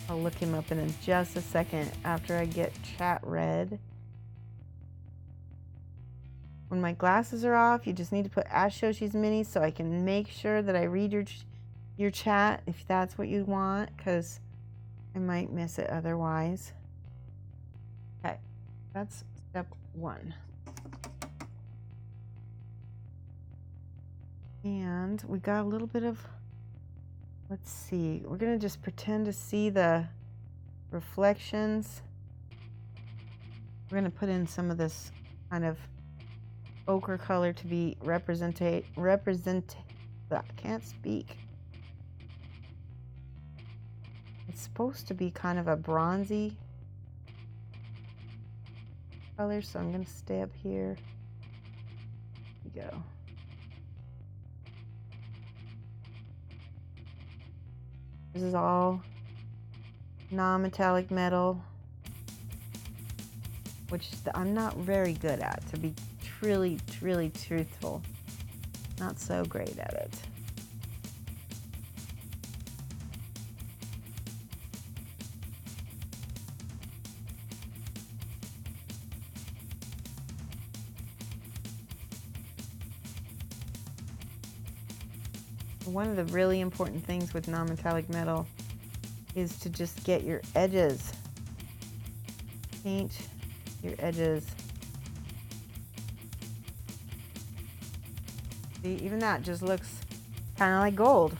I'll look him up in just a second after I get chat read. When my glasses are off, you just need to put Ask Shoshie's Minis so I can make sure that I read your chat if that's what you want, because I might miss it otherwise. Okay, that's step one. And we got a little bit of, let's see, we're going to just pretend to see the reflections. We're going to put in some of this kind of ochre color to be I can't speak. It's supposed to be kind of a bronzy color, so I'm going to stay up here. Here we go. This is all non-metallic metal, which I'm not very good at, to be really truthful. Not so great at it. One of the really important things with non-metallic metal is to just get your edges. Paint your edges. See, even that just looks kind of like gold,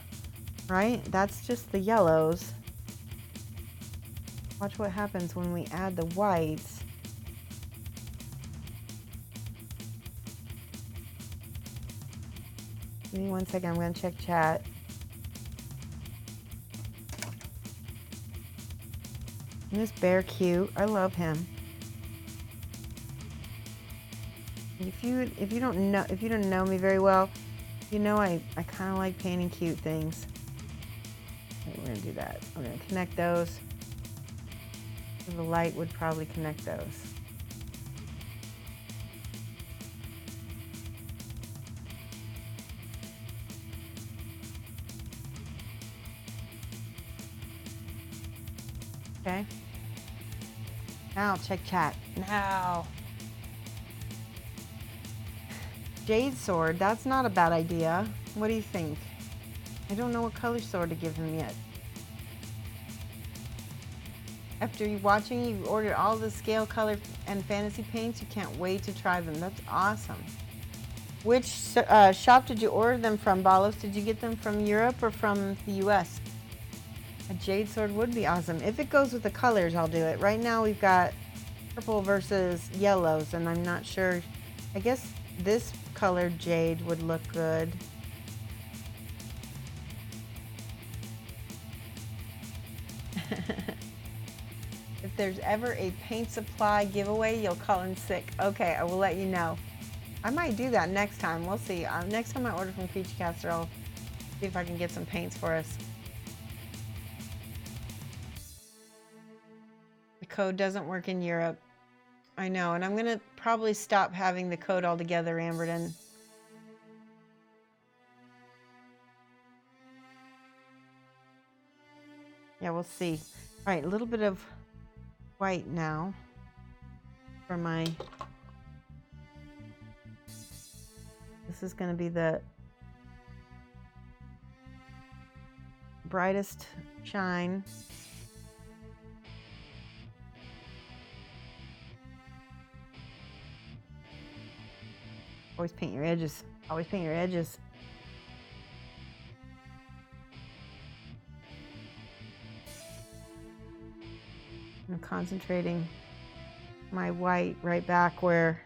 right? That's just the yellows. Watch what happens when we add the whites. Give me 1 second, I'm going to check chat. And this bear cute. I love him. If you don't know me very well, you know I kind of like painting cute things. Okay, we're going to do that. I'm going to connect those. The light would probably connect those. Okay. Now check chat. Now. Jade sword, that's not a bad idea. What do you think? I don't know what color sword to give him yet. After you watching, you ordered all the scale, color, and fantasy paints. You can't wait to try them. That's awesome. Which shop did you order them from, Balos? Did you get them from Europe or from the US? A jade sword would be awesome. If it goes with the colors, I'll do it. Right now we've got purple versus yellows, and I'm not sure. I guess this color jade would look good. If there's ever a paint supply giveaway, you'll call in sick. Okay, I will let you know. I might do that next time. We'll see. Next time I order from Creature Caster, I'll see if I can get some paints for us. The code doesn't work in Europe. I know, and I'm going to probably stop having the code altogether, Amberton. Yeah, we'll see. All right, a little bit of white now for my... This is going to be the brightest shine. Always paint your edges. Always paint your edges. I'm concentrating my white right back where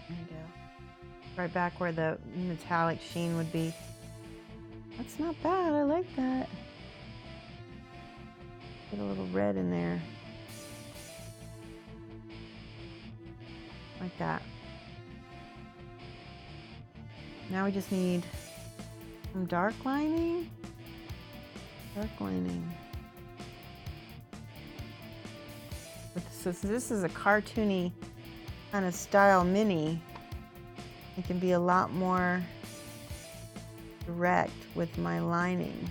there you go. Right back where the metallic sheen would be. That's not bad. I like that. Get a little red in there. Like that. Now we just need some dark lining. Dark lining. So this is a cartoony kind of style mini. It can be a lot more direct with my lining.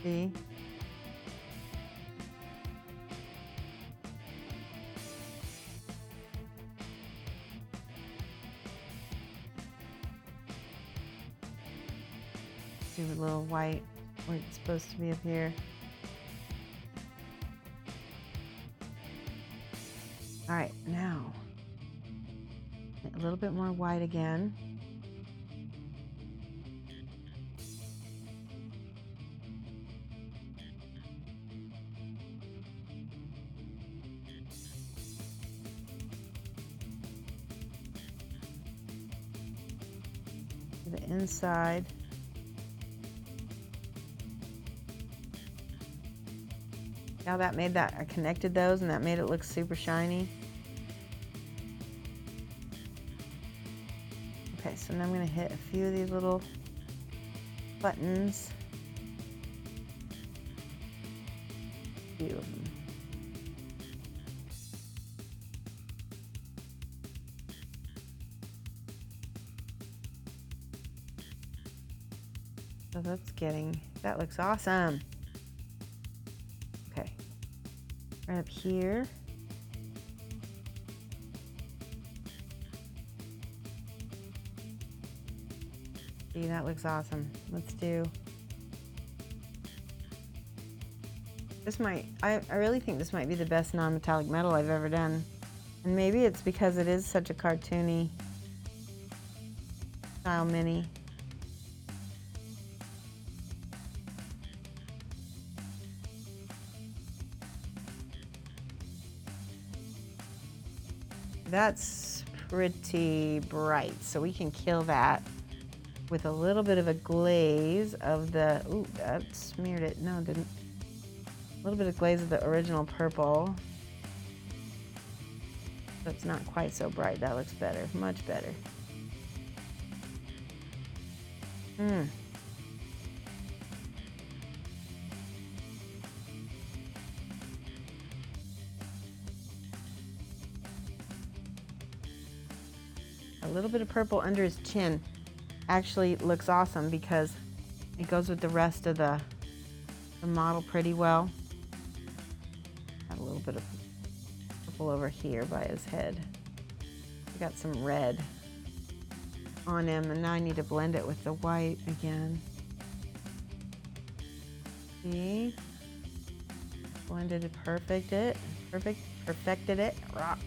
See? Do a little white where it's supposed to be up here. All right, now a little bit more white again. The inside. Now that made that, I connected those and that made it look super shiny. Okay, so now I'm gonna hit a few of these little buttons. A few of them. So that looks awesome. Okay, right up here. See, that looks awesome. Let's do, this might, I really think this might be the best non-metallic metal I've ever done. And maybe it's because it is such a cartoony style mini. That's pretty bright, so we can kill that with a little bit of a glaze of the, ooh, that smeared it. No, it didn't. A little bit of glaze of the original purple. That's not quite so bright. That looks better, much better. A little bit of purple under his chin actually looks awesome because it goes with the rest of the model pretty well. Got a little bit of purple over here by his head. I got some red on him, and now I need to blend it with the white again. See? Blended it, perfected it. Rock.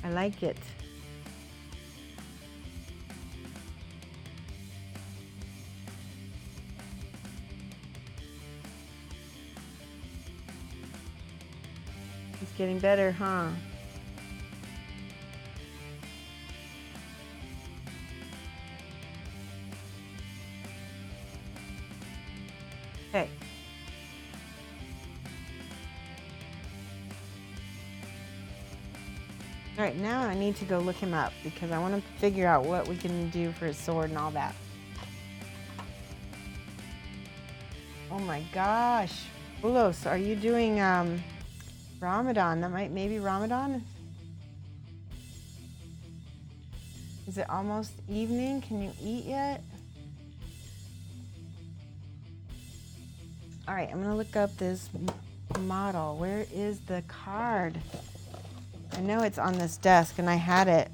I like it. It's getting better, huh? Okay. All right, now I need to go look him up because I want to figure out what we can do for his sword and all that. Oh my gosh. Bulos, are you doing Ramadan? That might maybe Ramadan? Is it almost evening? Can you eat yet? All right, I'm gonna look up this model. Where is the card? I know it's on this desk and I had it.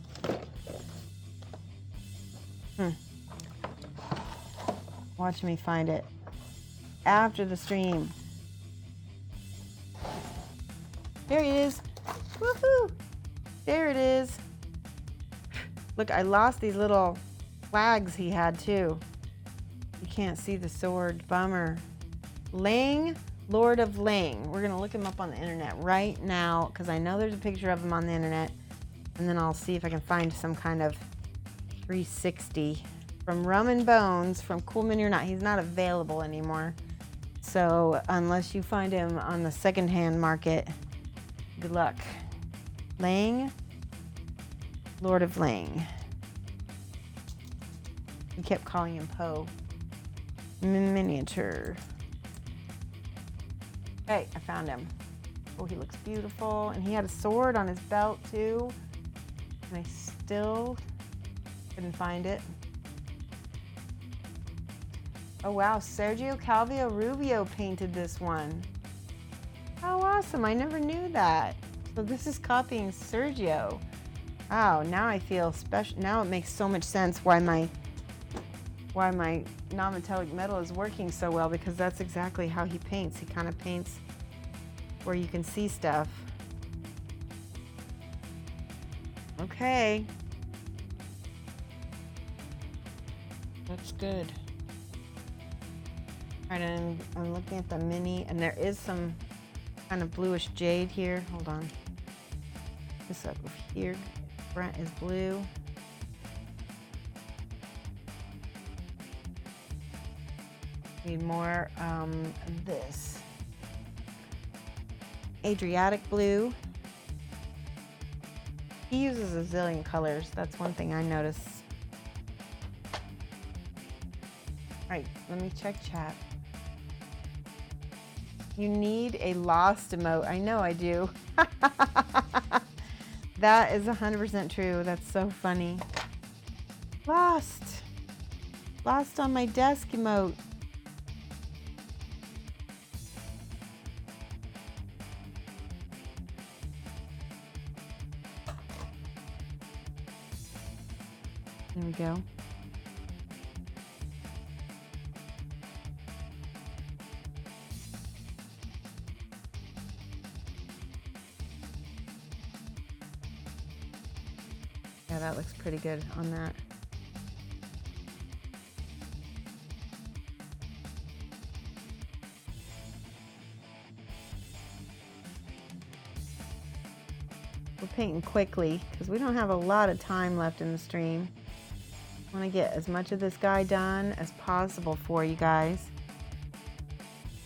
Watch me find it after the stream. There it is. Woohoo! There it is. Look, I lost these little flags he had too. You can't see the sword. Bummer. Lang, Lord of Lang. We're gonna look him up on the internet right now because I know there's a picture of him on the internet, and then I'll see if I can find some kind of 360 from Rum and Bones from Cool Mini or Not. He's not available anymore, so unless you find him on the secondhand market, good luck. Lang, Lord of Lang. We kept calling him Poe. Miniature. Hey, I found him. Oh, he looks beautiful. And he had a sword on his belt too. And I still couldn't find it. Oh wow, Sergio Calvillo Rubio painted this one. How awesome, I never knew that. So this is copying Sergio. Wow, now I feel special. Now it makes so much sense why my non-metallic metal is working so well, because that's exactly how he paints. He kind of paints where you can see stuff. Okay. That's good. All right, and I'm looking at the mini, and there is some kind of bluish jade here. Hold on. This up here, Brent is blue. Need more of this. Adriatic blue. He uses a zillion colors. That's one thing I notice. All right, let me check chat. You need a lost emote. I know I do. That is 100% true. That's so funny. Lost. Lost on my desk emote. There we go. Yeah, that looks pretty good on that. We're painting quickly because we don't have a lot of time left in the stream. I want to get as much of this guy done as possible for you guys.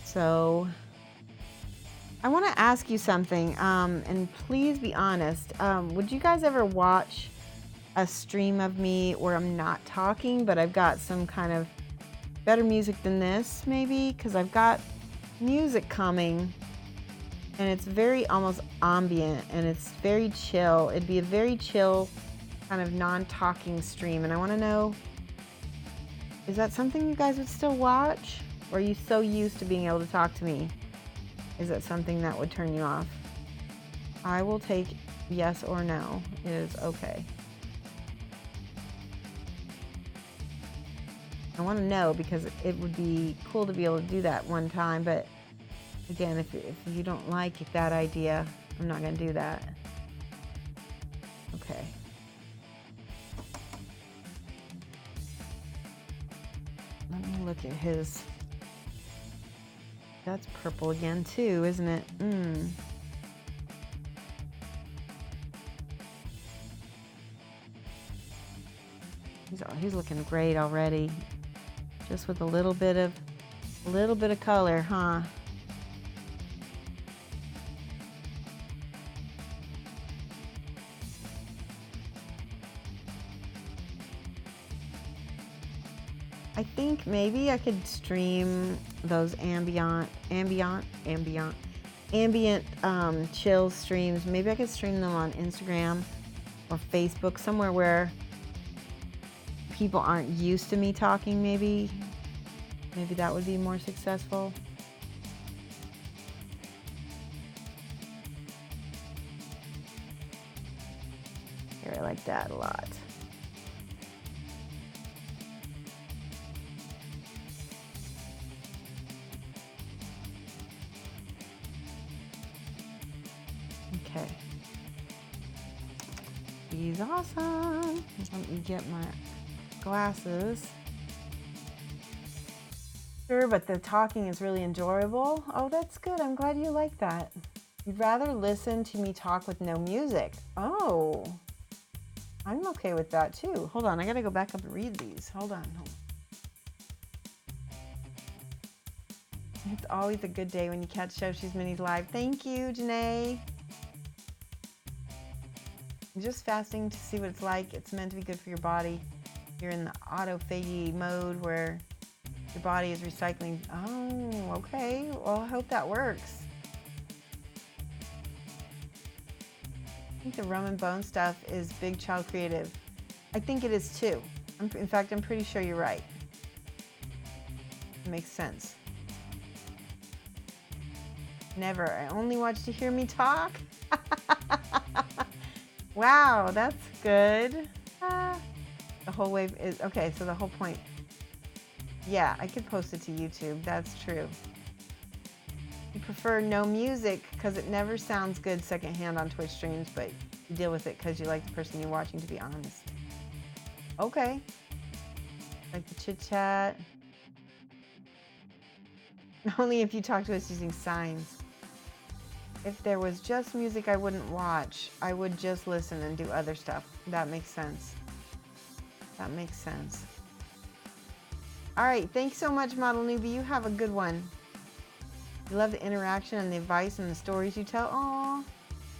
So I want to ask you something, and please be honest. Would you guys ever watch a stream of me where I'm not talking, but I've got some kind of better music than this, maybe, because I've got music coming, and it's very almost ambient, and it's very chill. It'd be a very chill kind of non-talking stream, and I want to know, is that something you guys would still watch? Or are you so used to being able to talk to me? Is that something that would turn you off? I will take yes or no. It is okay. I want to know because it would be cool to be able to do that one time, but again, if you don't like that idea, I'm not going to do that. Okay. Let me look at his. That's purple again too, isn't it? He's looking great already. Just with a little bit of color, huh? I think maybe I could stream those ambient chill streams. Maybe I could stream them on Instagram or Facebook, somewhere where people aren't used to me talking. Maybe that would be more successful. Here, I like that a lot. Okay. He's awesome. Let me get my glasses. Sure, but the talking is really enjoyable. Oh, that's good. I'm glad you like that. You'd rather listen to me talk with no music. Oh, I'm okay with that too. Hold on, I gotta go back up and read these. Hold on. It's always a good day when you catch Shoshie's Minis live. Thank you, Janae. I'm just fasting to see what it's like. It's meant to be good for your body. You're in the autophagy mode where your body is recycling. Oh, okay. Well, I hope that works. I think the rum and bone stuff is big child creative. I think it is too. In fact, I'm pretty sure you're right. It makes sense. Never. I only watch to hear me talk. Wow, that's good. The whole wave is okay. So the whole point. Yeah, I could post it to YouTube. That's true. You prefer no music because it never sounds good secondhand on Twitch streams, but you deal with it because you like the person you're watching, to be honest. Okay. Like the chit chat. Only if you talk to us using signs. If there was just music I wouldn't watch, I would just listen and do other stuff. That makes sense. That makes sense. All right, thanks so much, Model Newbie. You have a good one. You love the interaction and the advice and the stories you tell. Aw,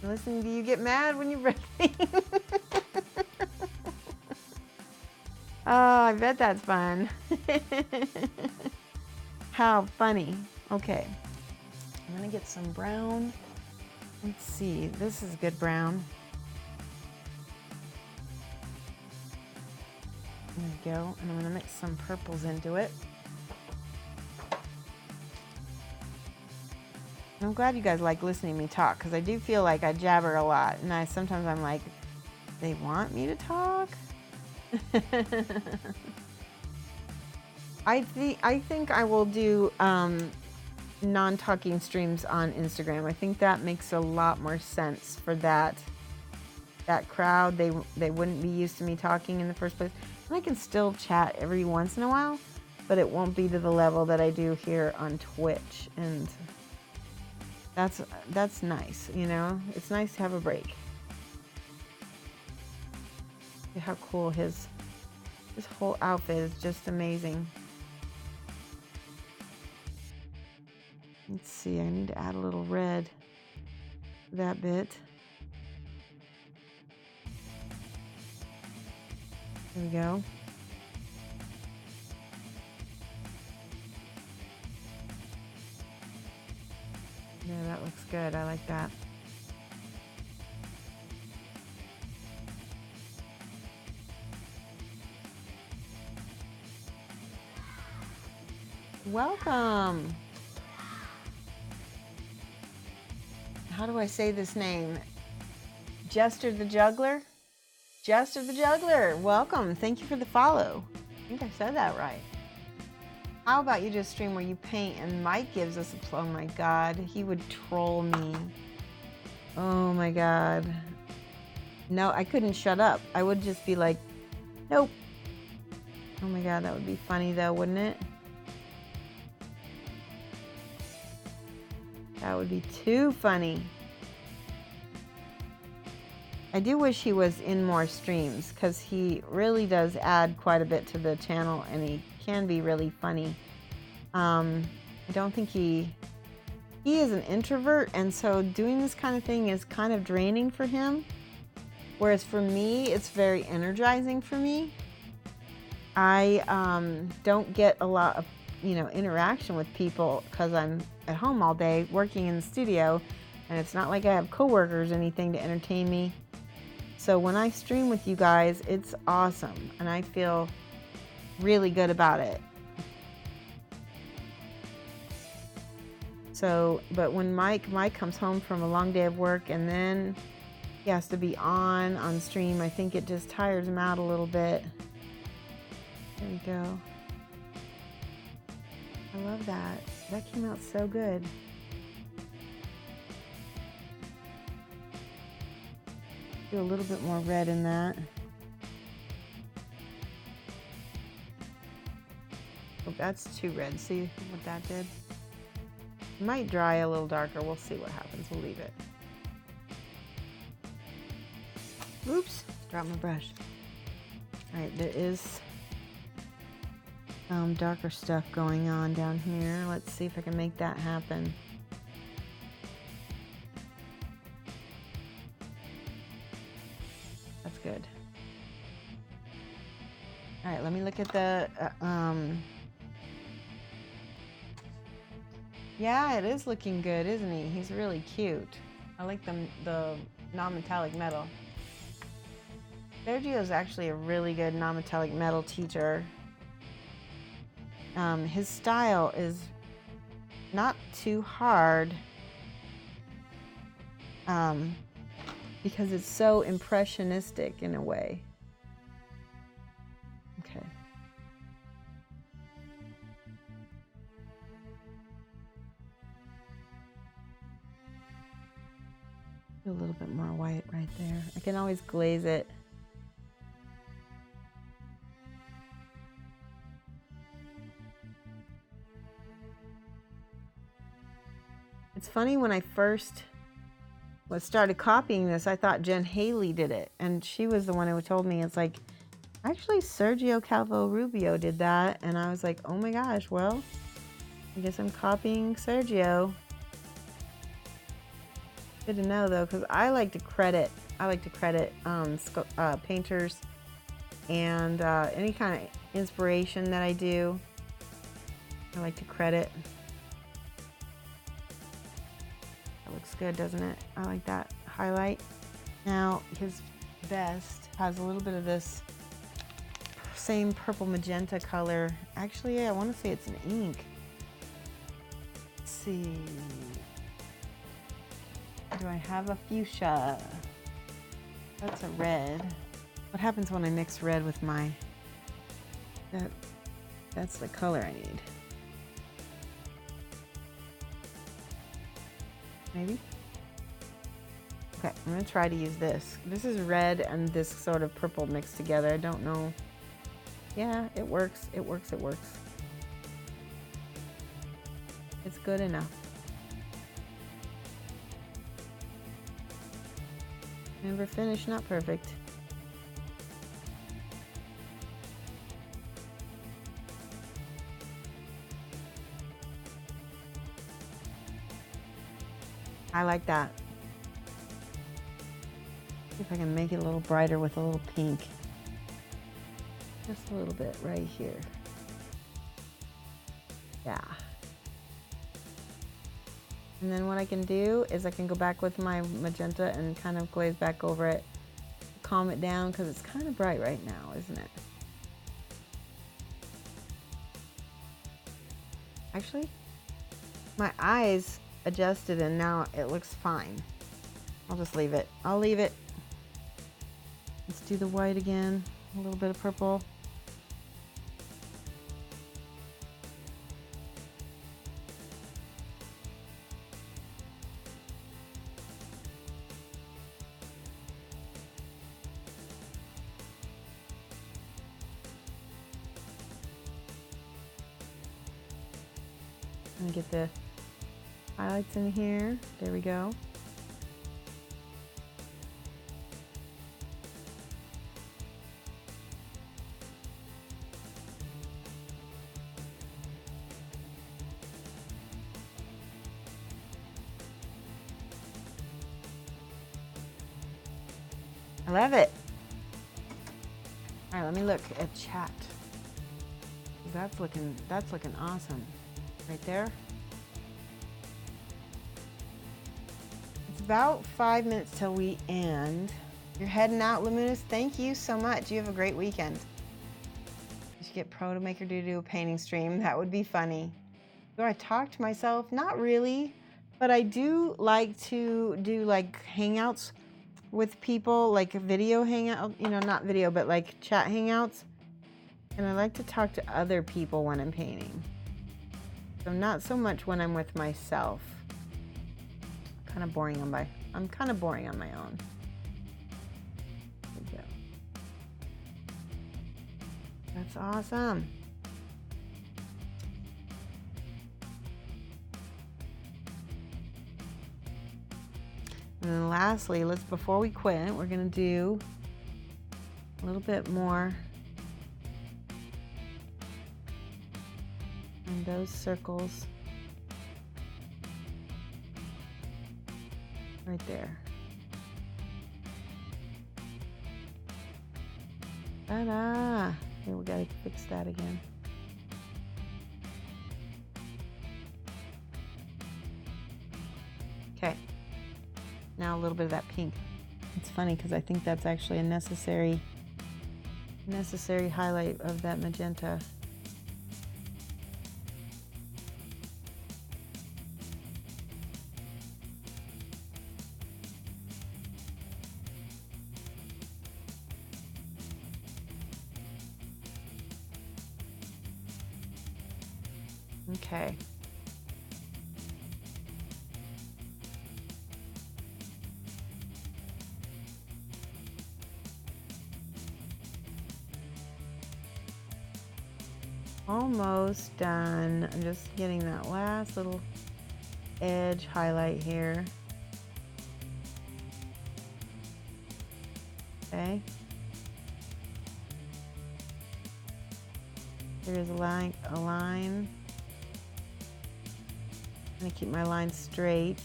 listening to you get mad when you read things. Oh, I bet that's fun. How funny. Okay, I'm gonna get some brown. Let's see, this is good brown. There we go, and I'm gonna mix some purples into it. I'm glad you guys like listening to me talk, because I do feel like I jabber a lot, and sometimes I'm like, they want me to talk? I think I will do non-talking streams on Instagram. I think that makes a lot more sense for that crowd. They wouldn't be used to me talking in the first place. And I can still chat every once in a while, but it won't be to the level that I do here on Twitch. And that's nice, you know? It's nice to have a break. See how cool his whole outfit is, just amazing. Let's see, I need to add a little red to that bit. There we go. Yeah, that looks good. I like that. Welcome. How do I say this name? Jester the Juggler? Jester the Juggler, welcome. Thank you for the follow. I think I said that right. How about you just stream where you paint and Mike gives us a oh my god, he would troll me. Oh my god. No, I couldn't shut up. I would just be like, nope. Oh my god, that would be funny though, wouldn't it? That would be too funny. I do wish he was in more streams because he really does add quite a bit to the channel and he can be really funny. I don't think he is an introvert, and so doing this kind of thing is kind of draining for him. Whereas for me, it's very energizing for me. I don't get a lot of, interaction with people because I'm at home all day working in the studio, and it's not like I have coworkers or anything to entertain me. So when I stream with you guys, it's awesome, and I feel really good about it. So, but when Mike comes home from a long day of work and then he has to be on stream, I think it just tires him out a little bit. There we go. I love that. That came out so good. Do a little bit more red in that. Oh, that's too red. See what that did? It might dry a little darker. We'll see what happens. We'll leave it. Oops, dropped my brush. All right, there is darker stuff going on down here. Let's see if I can make that happen. That's good. All right, let me look at the, yeah, it is looking good, isn't he? He's really cute. I like the non-metallic metal. Sergio's actually a really good non-metallic metal teacher. His style is not too hard because it's so impressionistic in a way. Okay. Do a little bit more white right there. I can always glaze it. It's funny, when I first started copying this, I thought Jen Haley did it, and she was the one who told me, it's like, actually Sergio Calvo Rubio did that, and I was like, oh my gosh, well, I guess I'm copying Sergio. Good to know though, because I like to credit painters and any kind of inspiration that I do. I like to credit. Looks good, doesn't it? I like that highlight. Now his vest has a little bit of this same purple magenta color. Actually, I want to say it's an ink. Let's see. Do I have a fuchsia? That's a red. What happens when I mix red with my... That's the color I need. Maybe? Okay, I'm gonna try to use this. This is red and this sort of purple mixed together. I don't know. Yeah, it works. It works. It works. It's good enough. Never finished, not perfect. I like that. See if I can make it a little brighter with a little pink. Just a little bit right here. Yeah. And then what I can do is I can go back with my magenta and kind of glaze back over it, calm it down, because it's kind of bright right now, isn't it? Actually, my eyes adjusted and now it looks fine. I'll just leave it. I'll leave it. Let's do the white again. A little bit of purple. And get the highlights in here. There we go. I love it. All right, let me look at chat. That's looking awesome. Right there. It's about 5 minutes till we end. You're heading out, Lamunas. Thank you so much. You have a great weekend. You should get Pro to make her do a painting stream. That would be funny. Do I talk to myself? Not really, but I do like to do like hangouts with people, like a video hangout, you know, not video, but like chat hangouts. And I like to talk to other people when I'm painting. So not so much when I'm with myself. I'm kind of boring on my own. There we go. That's awesome. And then lastly, before we quit, we're gonna do a little bit more in those circles right there. Ta-da! Here, we gotta fix that again. Okay. Now a little bit of that pink. It's funny because I think that's actually a necessary highlight of that magenta. Okay. Almost done. I'm just getting that last little edge highlight here. Okay. Here's a line. I'm gonna keep my line straight.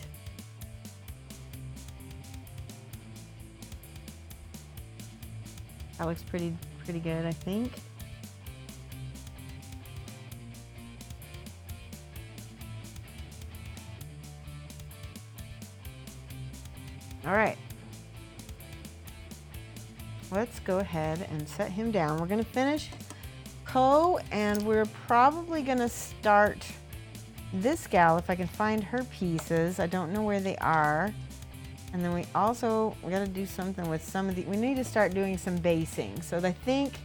That looks pretty good, I think. All right. Let's go ahead and set him down. We're gonna finish Ko, and we're probably gonna start this gal if I can find her pieces. I don't know where they are. And then we gotta do something with some of the, we need to start doing some basing. So I think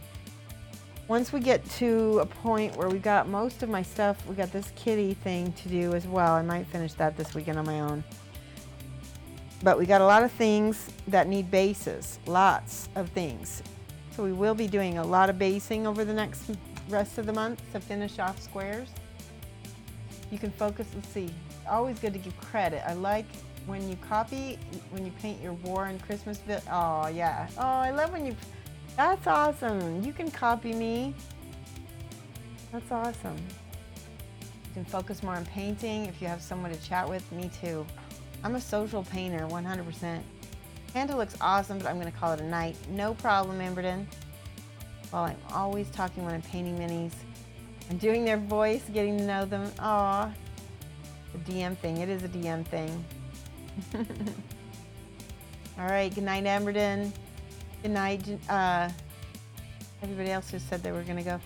once we get to a point where we got most of my stuff, we got this kitty thing to do as well. I might finish that this weekend on my own. But we got a lot of things that need bases, lots of things. So we will be doing a lot of basing over the rest of the month to finish off squares. You can focus, let's see, always good to give credit. I like when you copy, when you paint your war and Christmas oh yeah. Oh, I love when that's awesome. You can copy me. That's awesome. You can focus more on painting if you have someone to chat with. Me too. I'm a social painter, 100%. Panda looks awesome, but I'm gonna call it a night. No problem, Emberton. Well, I'm always talking when I'm painting minis. I'm doing their voice, getting to know them. Aw, the DM thing. It is a DM thing. All right, good night, Amberden. Good night, everybody else who said they were gonna go.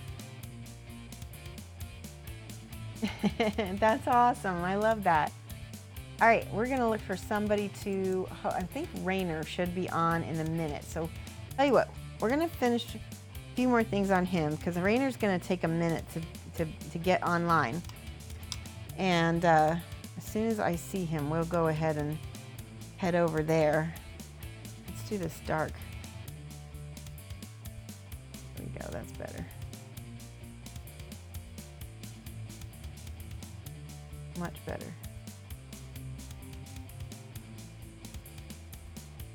That's awesome, I love that. All right, we're gonna look for somebody to, I think Rainer should be on in a minute. So tell you what, we're gonna finish a few more things on him because Rainer's gonna take a minute to get online. And as soon as I see him, we'll go ahead and head over there. Let's do this dark. There we go, that's better. Much better.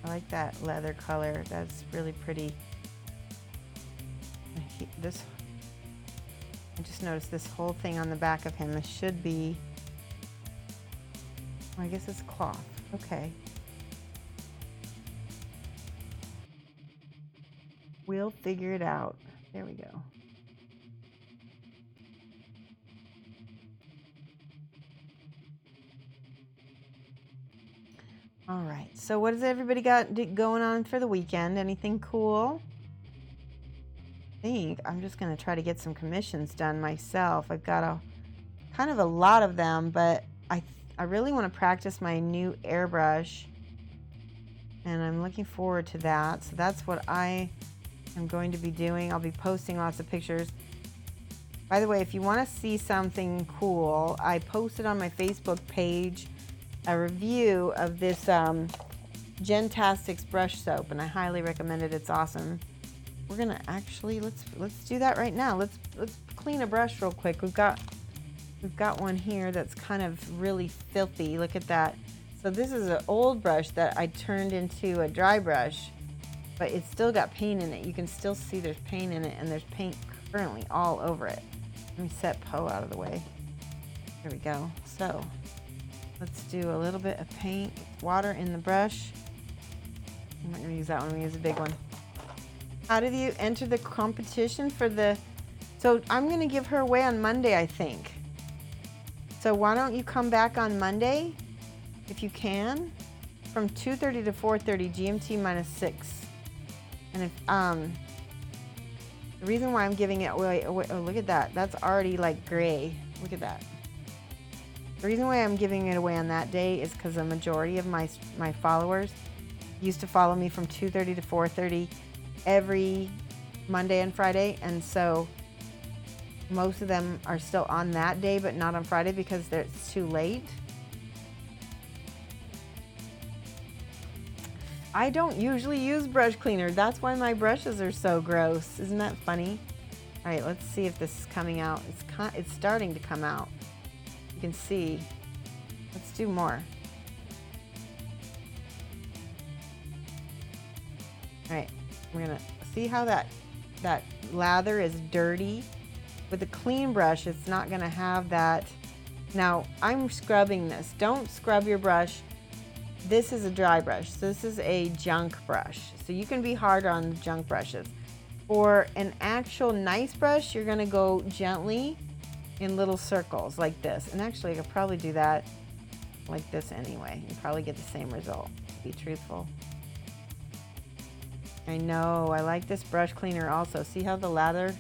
I like that leather color. That's really pretty. I just noticed this whole thing on the back of him. This should be, I guess it's cloth. Okay. We'll figure it out. There we go. All right, so what has everybody got going on for the weekend? Anything cool? I think I'm just gonna try to get some commissions done myself. I've got kind of a lot of them, but I really want to practice my new airbrush, and I'm looking forward to that. So that's what I am going to be doing. I'll be posting lots of pictures. By the way, if you want to see something cool, I posted on my Facebook page a review of this Gentastics brush soap, and I highly recommend it. It's awesome. We're gonna actually let's do that right now. Let's clean a brush real quick. We've got one here that's kind of really filthy. Look at that. So this is an old brush that I turned into a dry brush, but it's still got paint in it. You can still see there's paint in it, and there's paint currently all over it. Let me set Poe out of the way. There we go. So let's do a little bit of paint, water in the brush. I'm not gonna use that one, I'm gonna use a big one. How did you enter the competition for the, so I'm gonna give her away on Monday, I think. So why don't you come back on Monday, if you can, from 2:30 to 4:30, GMT -6. And if, the reason why I'm giving it away, oh look at that, that's already like gray, look at that. The reason why I'm giving it away on that day is because the majority of my followers used to follow me from 2:30 to 4:30 every Monday and Friday, and so most of them are still on that day but not on Friday because it's too late. I don't usually use brush cleaner. That's why my brushes are so gross. Isn't that funny? All right, let's see if this is coming out. It's starting to come out. You can see. Let's do more. All right, we're gonna see how that lather is dirty. With a clean brush, it's not gonna have that. Now, I'm scrubbing this. Don't scrub your brush. This is a dry brush. So this is a junk brush. So you can be hard on junk brushes. For an actual nice brush, you're gonna go gently in little circles like this. And actually, I could probably do that like this anyway and probably get the same result, to be truthful. I know, I like this brush cleaner also. See how the lather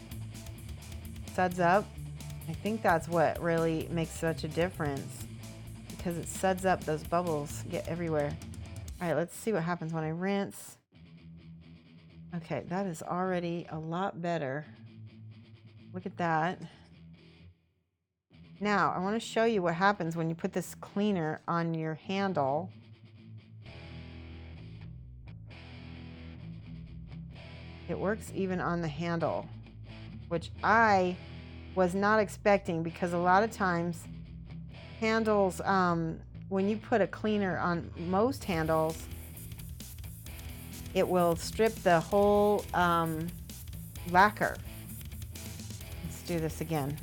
suds up? I think that's what really makes such a difference, because it suds up, those bubbles get everywhere. All right, let's see what happens when I rinse. Okay, that is already a lot better. Look at that. Now, I want to show you what happens when you put this cleaner on your handle. It works even on the handle, which I was not expecting, because a lot of times handles, when you put a cleaner on most handles, it will strip the whole lacquer. Let's do this again.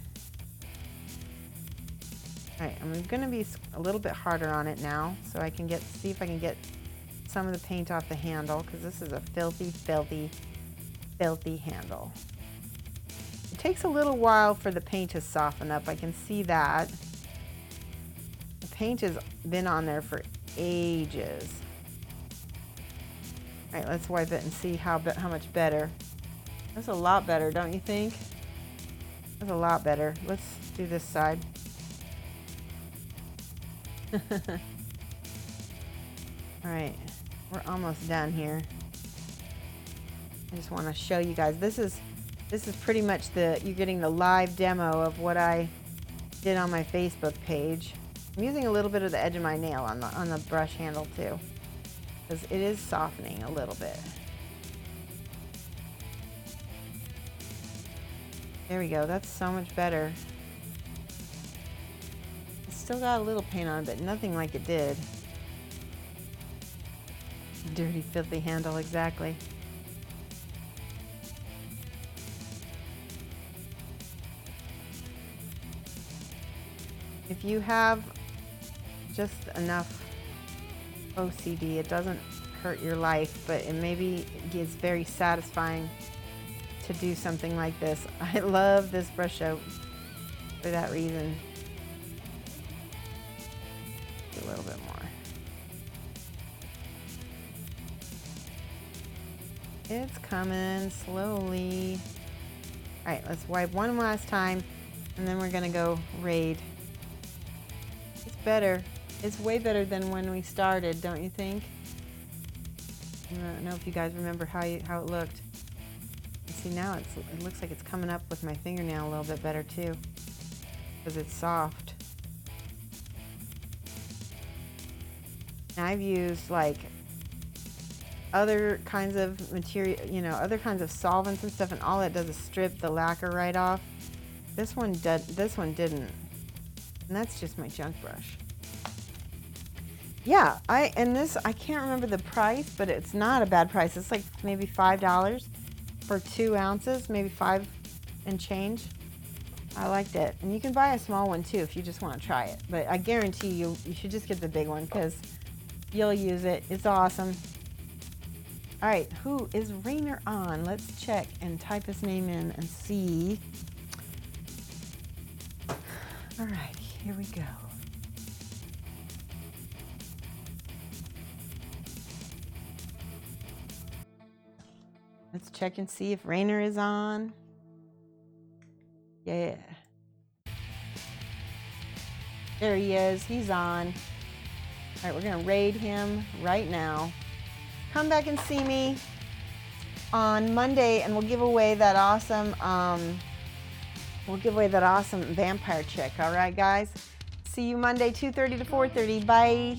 All right, I'm going to be a little bit harder on it now, so I can see if I can get some of the paint off the handle, because this is a filthy, filthy, filthy handle. takes a little while for the paint to soften up. I can see that. The paint has been on there for ages. All right, let's wipe it and see how much better. That's a lot better, don't you think? That's a lot better. Let's do this side. All right, we're almost done here. I just want to show you guys. This is pretty much you're getting the live demo of what I did on my Facebook page. I'm using a little bit of the edge of my nail on the brush handle too, because it is softening a little bit. There we go. That's so much better. It's still got a little paint on it, but nothing like it did. Dirty, filthy handle, exactly. If you have just enough OCD, it doesn't hurt your life, but it maybe is very satisfying to do something like this. I love this brush stroke for that reason. A little bit more. It's coming slowly. All right, let's wipe one last time, and then we're gonna go raid. It's better. It's way better than when we started, don't you think? I don't know if you guys remember how it looked. You see, now it looks like it's coming up with my fingernail a little bit better too, because it's soft. And I've used like other kinds of material, you know, other kinds of solvents and stuff, and all it does is strip the lacquer right off. This one didn't. And that's just my junk brush. Yeah, I can't remember the price, but it's not a bad price. It's like maybe $5 for 2 ounces, maybe 5 and change. I liked it. And you can buy a small one too if you just want to try it. But I guarantee you should just get the big one because you'll use it. It's awesome. All right, who is Rainer on? Let's check and type his name in and see. All right. Here we go. Let's check and see if Rainer is on. Yeah. There he is. He's on. All right, we're going to raid him right now. Come back and see me on Monday, and we'll give away that awesome vampire chick. All right, guys? See you Monday, 2:30 to 4:30. Bye.